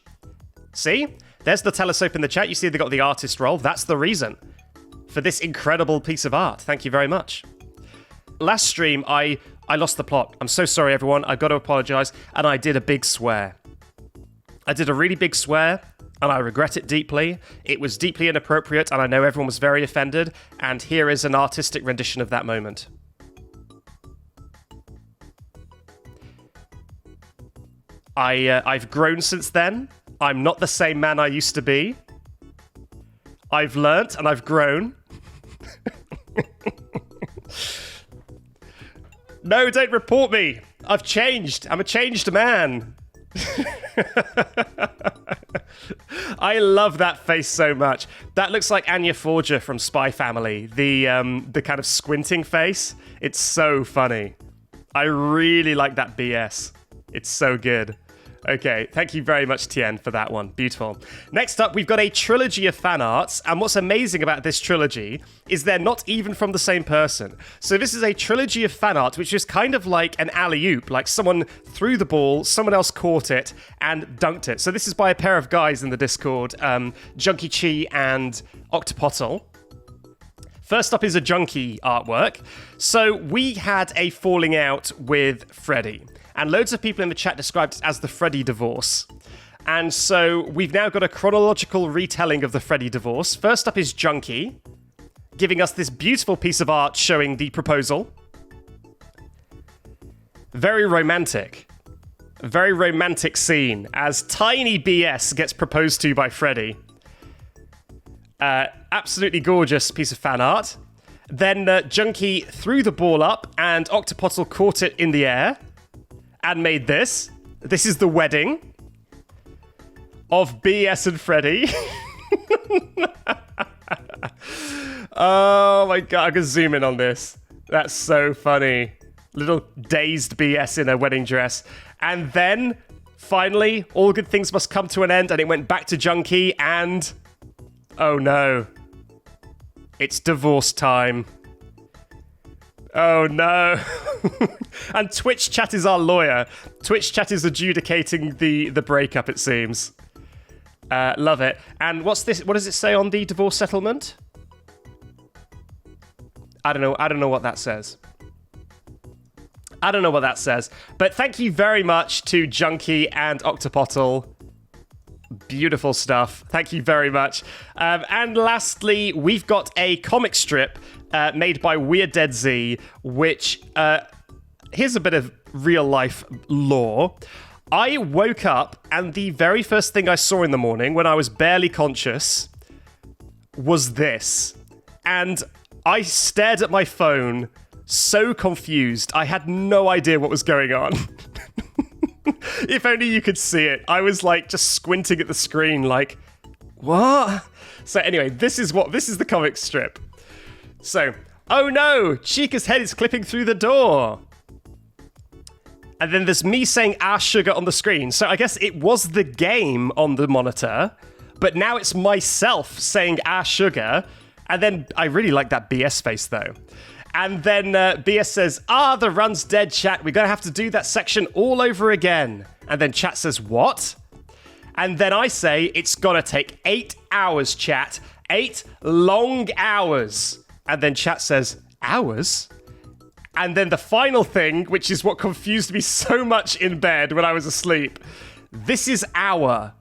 See? There's Nutella Soap in the chat. You see they got the artist role. That's the reason for this incredible piece of art. Thank you very much. Last stream, I lost the plot. I'm so sorry, everyone. I've got to apologize. And I did a big swear. I did a really big swear, and I regret it deeply. It was deeply inappropriate, and I know everyone was very offended. And here is an artistic rendition of that moment. I've grown since then. I'm not the same man I used to be. I've learnt and I've grown. No, don't report me. I've changed. I'm a changed man. I love that face so much. That looks like Anya Forger from Spy Family. The kind of squinting face. It's so funny. I really like that BS. It's so good. Okay, thank you very much, Tien, for that one. Beautiful. Next up, we've got a trilogy of fan arts, and what's amazing about this trilogy is they're not even from the same person. So this is a trilogy of fan art, which is kind of like an alley-oop, like someone threw the ball, someone else caught it, and dunked it. So this is by a pair of guys in the Discord, Junkie Chi and Octopottle. First up is a Junkie artwork. So we had a falling out with Freddy. And loads of people in the chat described it as the Freddy divorce. And so we've now got a chronological retelling of the Freddy divorce. First up is Junkie, giving us this beautiful piece of art showing the proposal. Very romantic. A very romantic scene as Tiny BS gets proposed to by Freddy. Absolutely gorgeous piece of fan art. Then Junkie threw the ball up and Octopottle caught it in the air. And made this. This is the wedding of BS and Freddy. Oh my god, I can zoom in on this. That's so funny. Little dazed BS in a wedding dress. And then, finally, all good things must come to an end, and it went back to Junkie, and... oh no. It's divorce time. Oh no. And Twitch chat is our lawyer. Twitch chat is adjudicating the breakup, it seems. Love it. And what's this? What does it say on the divorce settlement? I don't know what that says. I don't know what that says. But thank you very much to Junkie and Octopottle. Beautiful stuff. Thank you very much. And lastly, we've got a comic strip made by Weird Dead Z, which, here's a bit of real life lore. I woke up and the very first thing I saw in the morning when I was barely conscious was this. And I stared at my phone so confused. I had no idea what was going on. If only you could see it. I was like just squinting at the screen like, what? So anyway, this is the comic strip. So, oh no, Chica's head is clipping through the door. And then there's me saying sugar on the screen. So I guess it was the game on the monitor, but now it's myself saying sugar. And then I really like that BS face though. And then BS says, the run's dead, chat. We're going to have to do that section all over again. And then chat says, what? And then I say, it's going to take 8 hours, chat. 8 long hours. And then chat says, hours? And then the final thing, which is what confused me so much in bed when I was asleep. This is hour.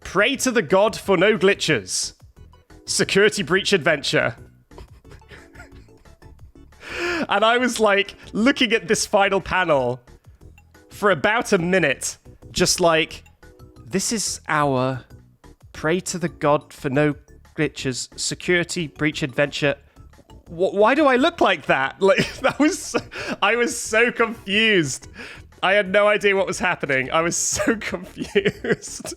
Pray to the god for no glitches. Security breach adventure. And I was like looking at this final panel for about a minute, just like, this is our pray to the god for no glitches, security breach adventure. Why do I look like that? Like I was so confused. I had no idea what was happening. I was so confused.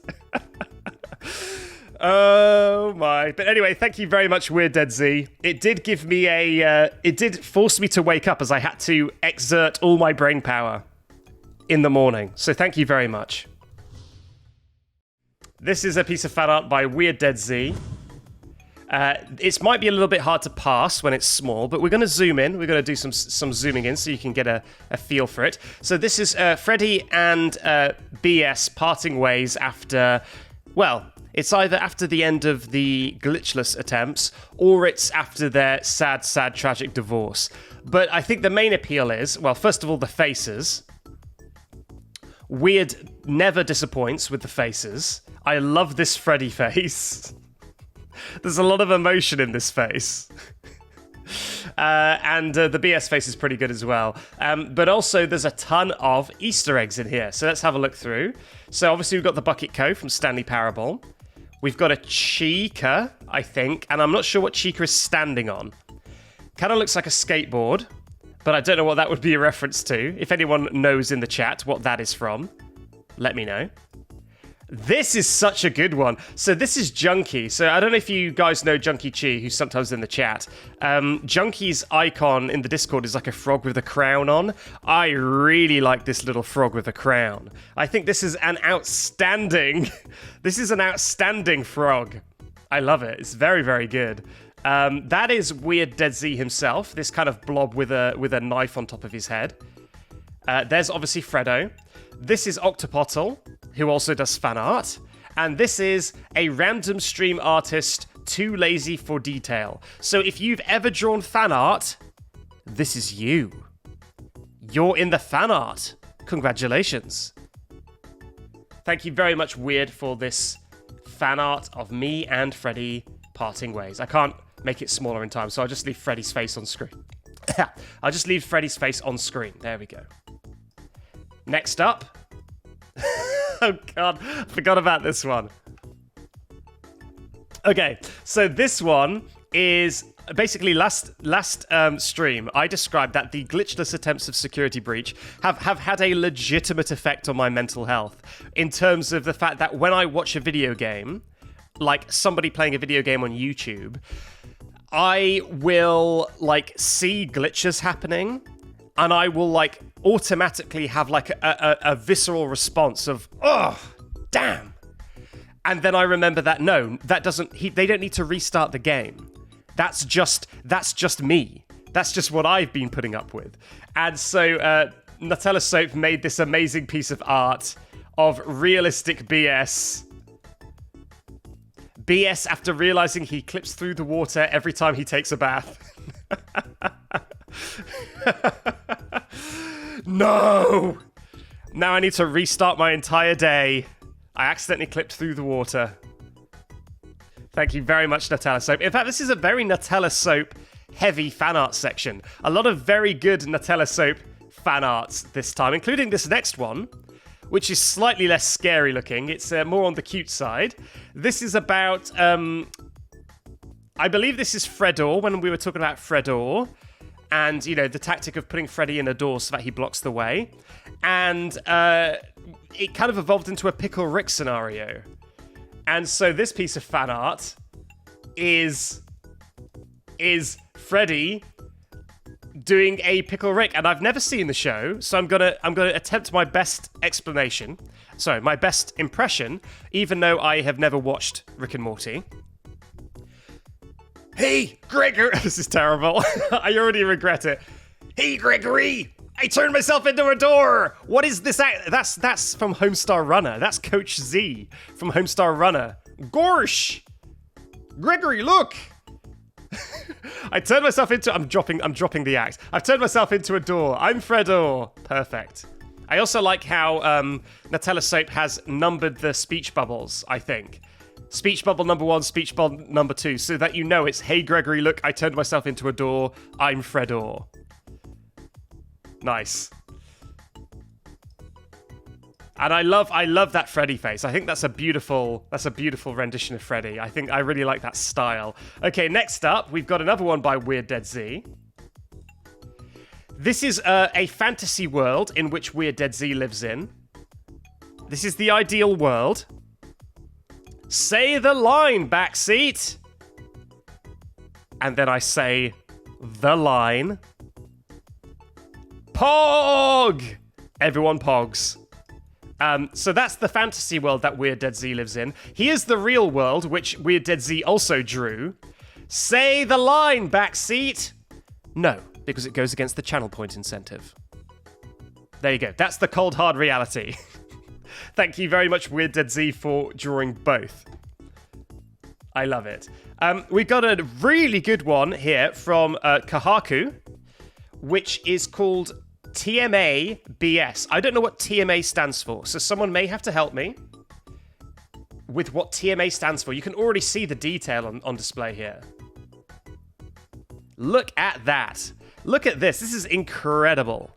Oh my. But anyway, thank you very much, Weird Dead Z. It did give me it did force me to wake up as I had to exert all my brain power in the morning. So thank you very much. This is a piece of fan art by Weird Dead Z. It might be a little bit hard to pass when it's small, but we're going to zoom in. We're going to do some zooming in so you can get a feel for it. So this is Freddy and BS parting ways after, well, it's either after the end of the Glitchless attempts, or it's after their sad, sad, tragic divorce. But I think the main appeal is, well, first of all, the faces. Weird never disappoints with the faces. I love this Freddy face. There's a lot of emotion in this face. And the BS face is pretty good as well. But also, there's a ton of Easter eggs in here. So let's have a look through. So obviously, we've got the Bucket Co. from Stanley Parable. We've got a Chica, I think, and I'm not sure what Chica is standing on. Kind of looks like a skateboard, but I don't know what that would be a reference to. If anyone knows in the chat what that is from, let me know. This is such a good one. So this is Junkie. So I don't know if you guys know Junkie Chi, who's sometimes in the chat. Junkie's icon in the Discord is like a frog with a crown on. I really like this little frog with a crown. I think this is an outstanding frog. I love it. It's very, very good. That is Weird Dead Z himself. This kind of blob with a knife on top of his head. There's obviously Freddo. This is Octopottle, who also does fan art. And this is a random stream artist, too lazy for detail. So if you've ever drawn fan art, this is you. You're in the fan art. Congratulations. Thank you very much, Weird, for this fan art of me and Freddy parting ways. I can't make it smaller in time, so I'll just leave Freddy's face on screen. I'll just leave Freddy's face on screen. There we go. Next up. Oh god, I forgot about this one. Okay, so this one is basically last stream I described that the glitchless attempts of security breach have had a legitimate effect on my mental health in terms of the fact that when I watch a video game, like somebody playing a video game on YouTube, I will, like, see glitches happening, and I will, like, automatically have, like, a visceral response of, oh, damn. And then I remember that, no, that doesn't, they don't need to restart the game. That's just me. That's just what I've been putting up with. And so Nutella Soap made this amazing piece of art of realistic BS. BS after realizing he clips through the water every time he takes a bath. No! Now I need to restart my entire day. I accidentally clipped through the water. Thank you very much, Nutella Soap. In fact, this is a very Nutella Soap heavy fan art section. A lot of very good Nutella Soap fan arts this time, including this next one, which is slightly less scary looking. It's more on the cute side. This is about, I believe this is Fredor, when we were talking about Fredor, and, you know, the tactic of putting Freddy in a door so that he blocks the way. And it kind of evolved into a Pickle Rick scenario. And so this piece of fan art is Freddy doing a Pickle Rick, and I've never seen the show, so I'm gonna attempt my best explanation. Sorry, my best impression, even though I have never watched Rick and Morty. Hey, Gregor! This is terrible. I already regret it. Hey, Gregory! I turned myself into a door! What is this act? That's from Homestar Runner. That's Coach Z from Homestar Runner. Gorsh! Gregory, look! I turned myself into... I'm dropping the act. I've turned myself into a door. I'm Fredor. Perfect. I also like how Nutella Soap has numbered the speech bubbles, I think. Speech bubble number 1, speech bubble number 2, so that you know it's, hey, Gregory, look, I turned myself into a door. I'm Fredor. Nice. And I love that Freddy face. I think that's a beautiful rendition of Freddy. I really like that style. Okay, next up, we've got another one by Weird Dead Z. This is a fantasy world in which Weird Dead Z lives in. This is the ideal world. Say the line, Backseat. And then I say the line. Pog! Everyone pogs. So that's the fantasy world that Weird Dead Z lives in. Here's the real world, which Weird Dead Z also drew. Say the line, Backseat. No, because it goes against the channel point incentive. There you go. That's the cold, hard reality. Thank you very much, Weird Dead Z, for drawing both. I love it. We've got a really good one here from Kahaku, which is called TMA BS. I don't know what TMA stands for, so someone may have to help me with what TMA stands for. You can already see the detail on display here. Look at that. Look at this. This is incredible.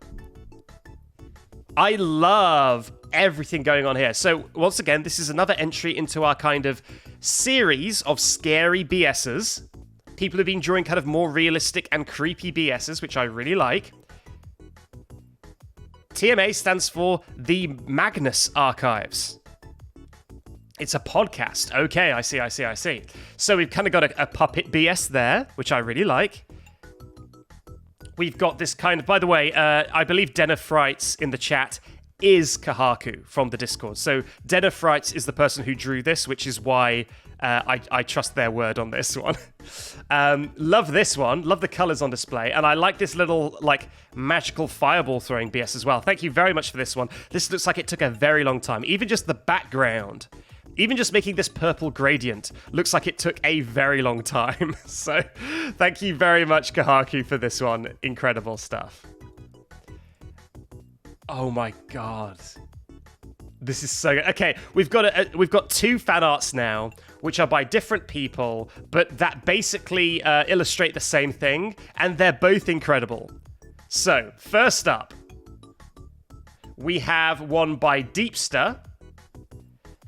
I love everything going on here. So once again, this is another entry into our kind of series of scary BSs. People have been drawing kind of more realistic and creepy BSs, which I really like. TMA stands for the Magnus Archives. It's a podcast. Okay, I see. So we've kind of got a puppet BS there, which I really like. We've got this kind of... By the way, I believe Denna Frights in the chat is Kahaku from the Discord. So Denna Frights is the person who drew this, which is why I trust their word on this one. Love this one. Love the colors on display. And I like this little, like, magical fireball throwing BS as well. Thank you very much for this one. This looks like it took a very long time. Even just the background, even just making this purple gradient looks like it took a very long time. So thank you very much, Kahaku, for this one. Incredible stuff. Oh my god. This is so good. Okay, we've got two fan arts now, which are by different people, but that basically illustrate the same thing, and they're both incredible. So, first up, we have one by Deepster,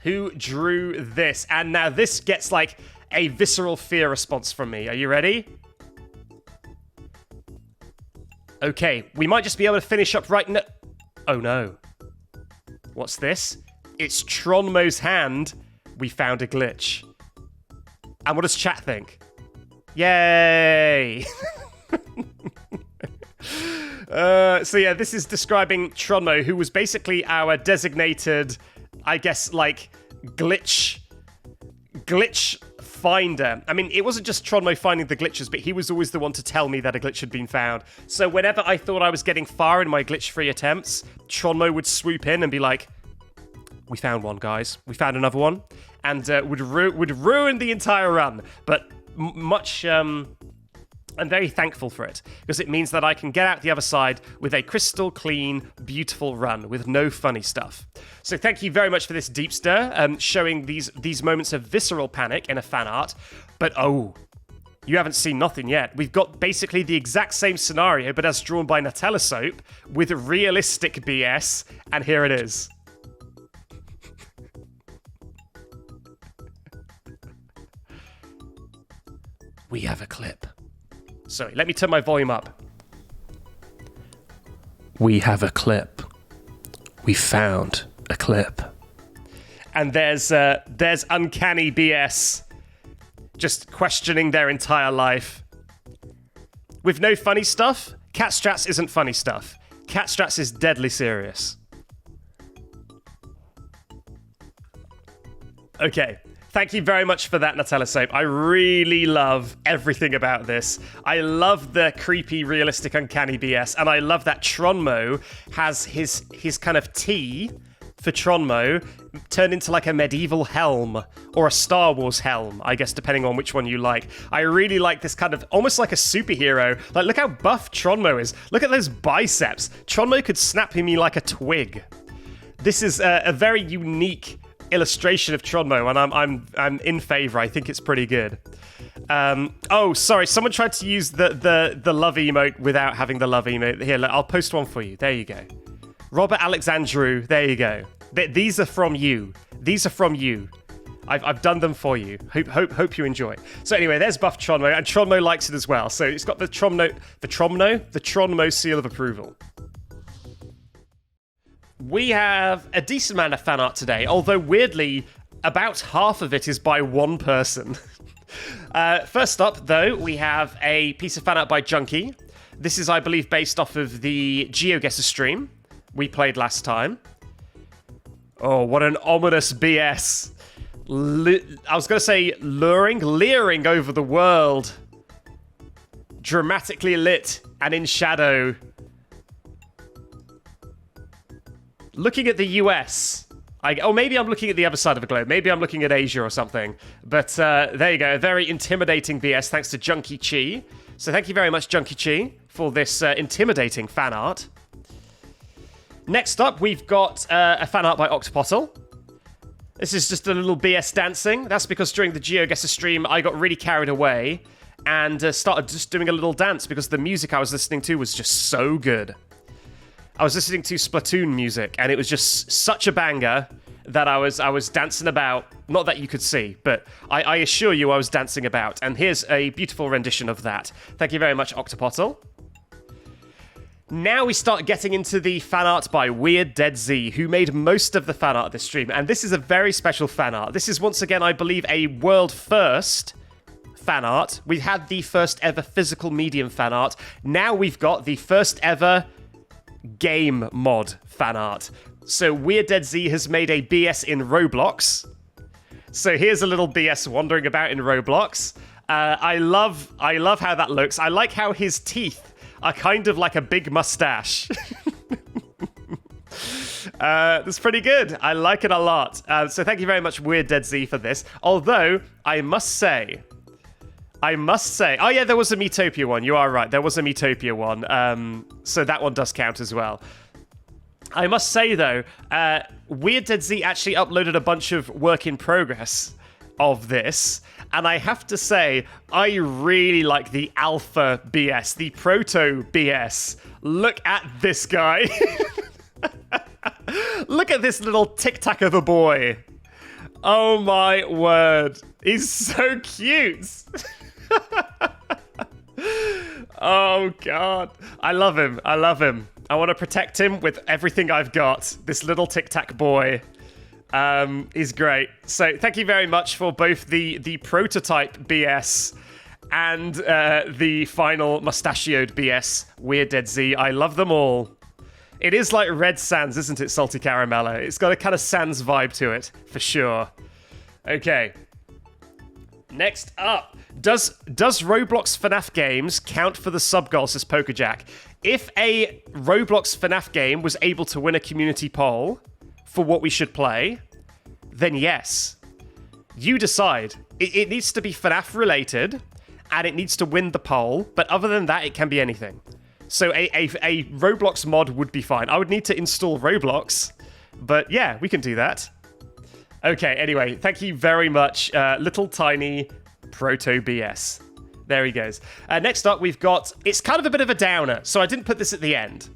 who drew this, and now this gets like a visceral fear response from me. Are you ready? Okay, we might just be able to finish up right now. Oh no. What's this? It's Tronmo's hand. We found a glitch. And what does chat think? Yay! So yeah, this is describing Tronmo, who was basically our designated, I guess, like, glitch finder. I mean, it wasn't just Tronmo finding the glitches, but he was always the one to tell me that a glitch had been found. So whenever I thought I was getting far in my glitch-free attempts, Tronmo would swoop in and be like, "We found one, guys. We found another one," and would ruin the entire run. But I'm very thankful for it, because it means that I can get out the other side with a crystal clean, beautiful run with no funny stuff. So thank you very much for this deep stir, showing these moments of visceral panic in a fan art. But oh, you haven't seen nothing yet. We've got basically the exact same scenario, but as drawn by Nutella Soap, with realistic BS, and here it is. We have a clip. Sorry, let me turn my volume up. We have a clip. We found a clip. And there's uncanny BS just questioning their entire life. With no funny stuff, Catstrats isn't funny stuff. Catstrats is deadly serious. Okay. Thank you very much for that, Nutella Soap. I really love everything about this. I love the creepy, realistic, uncanny BS, and I love that Tronmo has his kind of T for Tronmo turned into like a medieval helm or a Star Wars helm, I guess, depending on which one you like. I really like this kind of almost like a superhero. Like, look how buff Tronmo is. Look at those biceps. Tronmo could snap me like a twig. This is a very unique illustration of Tronmo, and I'm in favor. I think it's pretty good. Oh, sorry, someone tried to use the love emote without having the love emote. Here, look, I'll post one for you. There you go. Robert Alexandru, there you go. These are from you. These are from you. I've done them for you. Hope you enjoy. So anyway, there's buff Tronmo, and Tronmo likes it as well. So it's got the Tronmo seal of approval. We have a decent amount of fan art today, although weirdly, about half of it is by one person. First up, though, we have a piece of fan art by Junkie. This is, I believe, based off of the GeoGuessr stream we played last time. Oh, what an ominous BS. I was going to say leering over the world. Dramatically lit and in shadow. Looking at the US. Maybe I'm looking at the other side of the globe. Maybe I'm looking at Asia or something. But there you go. A very intimidating BS thanks to Junkie Chi. So thank you very much, Junkie Chi, for this intimidating fan art. Next up, we've got a fan art by Octopottle. This is just a little BS dancing. That's because during the GeoGuessr stream, I got really carried away and started just doing a little dance because the music I was listening to was just so good. I was listening to Splatoon music, and it was just such a banger that I was dancing about. Not that you could see, but I assure you I was dancing about. And here's a beautiful rendition of that. Thank you very much, Octopottle. Now we start getting into the fan art by Weird Dead Z, who made most of the fan art of this stream. And this is a very special fan art. This is, once again, I believe, a world first fan art. We had the first ever physical medium fan art. Now we've got the first ever game mod fan art. So Weird Dead Z has made a BS in Roblox. So here's a little BS wandering about in Roblox. I love how that looks. I like how his teeth are kind of like a big mustache. That's pretty good. I like it a lot. So thank you very much, Weird Dead Z, for this. Although, I must say, oh yeah, there was a Metopia one. You are right. There was a Metopia one. So that one does count as well. I must say, though, Weird Dead Z actually uploaded a bunch of work in progress of this. And I have to say, I really like the alpha BS, the proto BS. Look at this guy. Look at this little tic-tac of a boy. Oh my word. He's so cute. Oh god. I love him. I love him. I want to protect him with everything I've got. This little tic-tac boy. He's great. So thank you very much for both the prototype BS and the final mustachioed BS, Weird Dead Z. I love them all. It is like Red Sands, isn't it, Salty Caramella? It's got a kind of Sands vibe to it, for sure. Okay. Next up, does Roblox FNAF games count for the sub goal, says Pokerjack? If a Roblox FNAF game was able to win a community poll for what we should play, then yes. You decide. It needs to be FNAF related, and it needs to win the poll, but other than that, it can be anything. So a Roblox mod would be fine. I would need to install Roblox, but yeah, we can do that. Okay, anyway, thank you very much, little tiny proto BS. There he goes. Next up, we've got... It's kind of a bit of a downer, so I didn't put this at the end.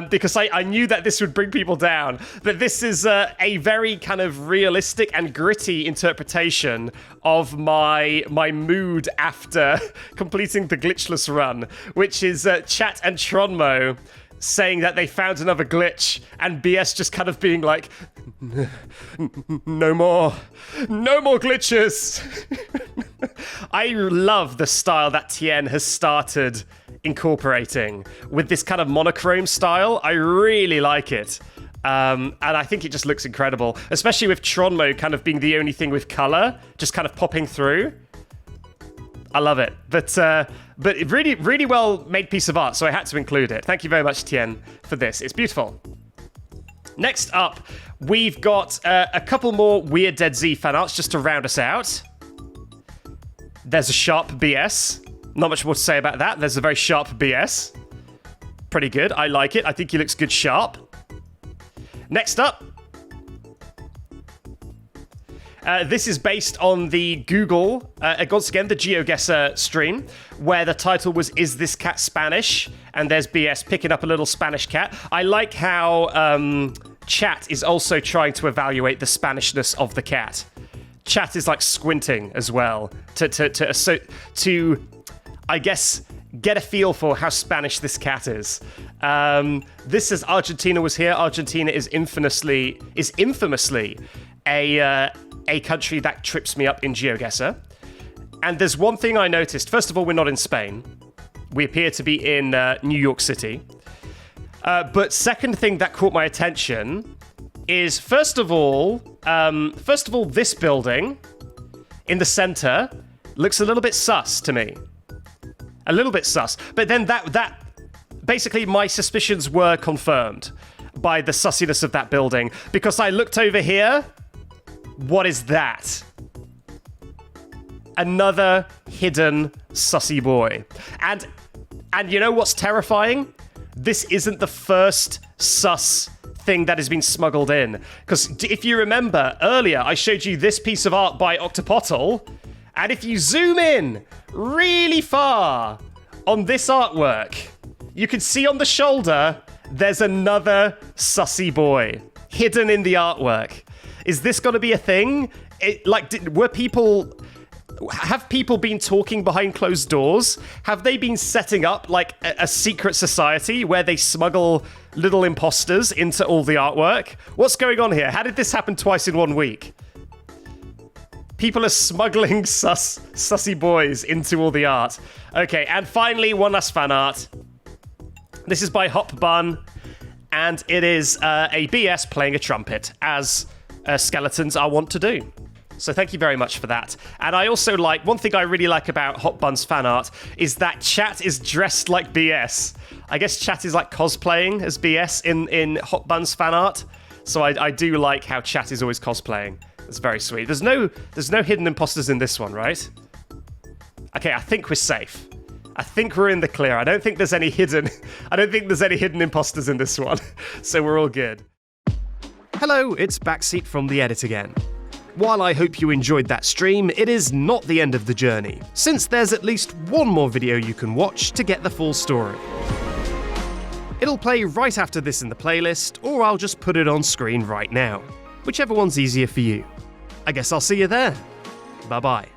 Because I knew that this would bring people down. But this is a very kind of realistic and gritty interpretation of my mood after completing the Glitchless run, which is Chat and Tronmo saying that they found another glitch, and BS just kind of being like, no more glitches. I love the style that Tien has started incorporating with this kind of monochrome style. I really like it. And I think it just looks incredible, especially with Tronmo kind of being the only thing with color, just kind of popping through. I love it. But really, really well made piece of art, so I had to include it. Thank you very much, Tien, for this. It's beautiful. Next up, we've got a couple more Weird Dead Z fan arts just to round us out. There's a sharp BS. Not much more to say about that. There's a very sharp BS. Pretty good. I like it. I think he looks good sharp. Next up. This is based on the Google, once again, the GeoGuessr stream, where the title was, Is This Cat Spanish? And there's BS picking up a little Spanish cat. I like how Chat is also trying to evaluate the Spanishness of the cat. Chat is like squinting as well to I guess, get a feel for how Spanish this cat is. This is Argentina was here. Argentina is infamously a country that trips me up in GeoGuessr. And there's one thing I noticed. First of all, we're not in Spain. We appear to be in New York City. But second thing that caught my attention is, first of all, this building in the center looks a little bit sus to me. A little bit sus. But then that basically my suspicions were confirmed by the sussiness of that building, because I looked over here. What is that? Another hidden sussy boy. And you know what's terrifying? This isn't the first sus thing that has been smuggled in. Because if you remember earlier, I showed you this piece of art by Octopottle, and if you zoom in really far on this artwork, you can see on the shoulder there's another sussy boy hidden in the artwork. Is this going to be a thing? Have people been talking behind closed doors? Have they been setting up like a secret society where they smuggle little imposters into all the artwork? What's going on here? How did this happen twice in 1 week? People are smuggling sussy boys into all the art. Okay, and finally, one last fan art. This is by Hop Bun, and it is a BS playing a trumpet, as skeletons are wont to do. So thank you very much for that. And I also like, one thing I really like about Hot Bun's fan art is that Chat is dressed like BS. I guess Chat is like cosplaying as BS in Hot Bun's fan art. So I do like how Chat is always cosplaying. It's very sweet. There's no hidden imposters in this one, right? Okay, I think we're safe. I think we're in the clear. I don't think there's any hidden imposters in this one. So we're all good. Hello, it's Backseat from The Edit again. While I hope you enjoyed that stream, it is not the end of the journey, since there's at least one more video you can watch to get the full story. It'll play right after this in the playlist, or I'll just put it on screen right now. Whichever one's easier for you. I guess I'll see you there. Bye-bye.